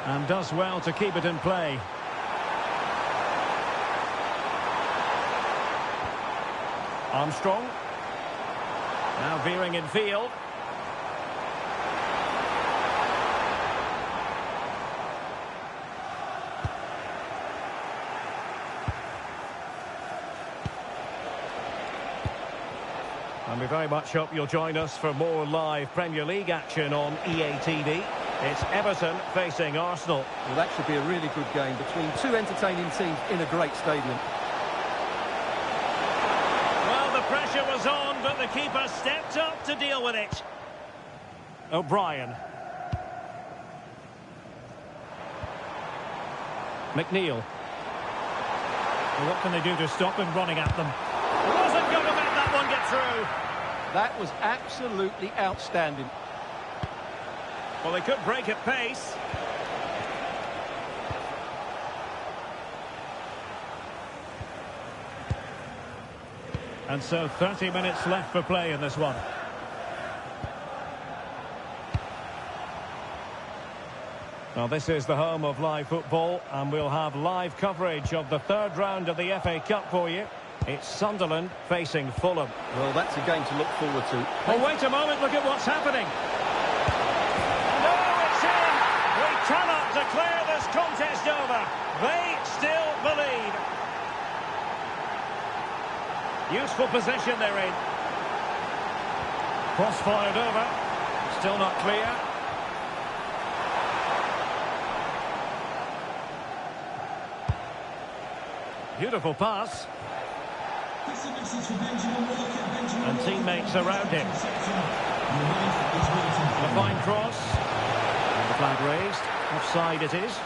And does well to keep it in play. Armstrong. Now veering in field. And we very much hope you'll join us for more live Premier League action on EA TV. It's Everton facing Arsenal. Well, that should be a really good game between two entertaining teams in a great stadium. Well, the pressure was on, but the keeper stepped up to deal with it. O'Brien. McNeil. Well, what can they do to stop him running at them? got to make that one get through. That was absolutely outstanding. Well, they could break at pace. And so 30 minutes left for play in this one. Well, this is the home of live football, and we'll have live coverage of the third round of the FA Cup for you. It's Sunderland facing Fulham. Well, that's a game to look forward to. Oh, wait a moment, look at what's happening. No, it's in! We cannot declare this contest over. They still believe. Useful position they're in. Cross fired over. Still not clear. Beautiful pass. And teammates around him. A fine cross. And the flag raised. Offside it is.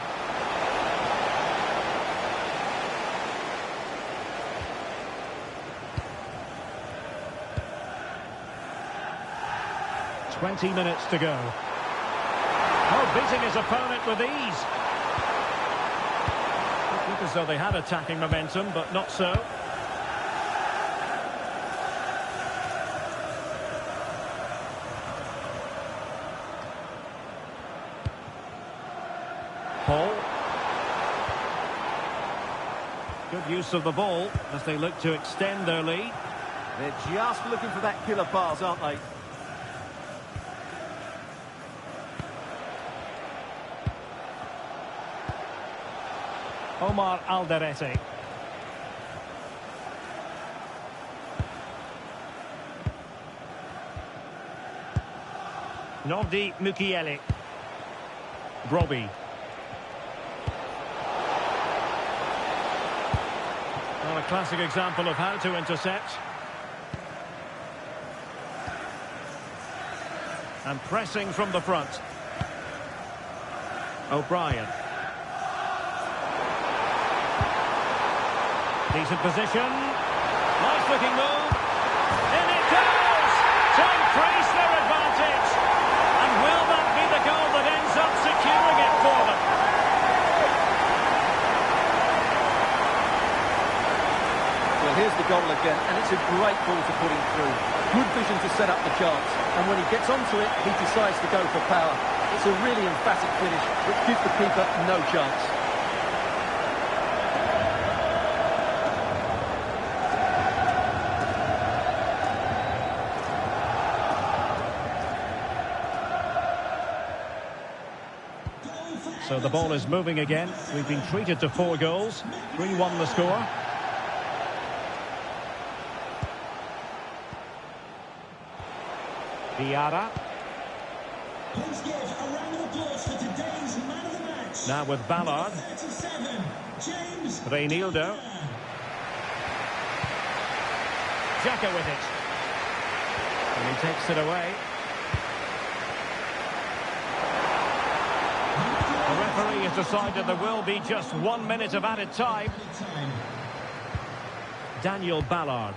"20 minutes to go." Oh, beating his opponent with ease. It looked as though they had attacking momentum, but not so. Paul. Good use of the ball as they look to extend their lead. They're just looking for that killer pass, aren't they? Omar Alderete. Nordi Mukiele. Brobbey. Well, a classic example of how to intercept. And pressing from the front. O'Brien. Decent position. Nice looking move. In it goes! To increase their advantage. And will that be the goal that ends up securing it for them? Well, here's the goal again, and it's a great ball to put him through. Good vision to set up the chance. And when he gets onto it, he decides to go for power. It's a really emphatic finish, which gives the keeper no chance. So the ball is moving again. We've been treated to 4 goals. 3-1 the score. Diarra. Please give a round of applause for today's man of the match. Now with Ballard. 37, James Reinildo. Xhaka with it. And he takes it away. The referee has decided there will be just 1 minute of added time. Daniel Ballard.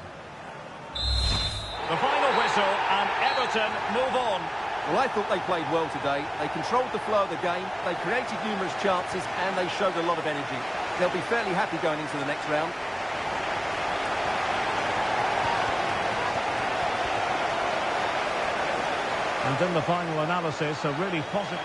The final whistle, and Everton move on. Well, I thought they played well today. They controlled the flow of the game, they created numerous chances, and they showed a lot of energy. They'll be fairly happy going into the next round. And in the final analysis, a really positive...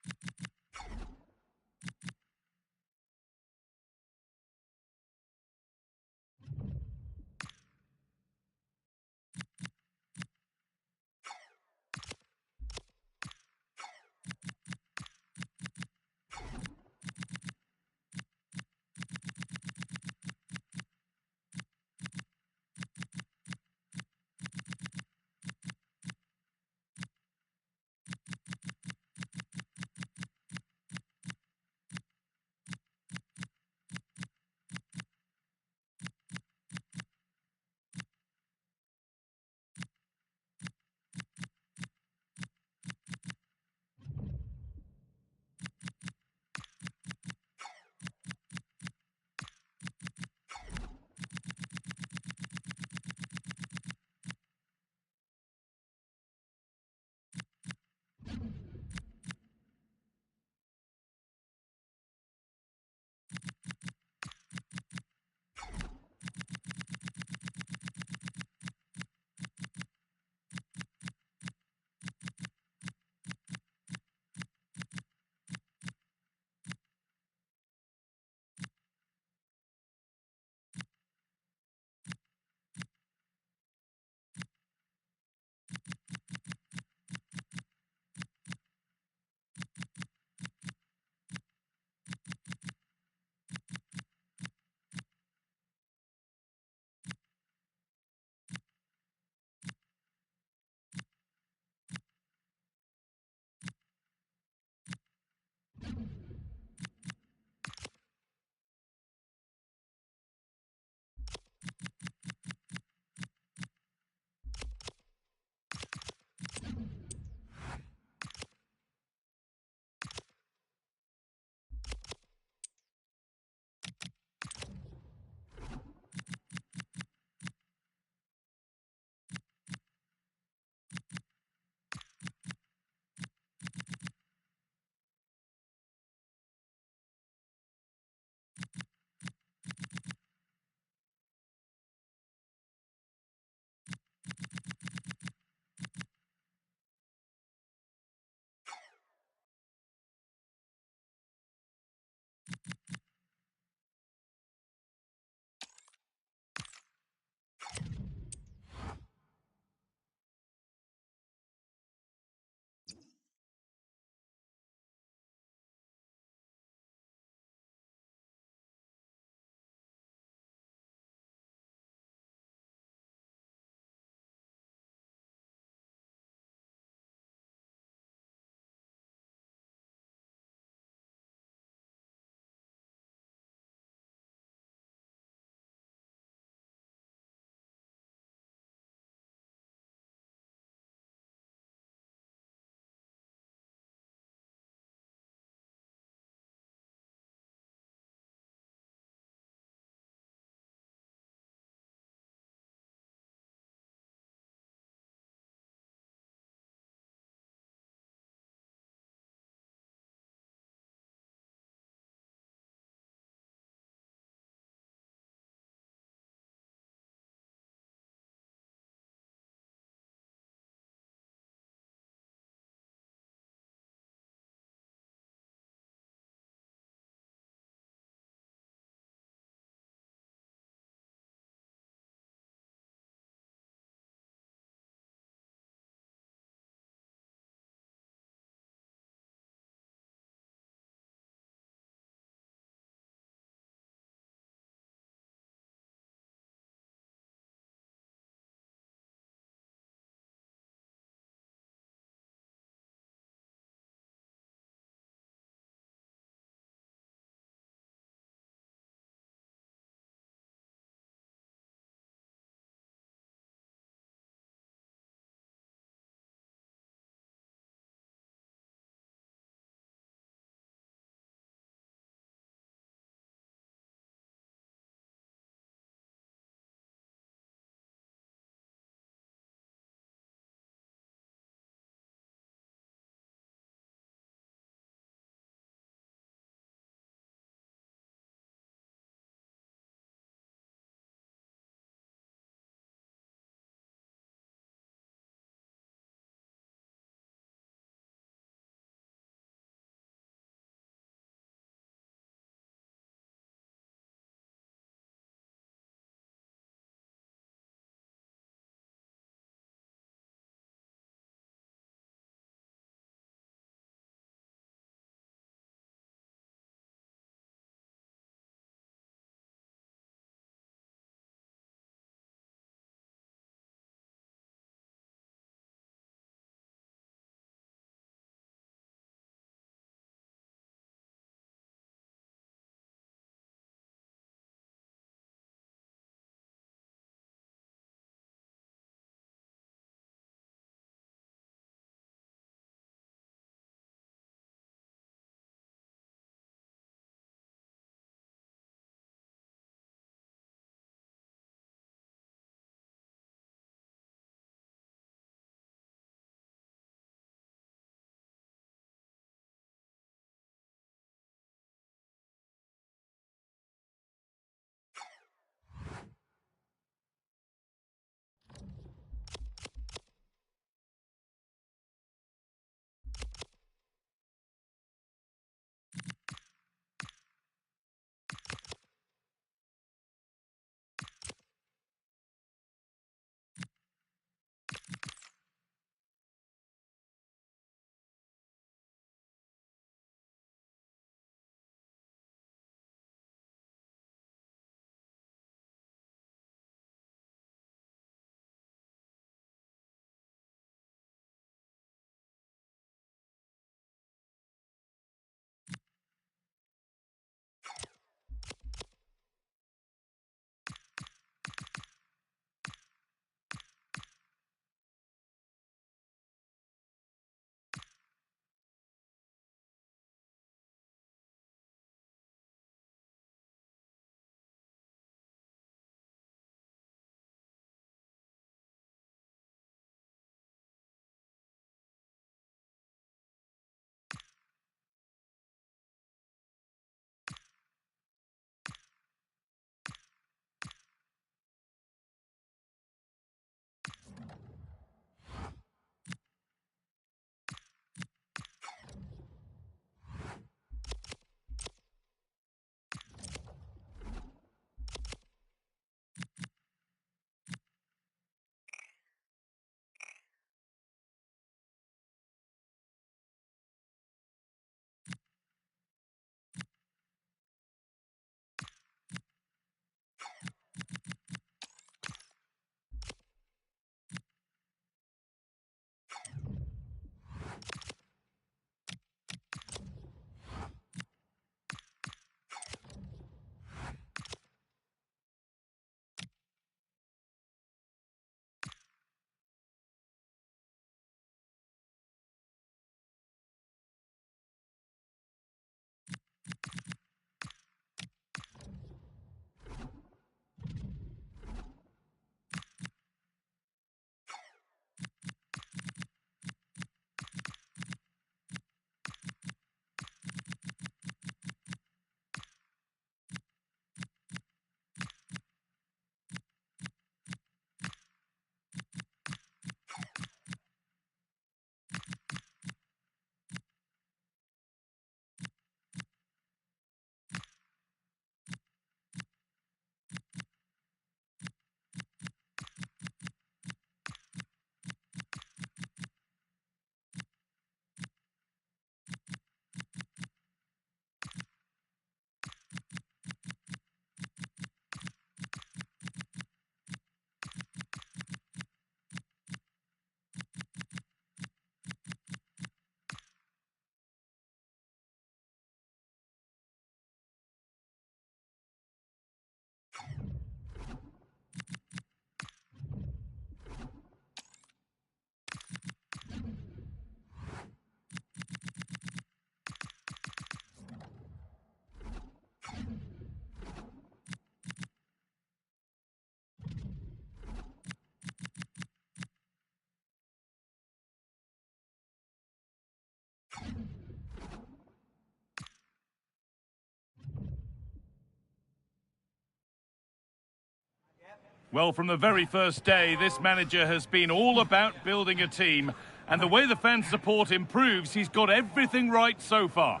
Well, from the very first day, this manager has been all about building a team. And the way the fan support improves, he's got everything right so far.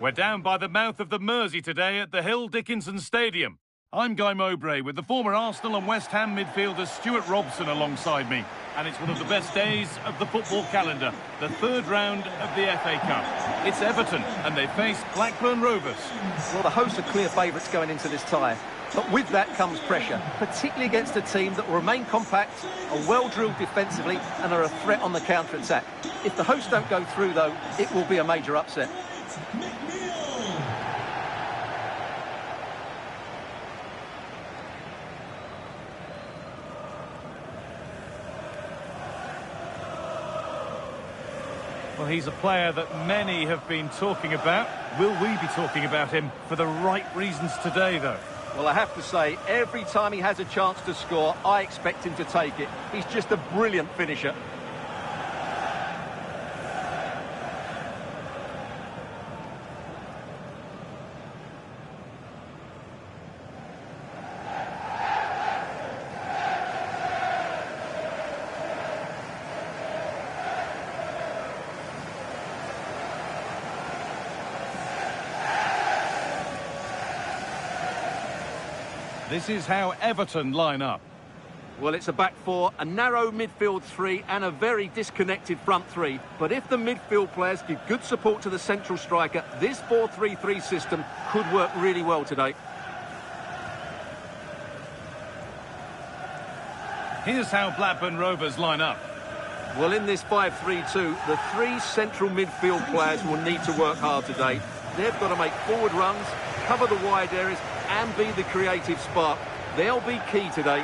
We're down by the mouth of the Mersey today at the Hill Dickinson Stadium. I'm Guy Mowbray with the former Arsenal and West Ham midfielder Stuart Robson alongside me. And it's one of the best days of the football calendar, the third round of the FA Cup. It's Everton, and they face Blackburn Rovers. Well, the hosts are clear favourites going into this tie. But with that comes pressure, particularly against a team that will remain compact, are well-drilled defensively and are a threat on the counter-attack. If the hosts don't go through, though, it will be a major upset. Well, he's a player that many have been talking about. Will we be talking about him for the right reasons today, though? Well, I have to say, every time he has a chance to score, I expect him to take it. He's just a brilliant finisher. This is how Everton line up. Well, it's a back four, a narrow midfield three and a very disconnected front three. But if the midfield players give good support to the central striker, this 4-3-3 system could work really well today. Here's how Blackburn Rovers line up. Well, in this 5-3-2, the three central midfield players will need to work hard today. They've got to make forward runs, cover the wide areas and be the creative spark. They'll be key today.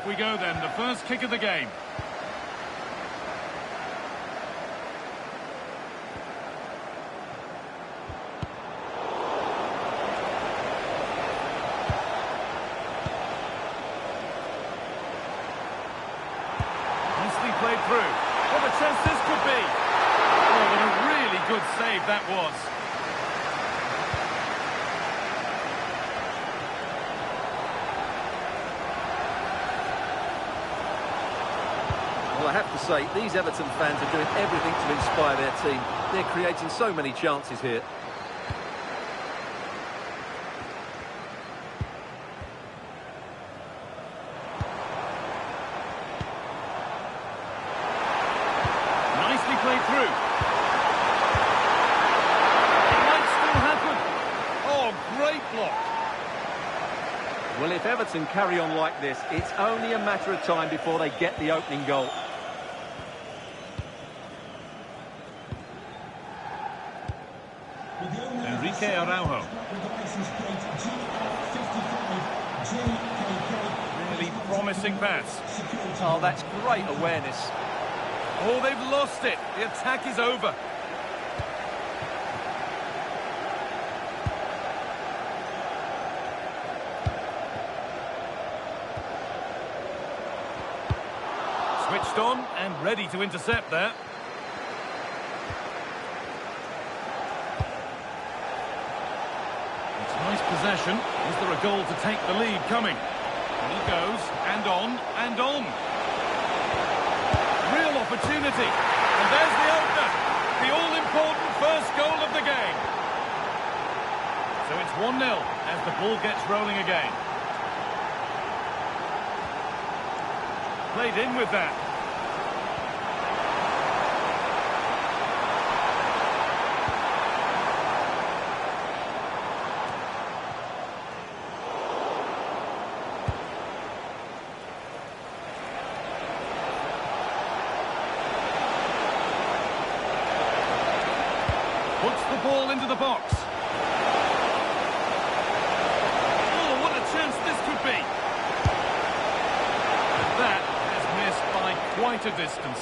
we go then, the first kick of the game. Nicely played through. What a chance this could be. Oh, what a really good save that was. Well, I have to say, these Everton fans are doing everything to inspire their team. They're creating so many chances here. Nicely played through. It might still happen. Oh, great block. Well, if Everton carry on like this, it's only a matter of time before they get the opening goal. Enrique Araujo. Really promising pass. Oh, that's great awareness. Oh, they've lost it. The attack is over. Switched on and ready to intercept there. It's nice possession. Is there a goal to take the lead coming? And he goes, and on, and on. Real opportunity. And there's the opener. The all-important first goal of the game. So it's 1-0 as the ball gets rolling again. Played in with that. Puts the ball into the box. Oh, what a chance this could be. That has missed by quite a distance.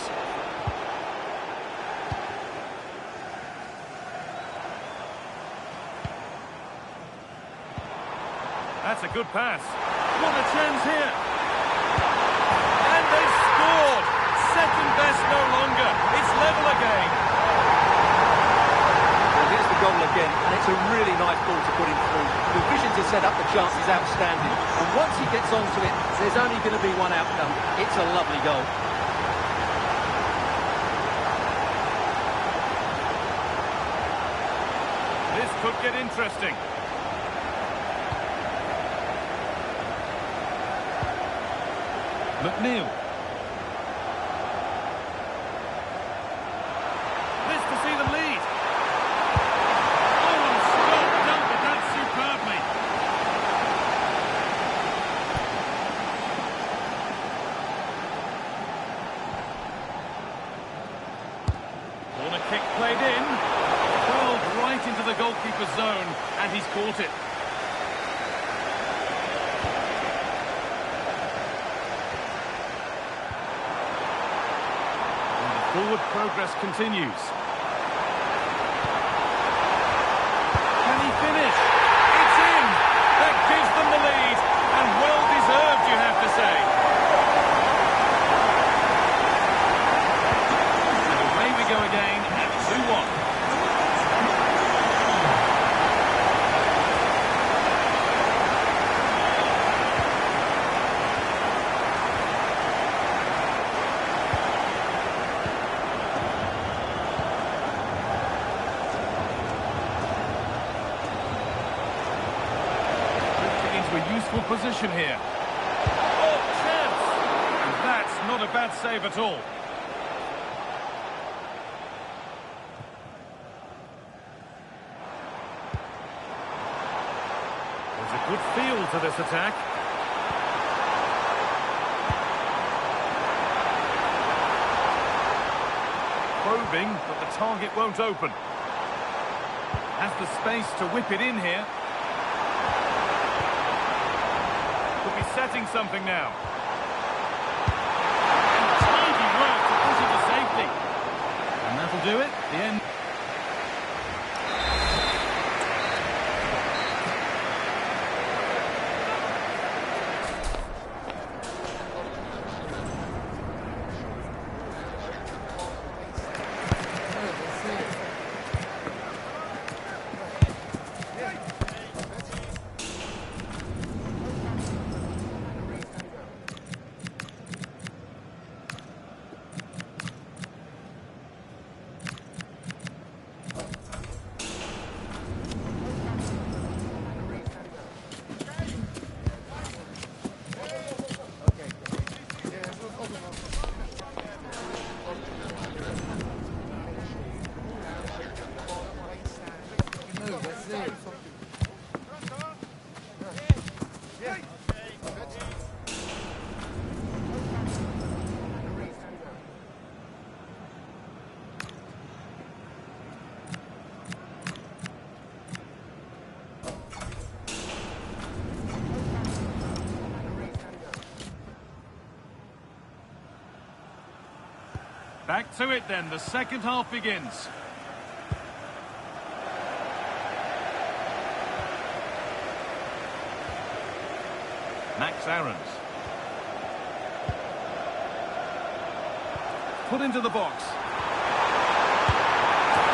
That's a good pass. What a chance here. And they've scored. Second best no longer. It's level again. Well, here's the goal again, and it's a really nice ball to put him through. The vision to set up the chance is outstanding. And once he gets onto it, there's only going to be one outcome. It's a lovely goal. This could get interesting. McNeil. This to see them lead. Oh, Scott dealt with that superbly. Corner kick played in. Curled right into the goalkeeper's zone, and he's caught it. Forward progress continues. Can he finish? It's in! That gives them the lead, and well deserved, you have to say. And away we go again at 2-1. Useful position here. Oh, chance! And that's not a bad save at all. There's a good feel to this attack. Probing, but the target won't open. Has the space to whip it in here. Could be setting something now. do it. The end. Back to it then, the second half begins. Max Aarons. Put into the box.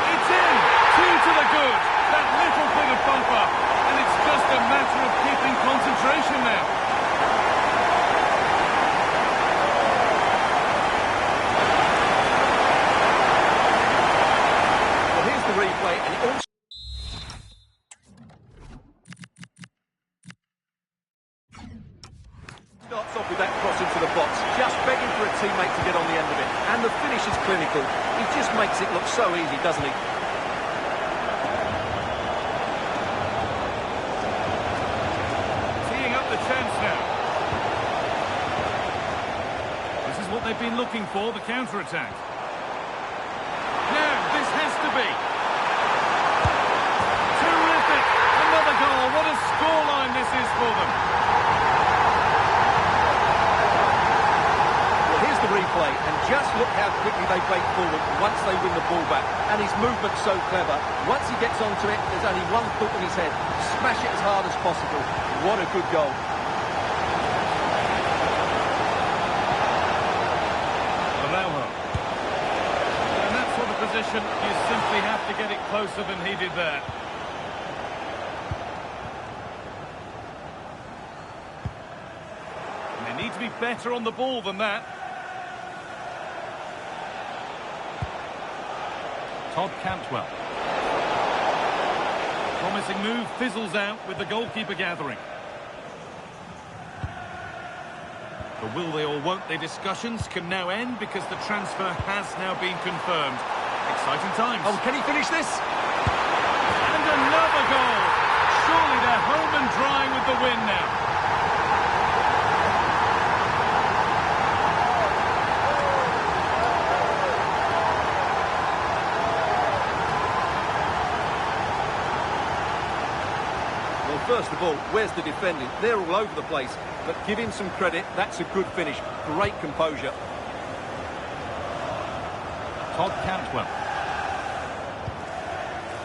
It's in! 2 to the good. That little bit of bumper. And it's just a matter of keeping concentration now. Replay, and it also starts off with that cross into the box, just begging for a teammate to get on the end of it, and the finish is clinical. He just makes it look so easy, doesn't he? Teeing up the chance now. This is what they've been looking for, the counter-attack. Now, this has to be. Another goal. What a scoreline this is for them. Well, here's the replay, and just look how quickly they break forward once they win the ball back. And his movement's so clever. Once he gets onto it, there's only one thought in his head. Smash it as hard as possible. What a good goal. Araujo. In that sort of position, you simply have to get it closer than he did there. Need to be better on the ball than that. Todd Cantwell. Promising move fizzles out with the goalkeeper gathering. The will they or won't they discussions can now end because the transfer has now been confirmed. Exciting times. Oh, can he finish this? And another goal. Surely they're home and dry with the win now. First of all, where's the defending? They're all over the place. But give him some credit, that's a good finish. Great composure. Todd Cantwell.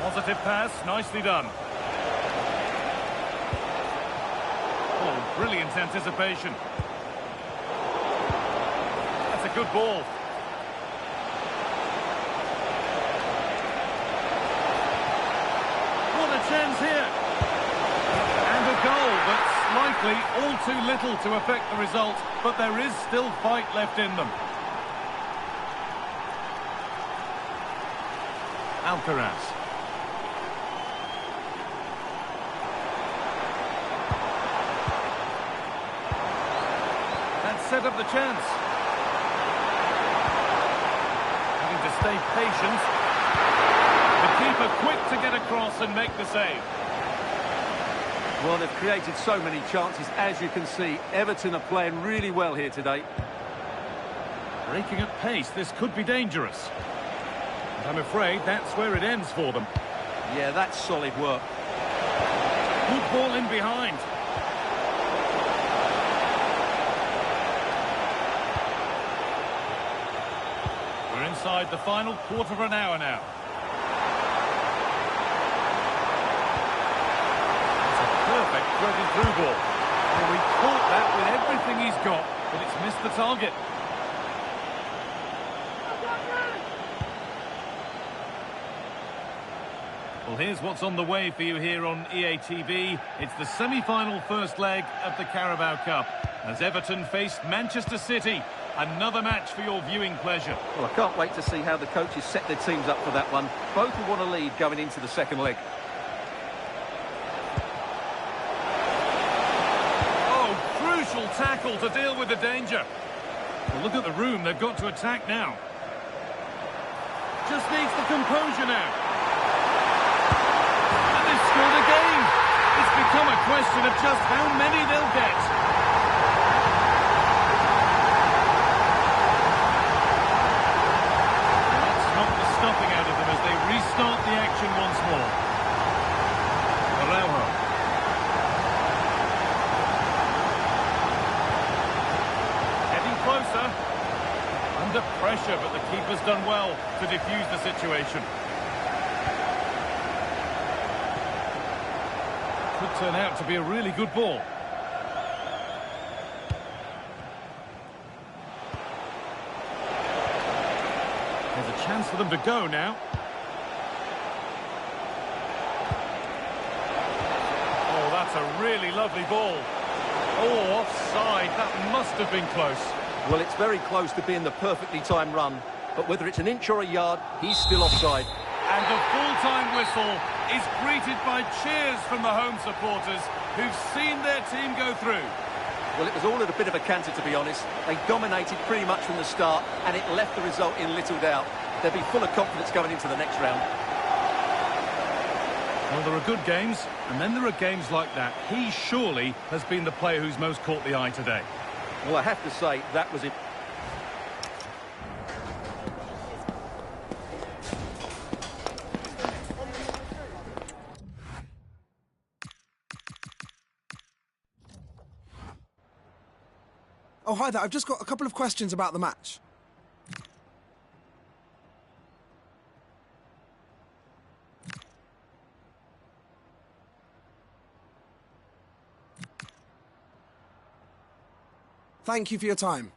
Positive pass, nicely done. Oh, brilliant anticipation. That's a good ball. What a chance here. Goal, but slightly all too little to affect the result, but there is still fight left in them. Alcaraz. That set up the chance. Having to stay patient. The keeper quick to get across and make the save. Well, they've created so many chances, as you can see. Everton are playing really well here today. Breaking at pace, this could be dangerous. And I'm afraid that's where it ends for them. Yeah, that's solid work. Good ball in behind. We're inside. inside the final quarter of an hour now. It's a perfect threaded through ball. Well, he caught that with everything he's got, but it's missed the target. Well, here's what's on the way for you here on EA TV. It's the semi-final first leg of the Carabao Cup, as Everton faced Manchester City. Another match for your viewing pleasure. Well, I can't wait to see how the coaches set their teams up for that one. Both will want to lead going into the second leg. Oh, crucial tackle to deal with the danger. Well, look at the room they've got to attack now. Just needs the composure now. Scored again. It's become a question of just how many they'll get. That's not the stuffing out of them as they restart the action once more. Araujo. Heading closer. Under pressure, but the keeper's done well to defuse the situation. Could turn out to be a really good ball. There's a chance for them to go now. Oh, that's a really lovely ball. Oh, offside. That must have been close. Well, it's very close to being the perfectly timed run, but whether it's an inch or a yard, he's still offside. And the full-time whistle is greeted by cheers from the home supporters who've seen their team go through. Well, it was all at a bit of a canter, to be honest. They dominated pretty much from the start, and it left the result in little doubt. They'll be full of confidence going into the next round. Well, there are good games, and then there are games like that. He surely has been the player who's most caught the eye today. Well, I have to say, that was it. Oh, hi there. I've just got a couple of questions about the match. Thank you for your time.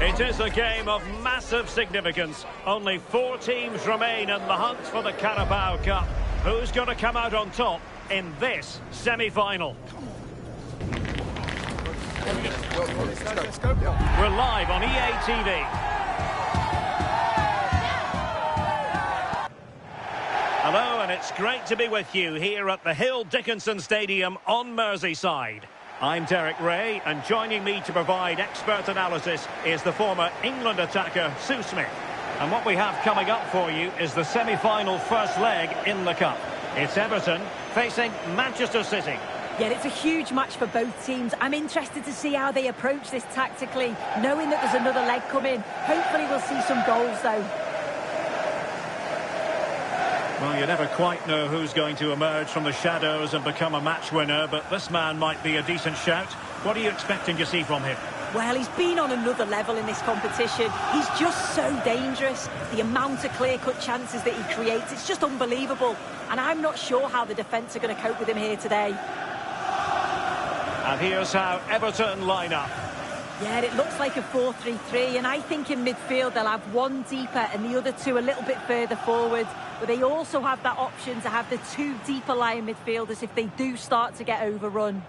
It is a game of massive significance. Only 4 teams remain in the hunt for the Carabao Cup. Who's going to come out on top in this semi-final? We're live on EA TV. Hello, and it's great to be with you here at the Hill Dickinson Stadium on Merseyside. I'm Derek Ray, and joining me to provide expert analysis is the former England attacker, Sue Smith. And what we have coming up for you is the semi-final first leg in the Cup. It's Everton facing Manchester City. Yeah, it's a huge match for both teams. I'm interested to see how they approach this tactically, knowing that there's another leg coming. Hopefully we'll see some goals, though. Well, you never quite know who's going to emerge from the shadows and become a match winner, but this man might be a decent shout. What are you expecting to see from him? Well, he's been on another level in this competition. He's just so dangerous. The amount of clear-cut chances that he creates, it's just unbelievable. And I'm not sure how the defence are going to cope with him here today. And here's how Everton line up. Yeah, it looks like a 4-3-3, and I think in midfield they'll have one deeper and the other two a little bit further forward. But they also have that option to have the 2 deeper lying midfielders if they do start to get overrun.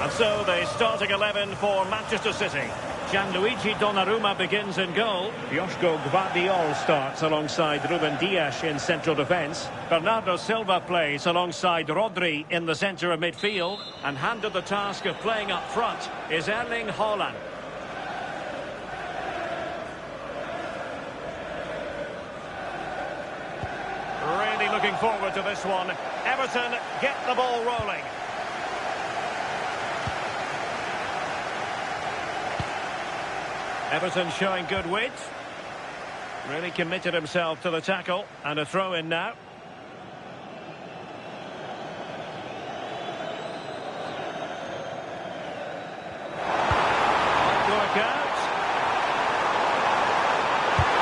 And so the starting 11 for Manchester City. Gianluigi Donnarumma begins in goal. Joško Gvardiol starts alongside Ruben Dias in central defence. Bernardo Silva plays alongside Rodri in the centre of midfield. And handed the task of playing up front is Erling Haaland. Really looking forward to this one. Everton get the ball rolling. Everton showing good wit. Really committed himself to the tackle. And a throw in now. Might work out.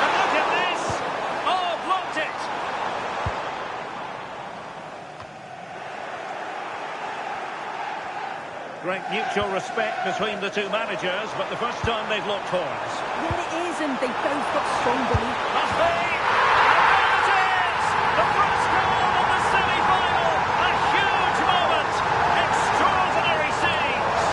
And look at this! Oh, blocked it! Great mutual respect between the 2 managers, but the first time they've locked horns. Well, it is, and they both got strong belief. Must be! And there it is! The first goal of the semi-final! A huge moment! Extraordinary scenes!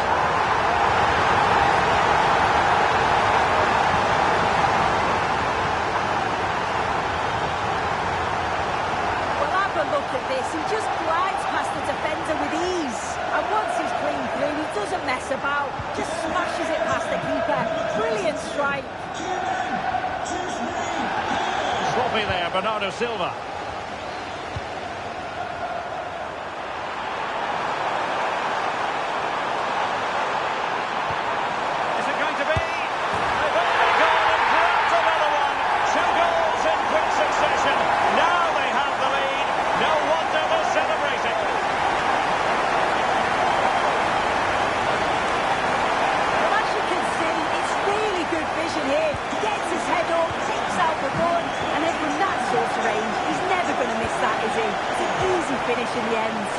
Well, have a look at this. He just glides past the defender with ease. And once he's clean through, he doesn't mess about. Just smashes it past the keeper. Brilliant strike. Sloppy there, Bernardo Silva. Is it going to be? They've only gone and grabbed another one. 2 goals in quick succession. Now they have the lead. No wonder they're celebrating. Here, gets his head up, takes out the run, and then from that sort of range, he's never going to miss that, is he? It's an easy finish in the end.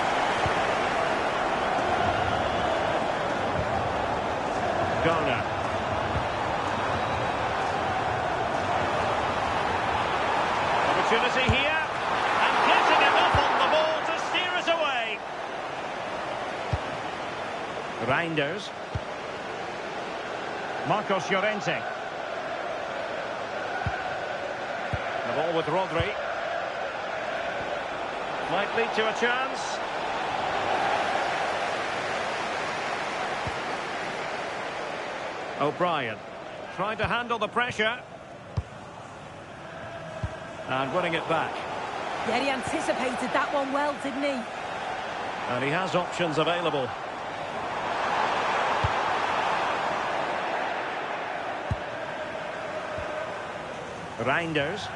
Garner. Opportunity here, and getting enough on the ball to steer it away. Reinders. Marcos Llorente. The ball with Rodri. Might lead to a chance. O'Brien trying to handle the pressure. And winning it back. Yeah, he anticipated that one well, didn't he? And he has options available. Reinders.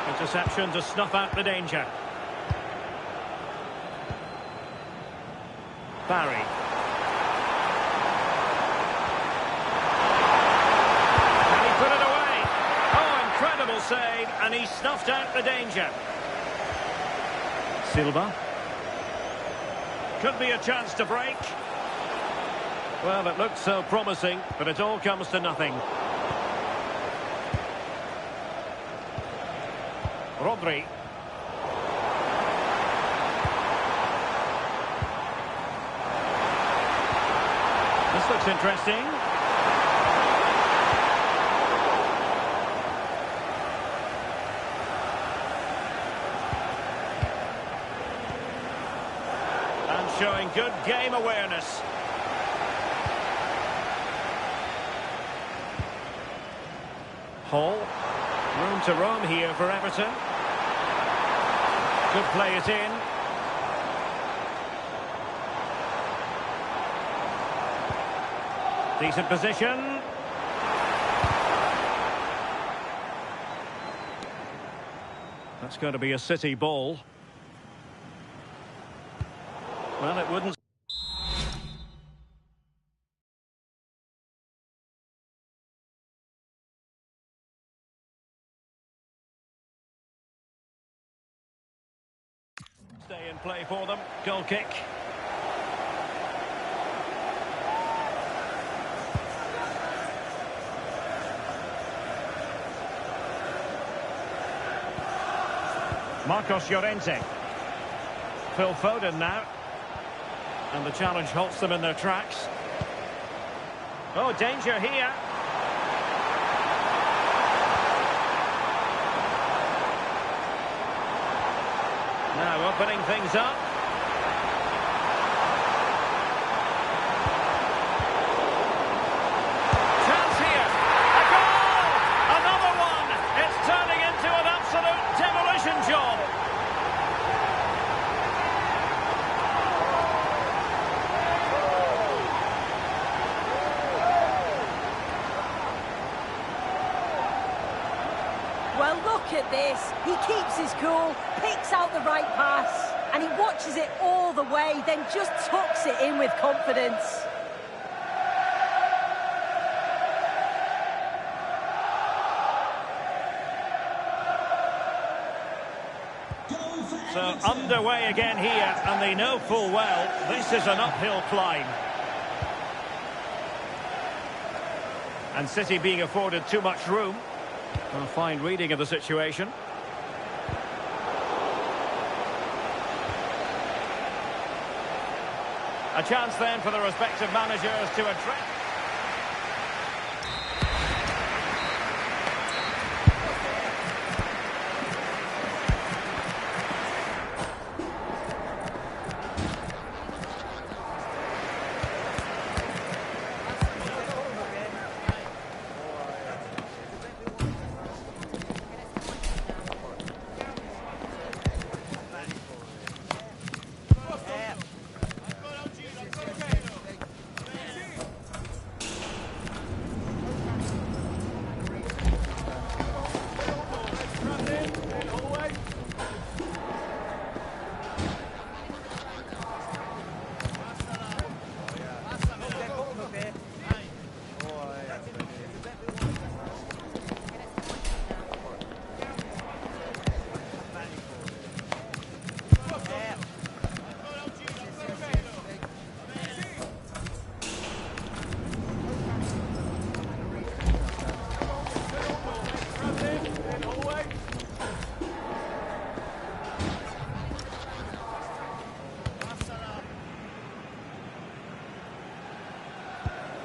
Interception to snuff out the danger. Barry. Can he put it away? Oh, incredible save, and he snuffed out the danger. Silva. Could be a chance to break. Well, it looked so promising, but it all comes to nothing. Rodri. This looks interesting. And showing good game awareness. Hall. Room to roam here for Everton. Could play it in. Decent position. That's going to be a City ball. Well, it wouldn't. Stay in play for them. Goal kick. Marcos Llorente. Phil Foden now. And the challenge halts them in their tracks. Oh, danger here. Now opening things up. Chance here. A goal! Another one! It's turning into an absolute demolition job. Well, look at this. He keeps his cool, picks out the right pass, and he watches it all the way, then just tucks it in with confidence. So underway again here, and they know full well this is an uphill climb. And City being afforded too much room. A fine reading of the situation. A chance then for the respective managers to address.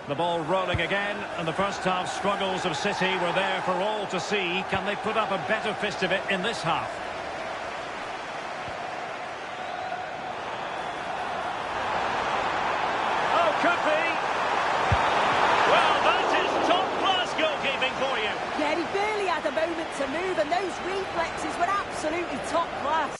The ball rolling again, and the first half struggles of City were there for all to see. Can they put up a better fist of it in this half? Oh, could be. Well, that is top-class goalkeeping for you. Yeah, he barely had a moment to move, and those reflexes were absolutely top class.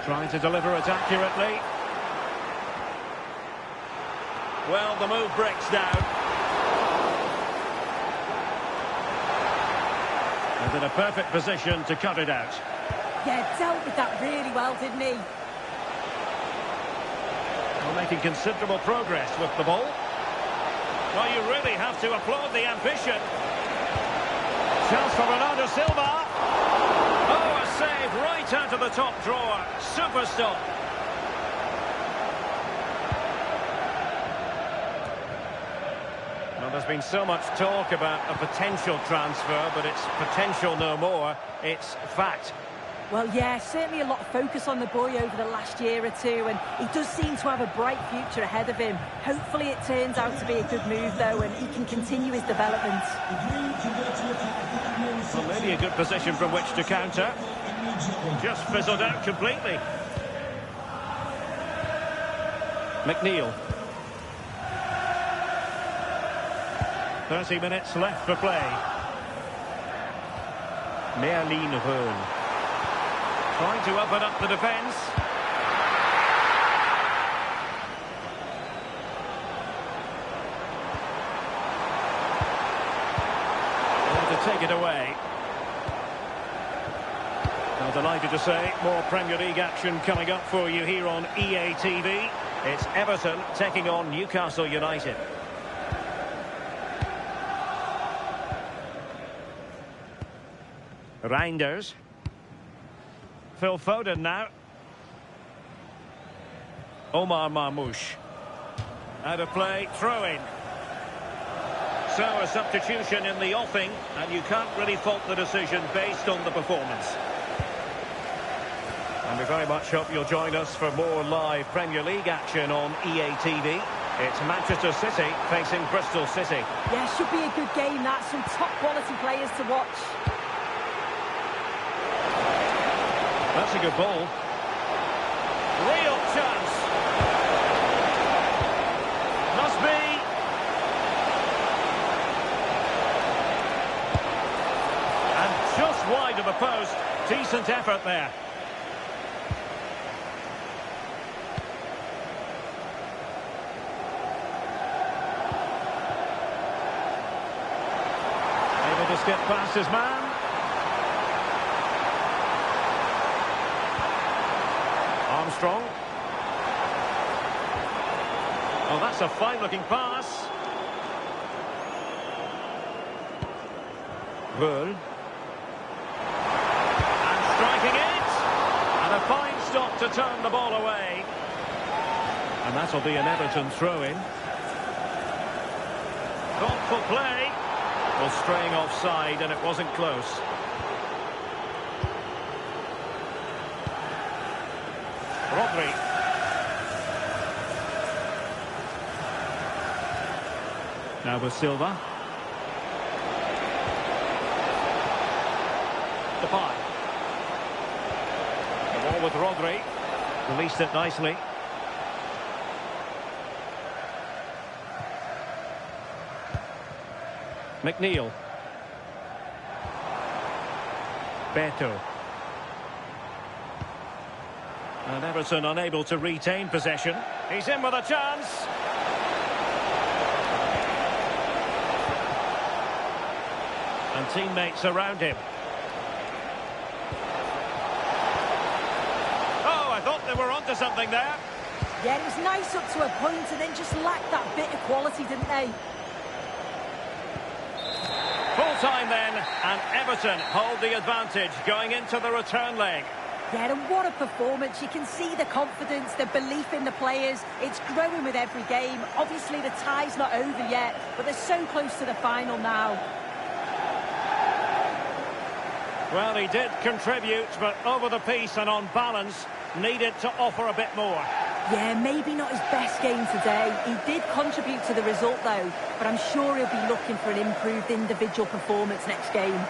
Trying to deliver it accurately. Well, the move breaks down. And in a perfect position to cut it out. Yeah, dealt with that really well, didn't he? Well, making considerable progress with the ball. Well, you really have to applaud the ambition. Chance for Bernardo Silva. Oh, a save right out of the top drawer. Super stop. Well, there's been so much talk about a potential transfer, but it's potential no more. It's fact. Well, yeah, certainly a lot of focus on the boy over the last year or two, and he does seem to have a bright future ahead of him. Hopefully it turns out to be a good move, though, and he can continue his development. Well, maybe a good position from which to counter. Just fizzled out completely. McNeil. 30 minutes left for play. Merlin Röhl. Trying to open up the defence. And to take it away. I'm delighted to say more Premier League action coming up for you here on EA TV. It's Everton taking on Newcastle United. Reinders. Phil Foden now. Omar Marmoush. Out of play, throw in. So a substitution in the offing, and you can't really fault the decision based on the performance. And we very much hope you'll join us for more live Premier League action on EA TV. It's Manchester City facing Bristol City. Yeah, should be a good game, that. Some top quality players to watch. That's a good ball. Real chance. Must be. And just wide of the post. Decent effort there. Able to skip past his man. Armstrong. Oh, that's a fine-looking pass. Röhl. And striking it. And a fine stop to turn the ball away. And that'll be an Everton throw-in. Thoughtful play. Well, straying offside, and it wasn't close. Rodri. Now with Silva. Depay. The ball with Rodri. Released it nicely. McNeil. Beto. And Everton unable to retain possession. He's in with a chance. And teammates around him. Oh, I thought they were onto something there. Yeah, it was nice up to a point and then just lacked that bit of quality, didn't they? Full time then, and Everton hold the advantage going into the return leg. Yeah, and what a performance. You can see the confidence, the belief in the players. It's growing with every game. Obviously, the tie's not over yet, but they're so close to the final now. Well, he did contribute, but over the piece and on balance, needed to offer a bit more. Yeah, maybe not his best game today. He did contribute to the result, though, but I'm sure he'll be looking for an improved individual performance next game.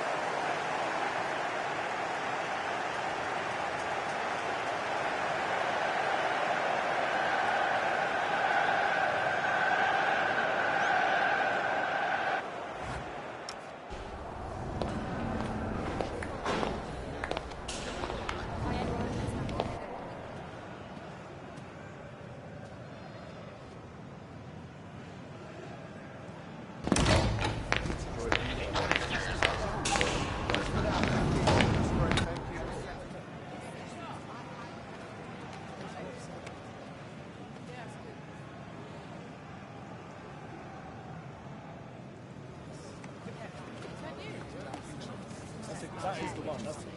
That is the one. That's the one.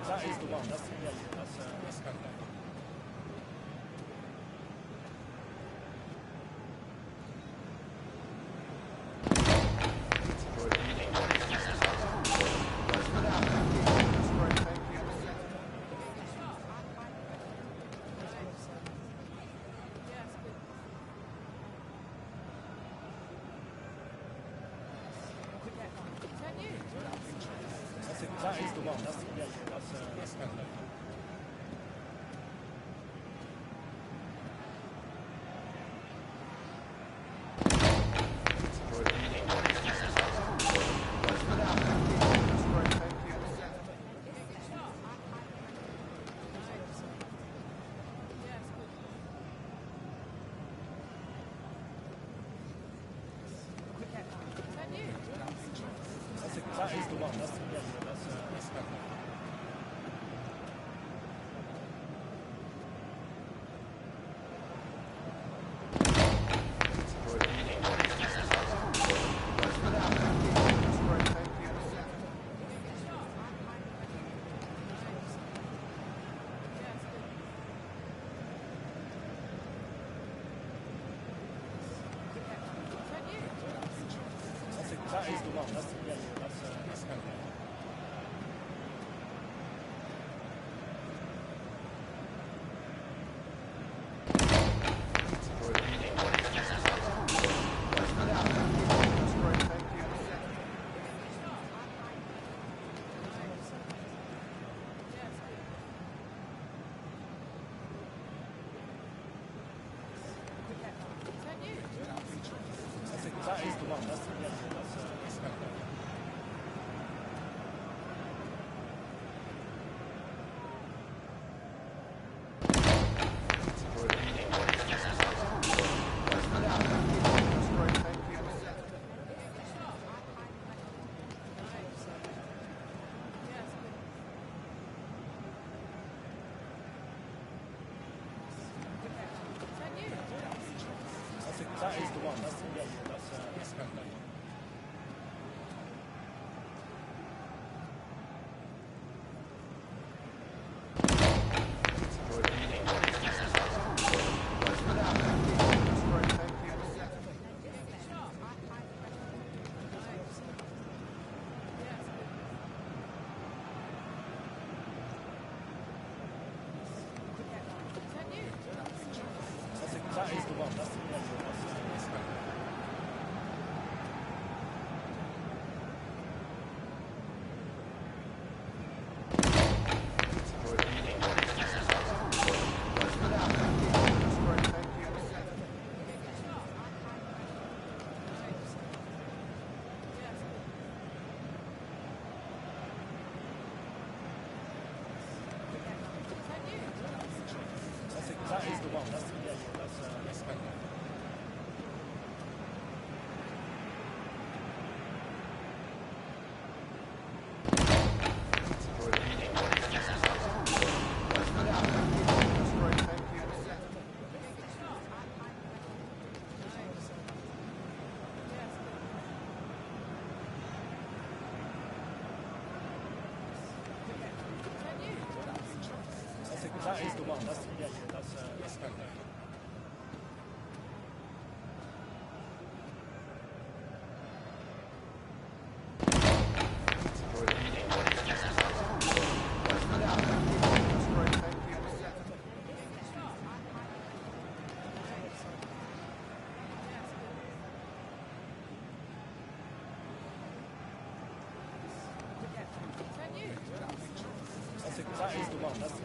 That is the one. That is the one. That is the one. That is the one. That is the one. That is the one. That is the one. That is the one. That is the one. That is the one. That's the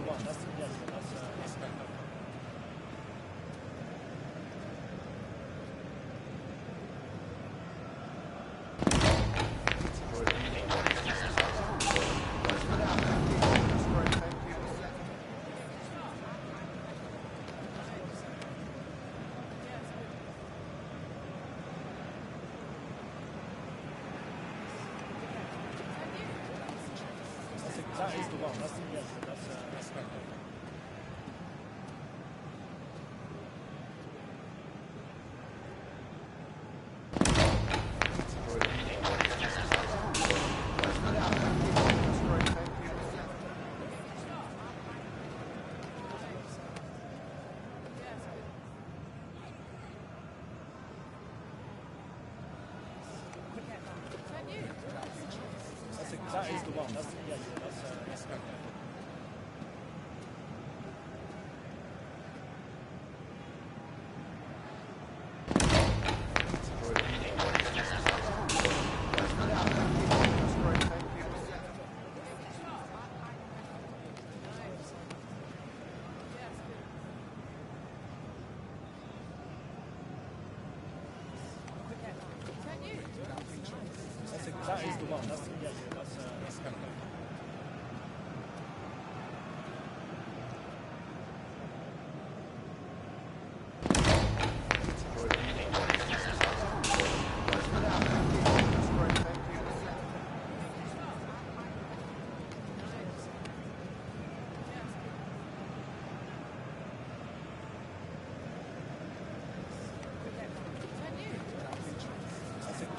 one. That's That is the one. That's That is the one. That's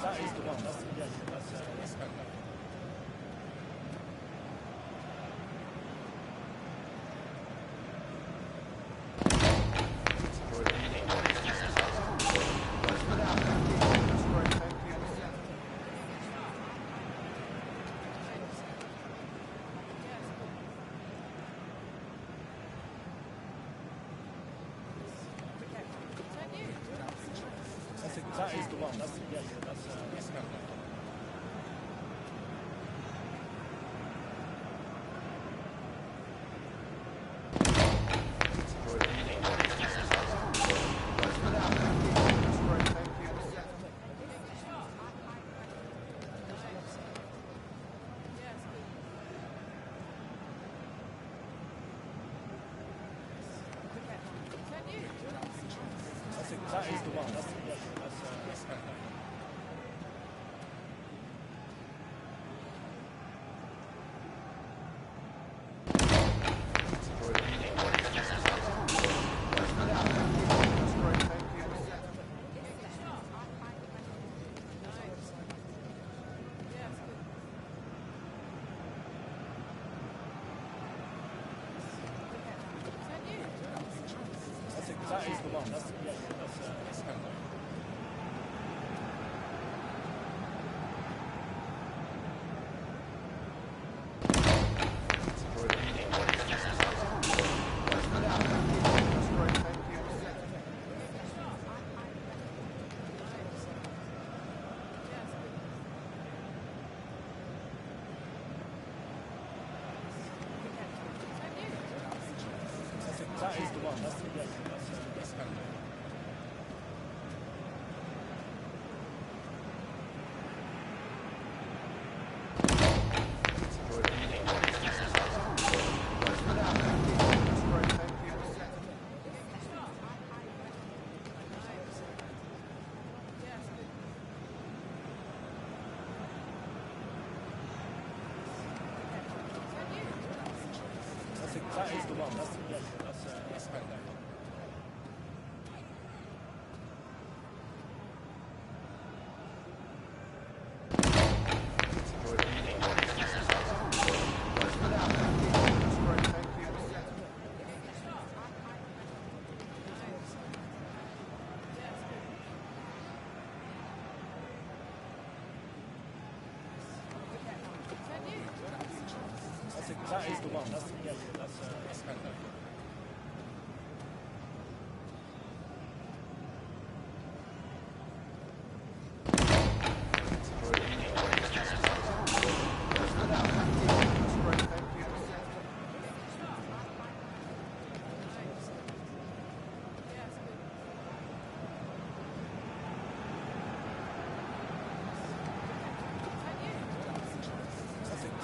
That is the one. That is the one. That is the one. That is the one. That is the one. That is the one. That is the one.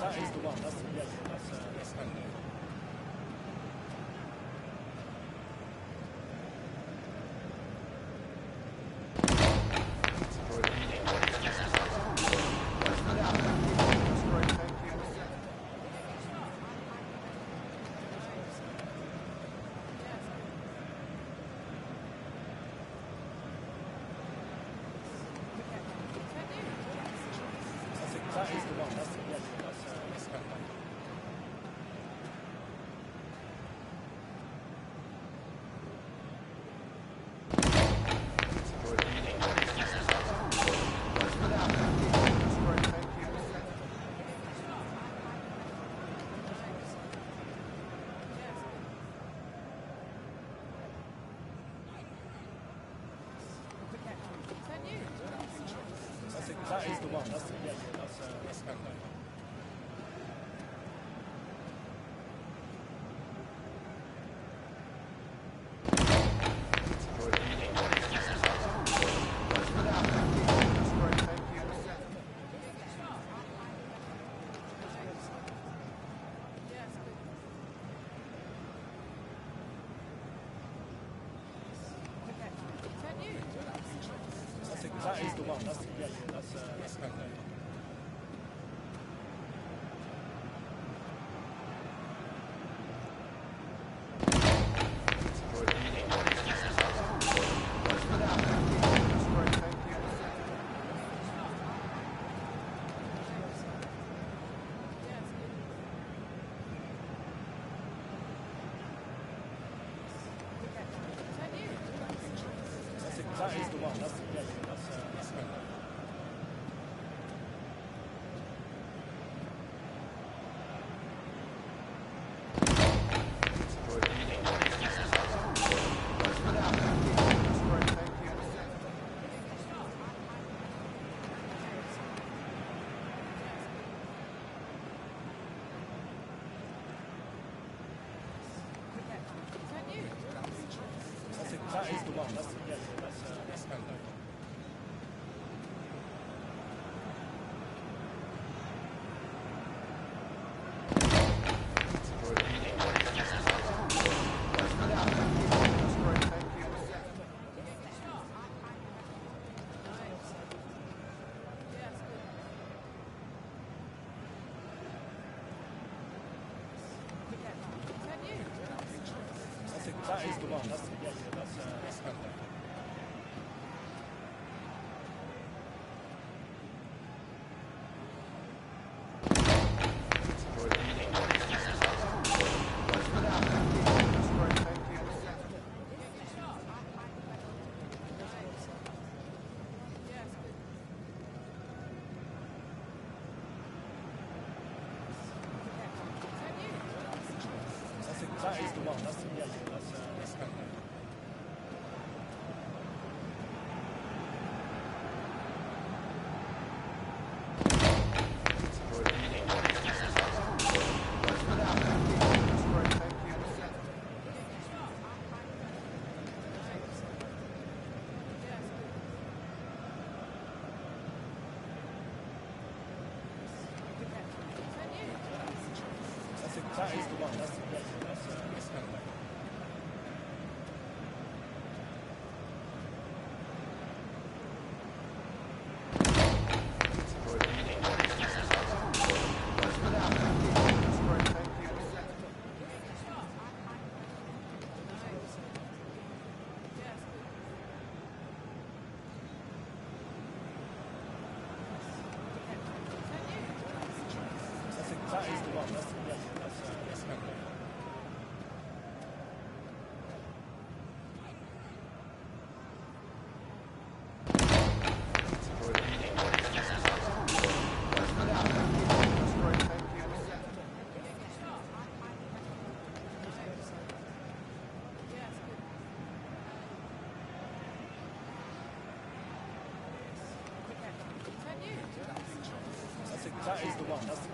That is the one. That's the one. That's That is the one. That's the one. That is the one. That is the one. That is the one. That is the one. That's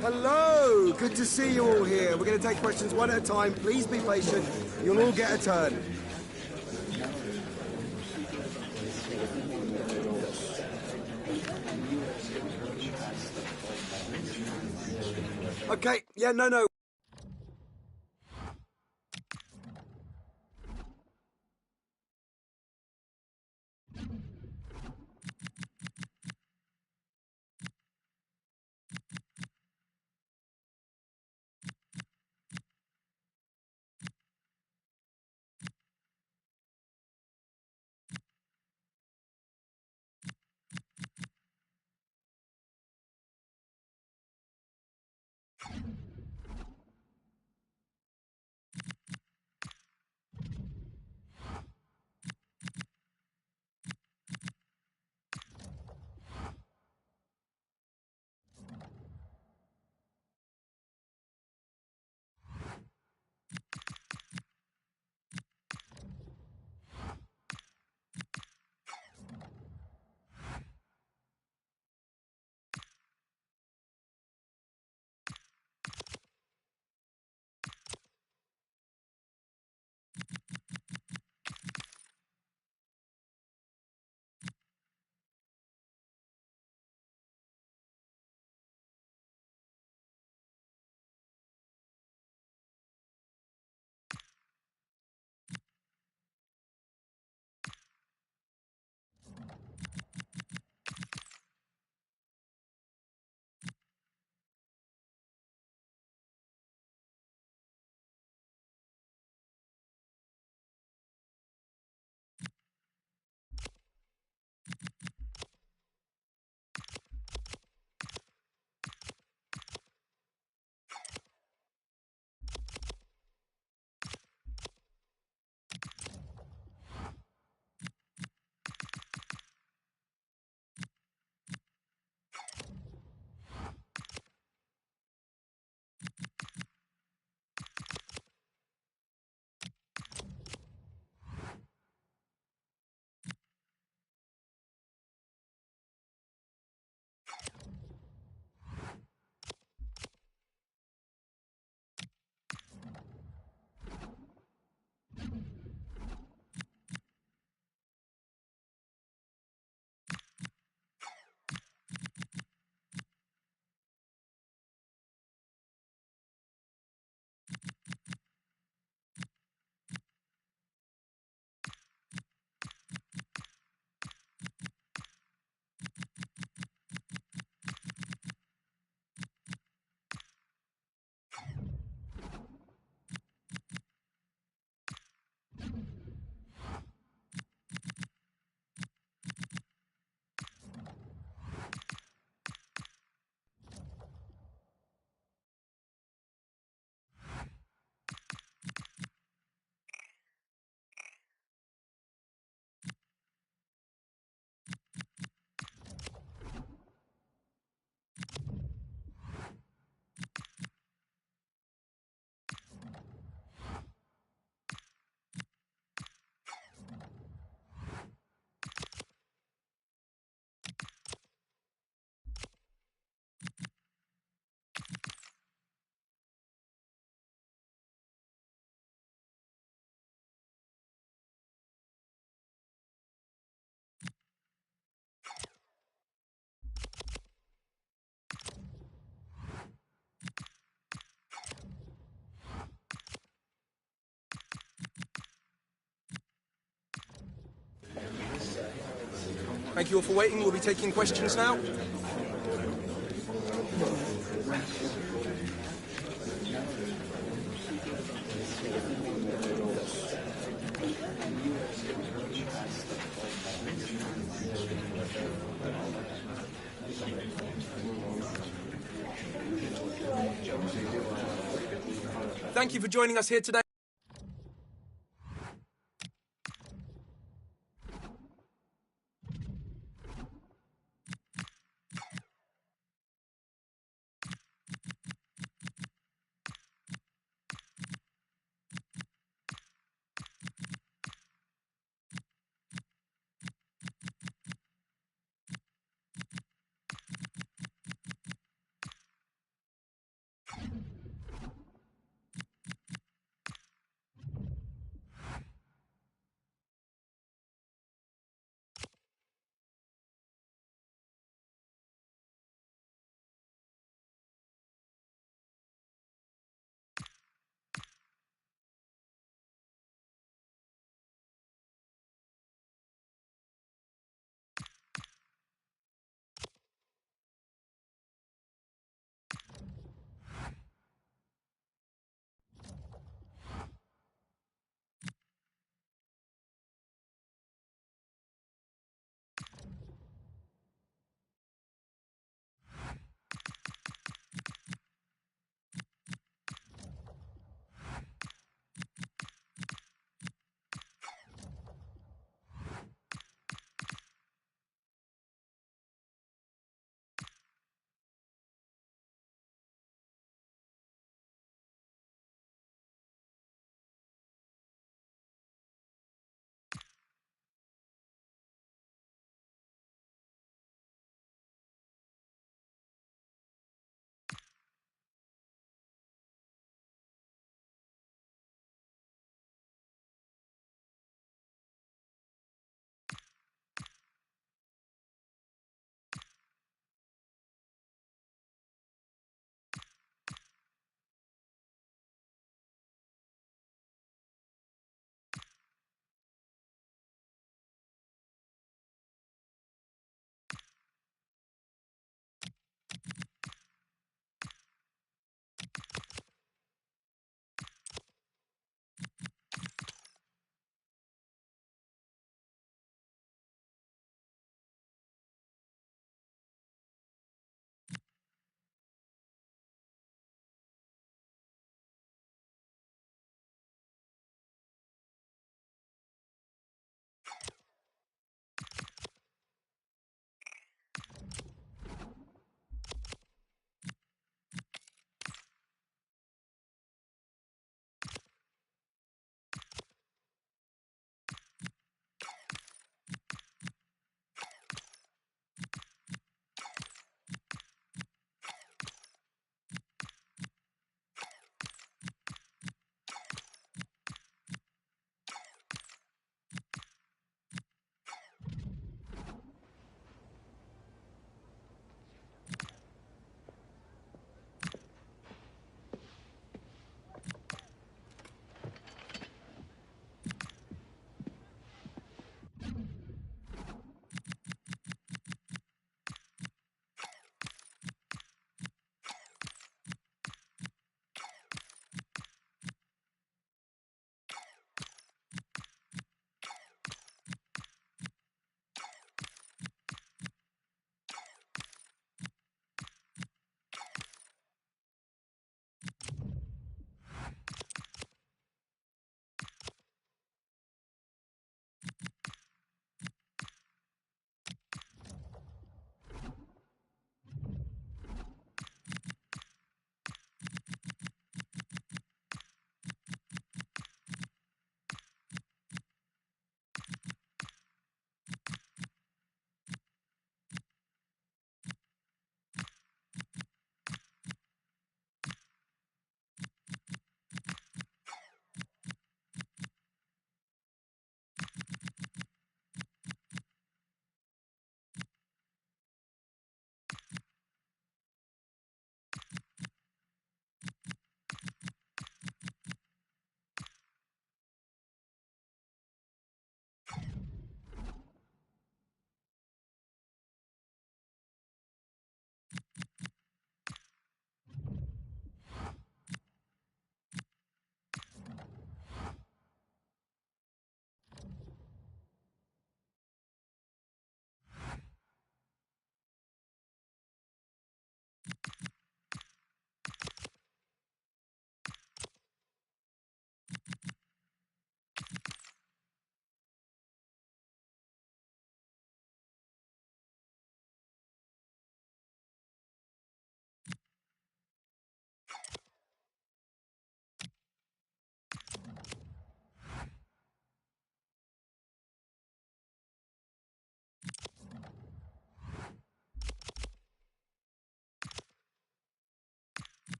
Hello! Good to see you all here. We're going to take questions one at a time. Please be patient. You'll all get a turn. Okay, yeah, no. Thank you all for waiting. We'll be taking questions now. Thank you for joining us here today.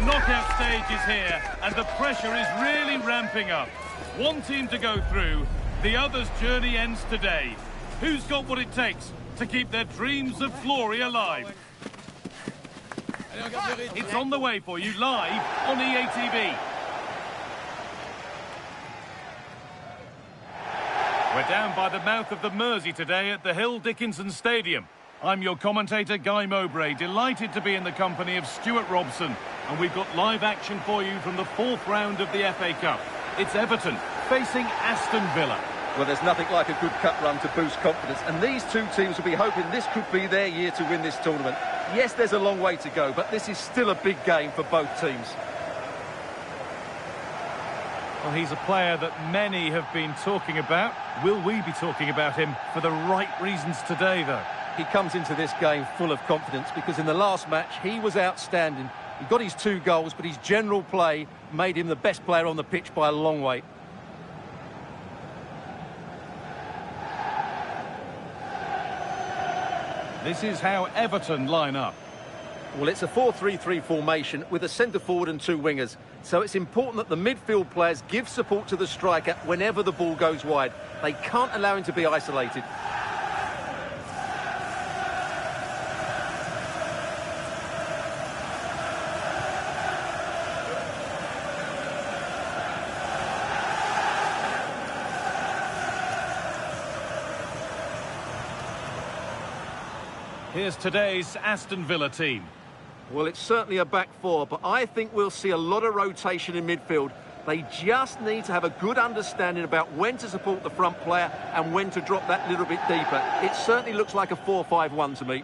knockout stage is here, and the pressure is really ramping up. One team to go through, the other's journey ends today. Who's got what it takes to keep their dreams of glory alive? It's on the way for you live on EATV. We're down by the mouth of the Mersey today at the Hill Dickinson Stadium. I'm your commentator, Guy Mowbray, delighted to be in the company of Stuart Robson. And we've got live action for you from the 4th round of the FA Cup. It's Everton facing Aston Villa. Well, there's nothing like a good cup run to boost confidence, and these two teams will be hoping this could be their year to win this tournament. Yes, there's a long way to go, but this is still a big game for both teams. Well, he's a player that many have been talking about. Will we be talking about him for the right reasons today, though? He comes into this game full of confidence because in the last match, he was outstanding. He got his 2 goals, but his general play made him the best player on the pitch by a long way. This is how Everton line up. Well, it's a 4-3-3 formation with a centre-forward and 2 wingers. So it's important that the midfield players give support to the striker whenever the ball goes wide. They can't allow him to be isolated. Here's today's Aston Villa team. Well, it's certainly a back 4, but I think we'll see a lot of rotation in midfield. They just need to have a good understanding about when to support the front player and when to drop that little bit deeper. It certainly looks like a 4-5-1 to me.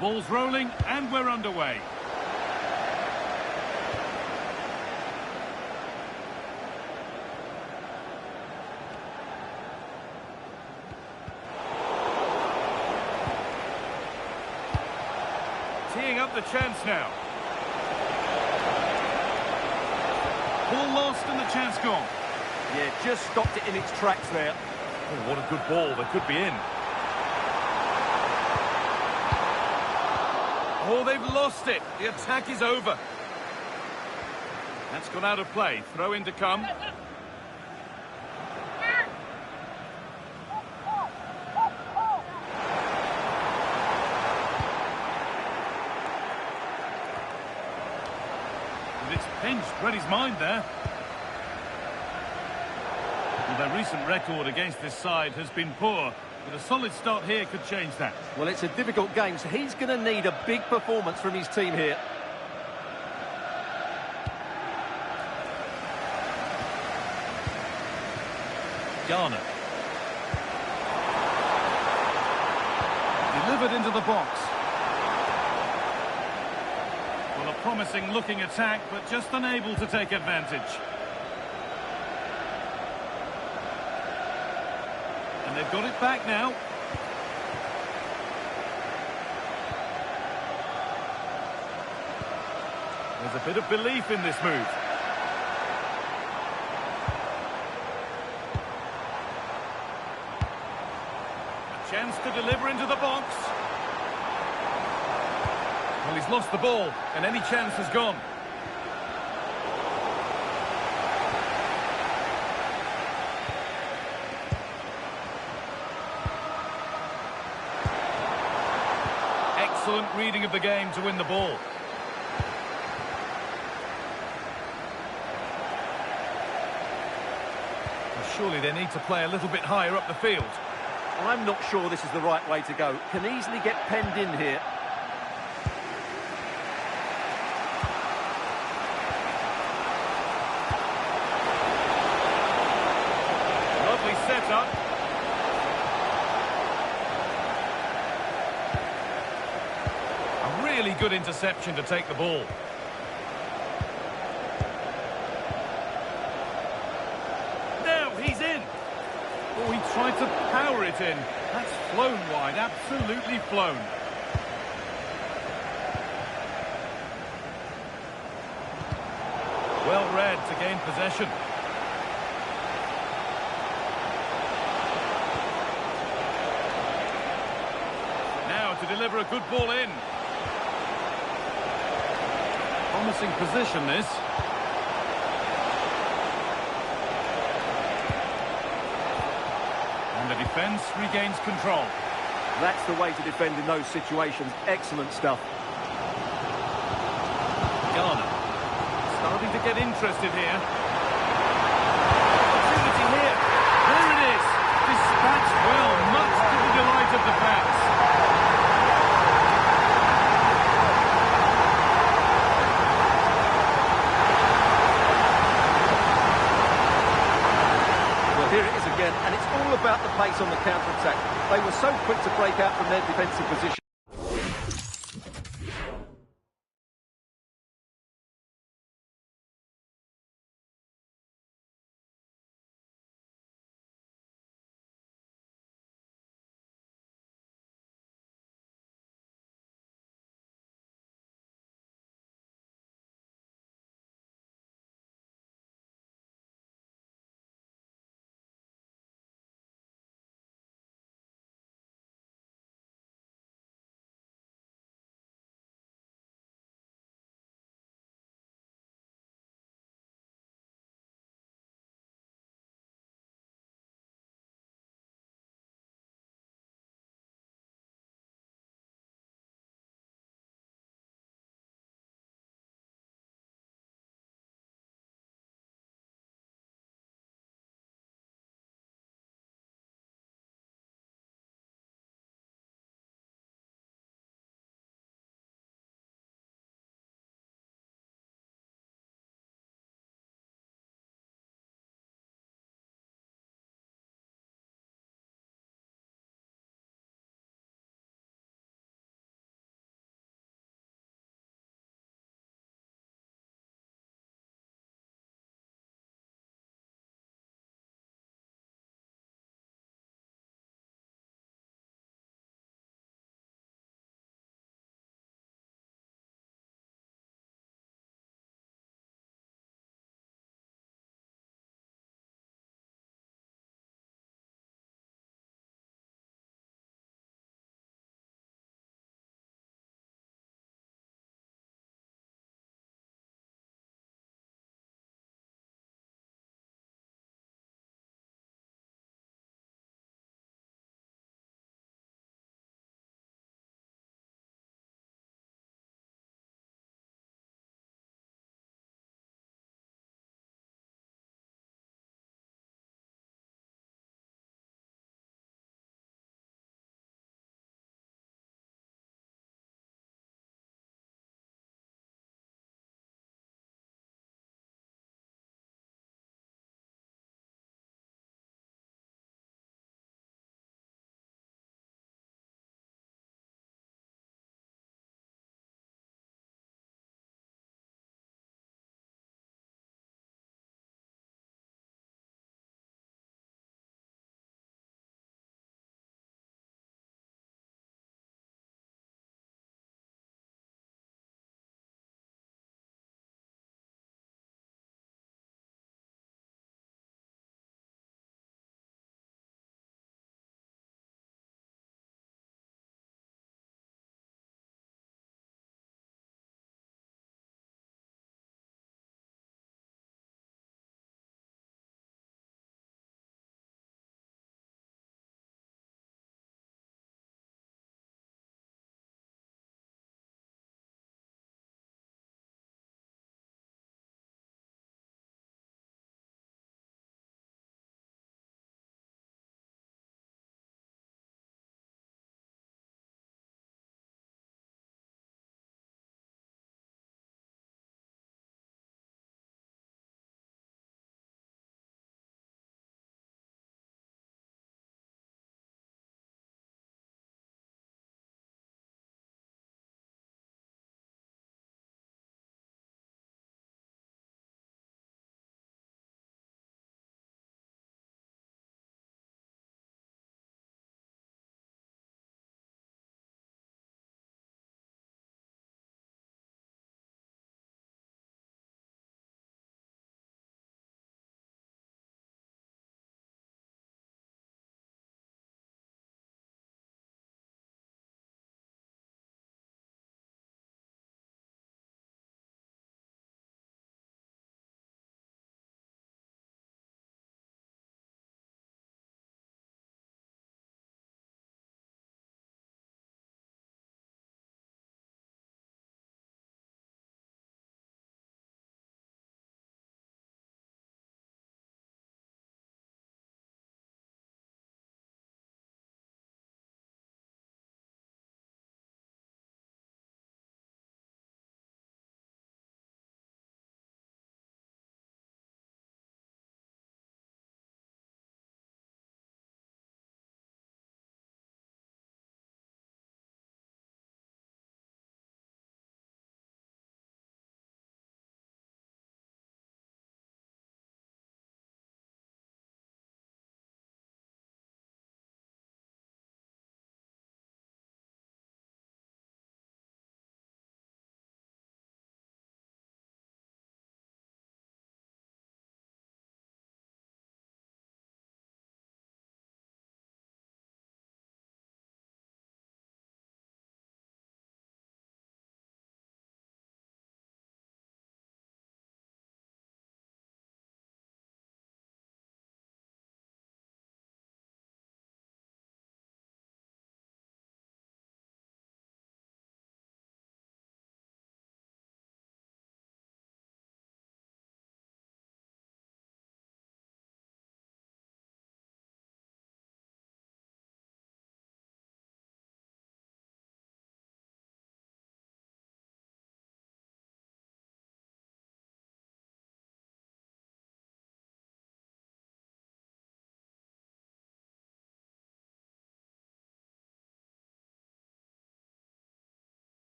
ball's rolling and we're underway. Teeing up the chance now. Ball lost and the chance gone. Yeah, just stopped it in its tracks there. Oh, what a good ball. They could be in. Oh, they've lost it. The attack is over. That's gone out of play. Throw in to come. And it's pinched. Read his mind there. Well, their recent record against this side has been poor, but a solid start here could change that. Well, it's a difficult game, so he's going to need a big performance from his team here. Garner. Delivered into the box. Well, a promising looking attack, but just unable to take advantage. And they've got it back now. There's a bit of belief in this move. A chance to deliver into the box. Well, he's lost the ball, and any chance has gone. Excellent reading of the game to win the ball. Well, surely they need to play a little bit higher up the field. I'm not sure this is the right way to go. Can easily get penned in here. Lovely setup. A really good interception to take the ball. Now he's in. Oh, he tried to power it in. That's flown wide, absolutely flown. Well read to gain possession. Now to deliver a good ball in. Promising position, this. And the defence regains control. That's the way to defend in those situations. Excellent stuff. Garner starting to get interested here. Opportunity here. There it is. Dispatched well, much to the delight of the fans. Here it is again, and it's all about the pace on the counter-attack. They were so quick to break out from their defensive position.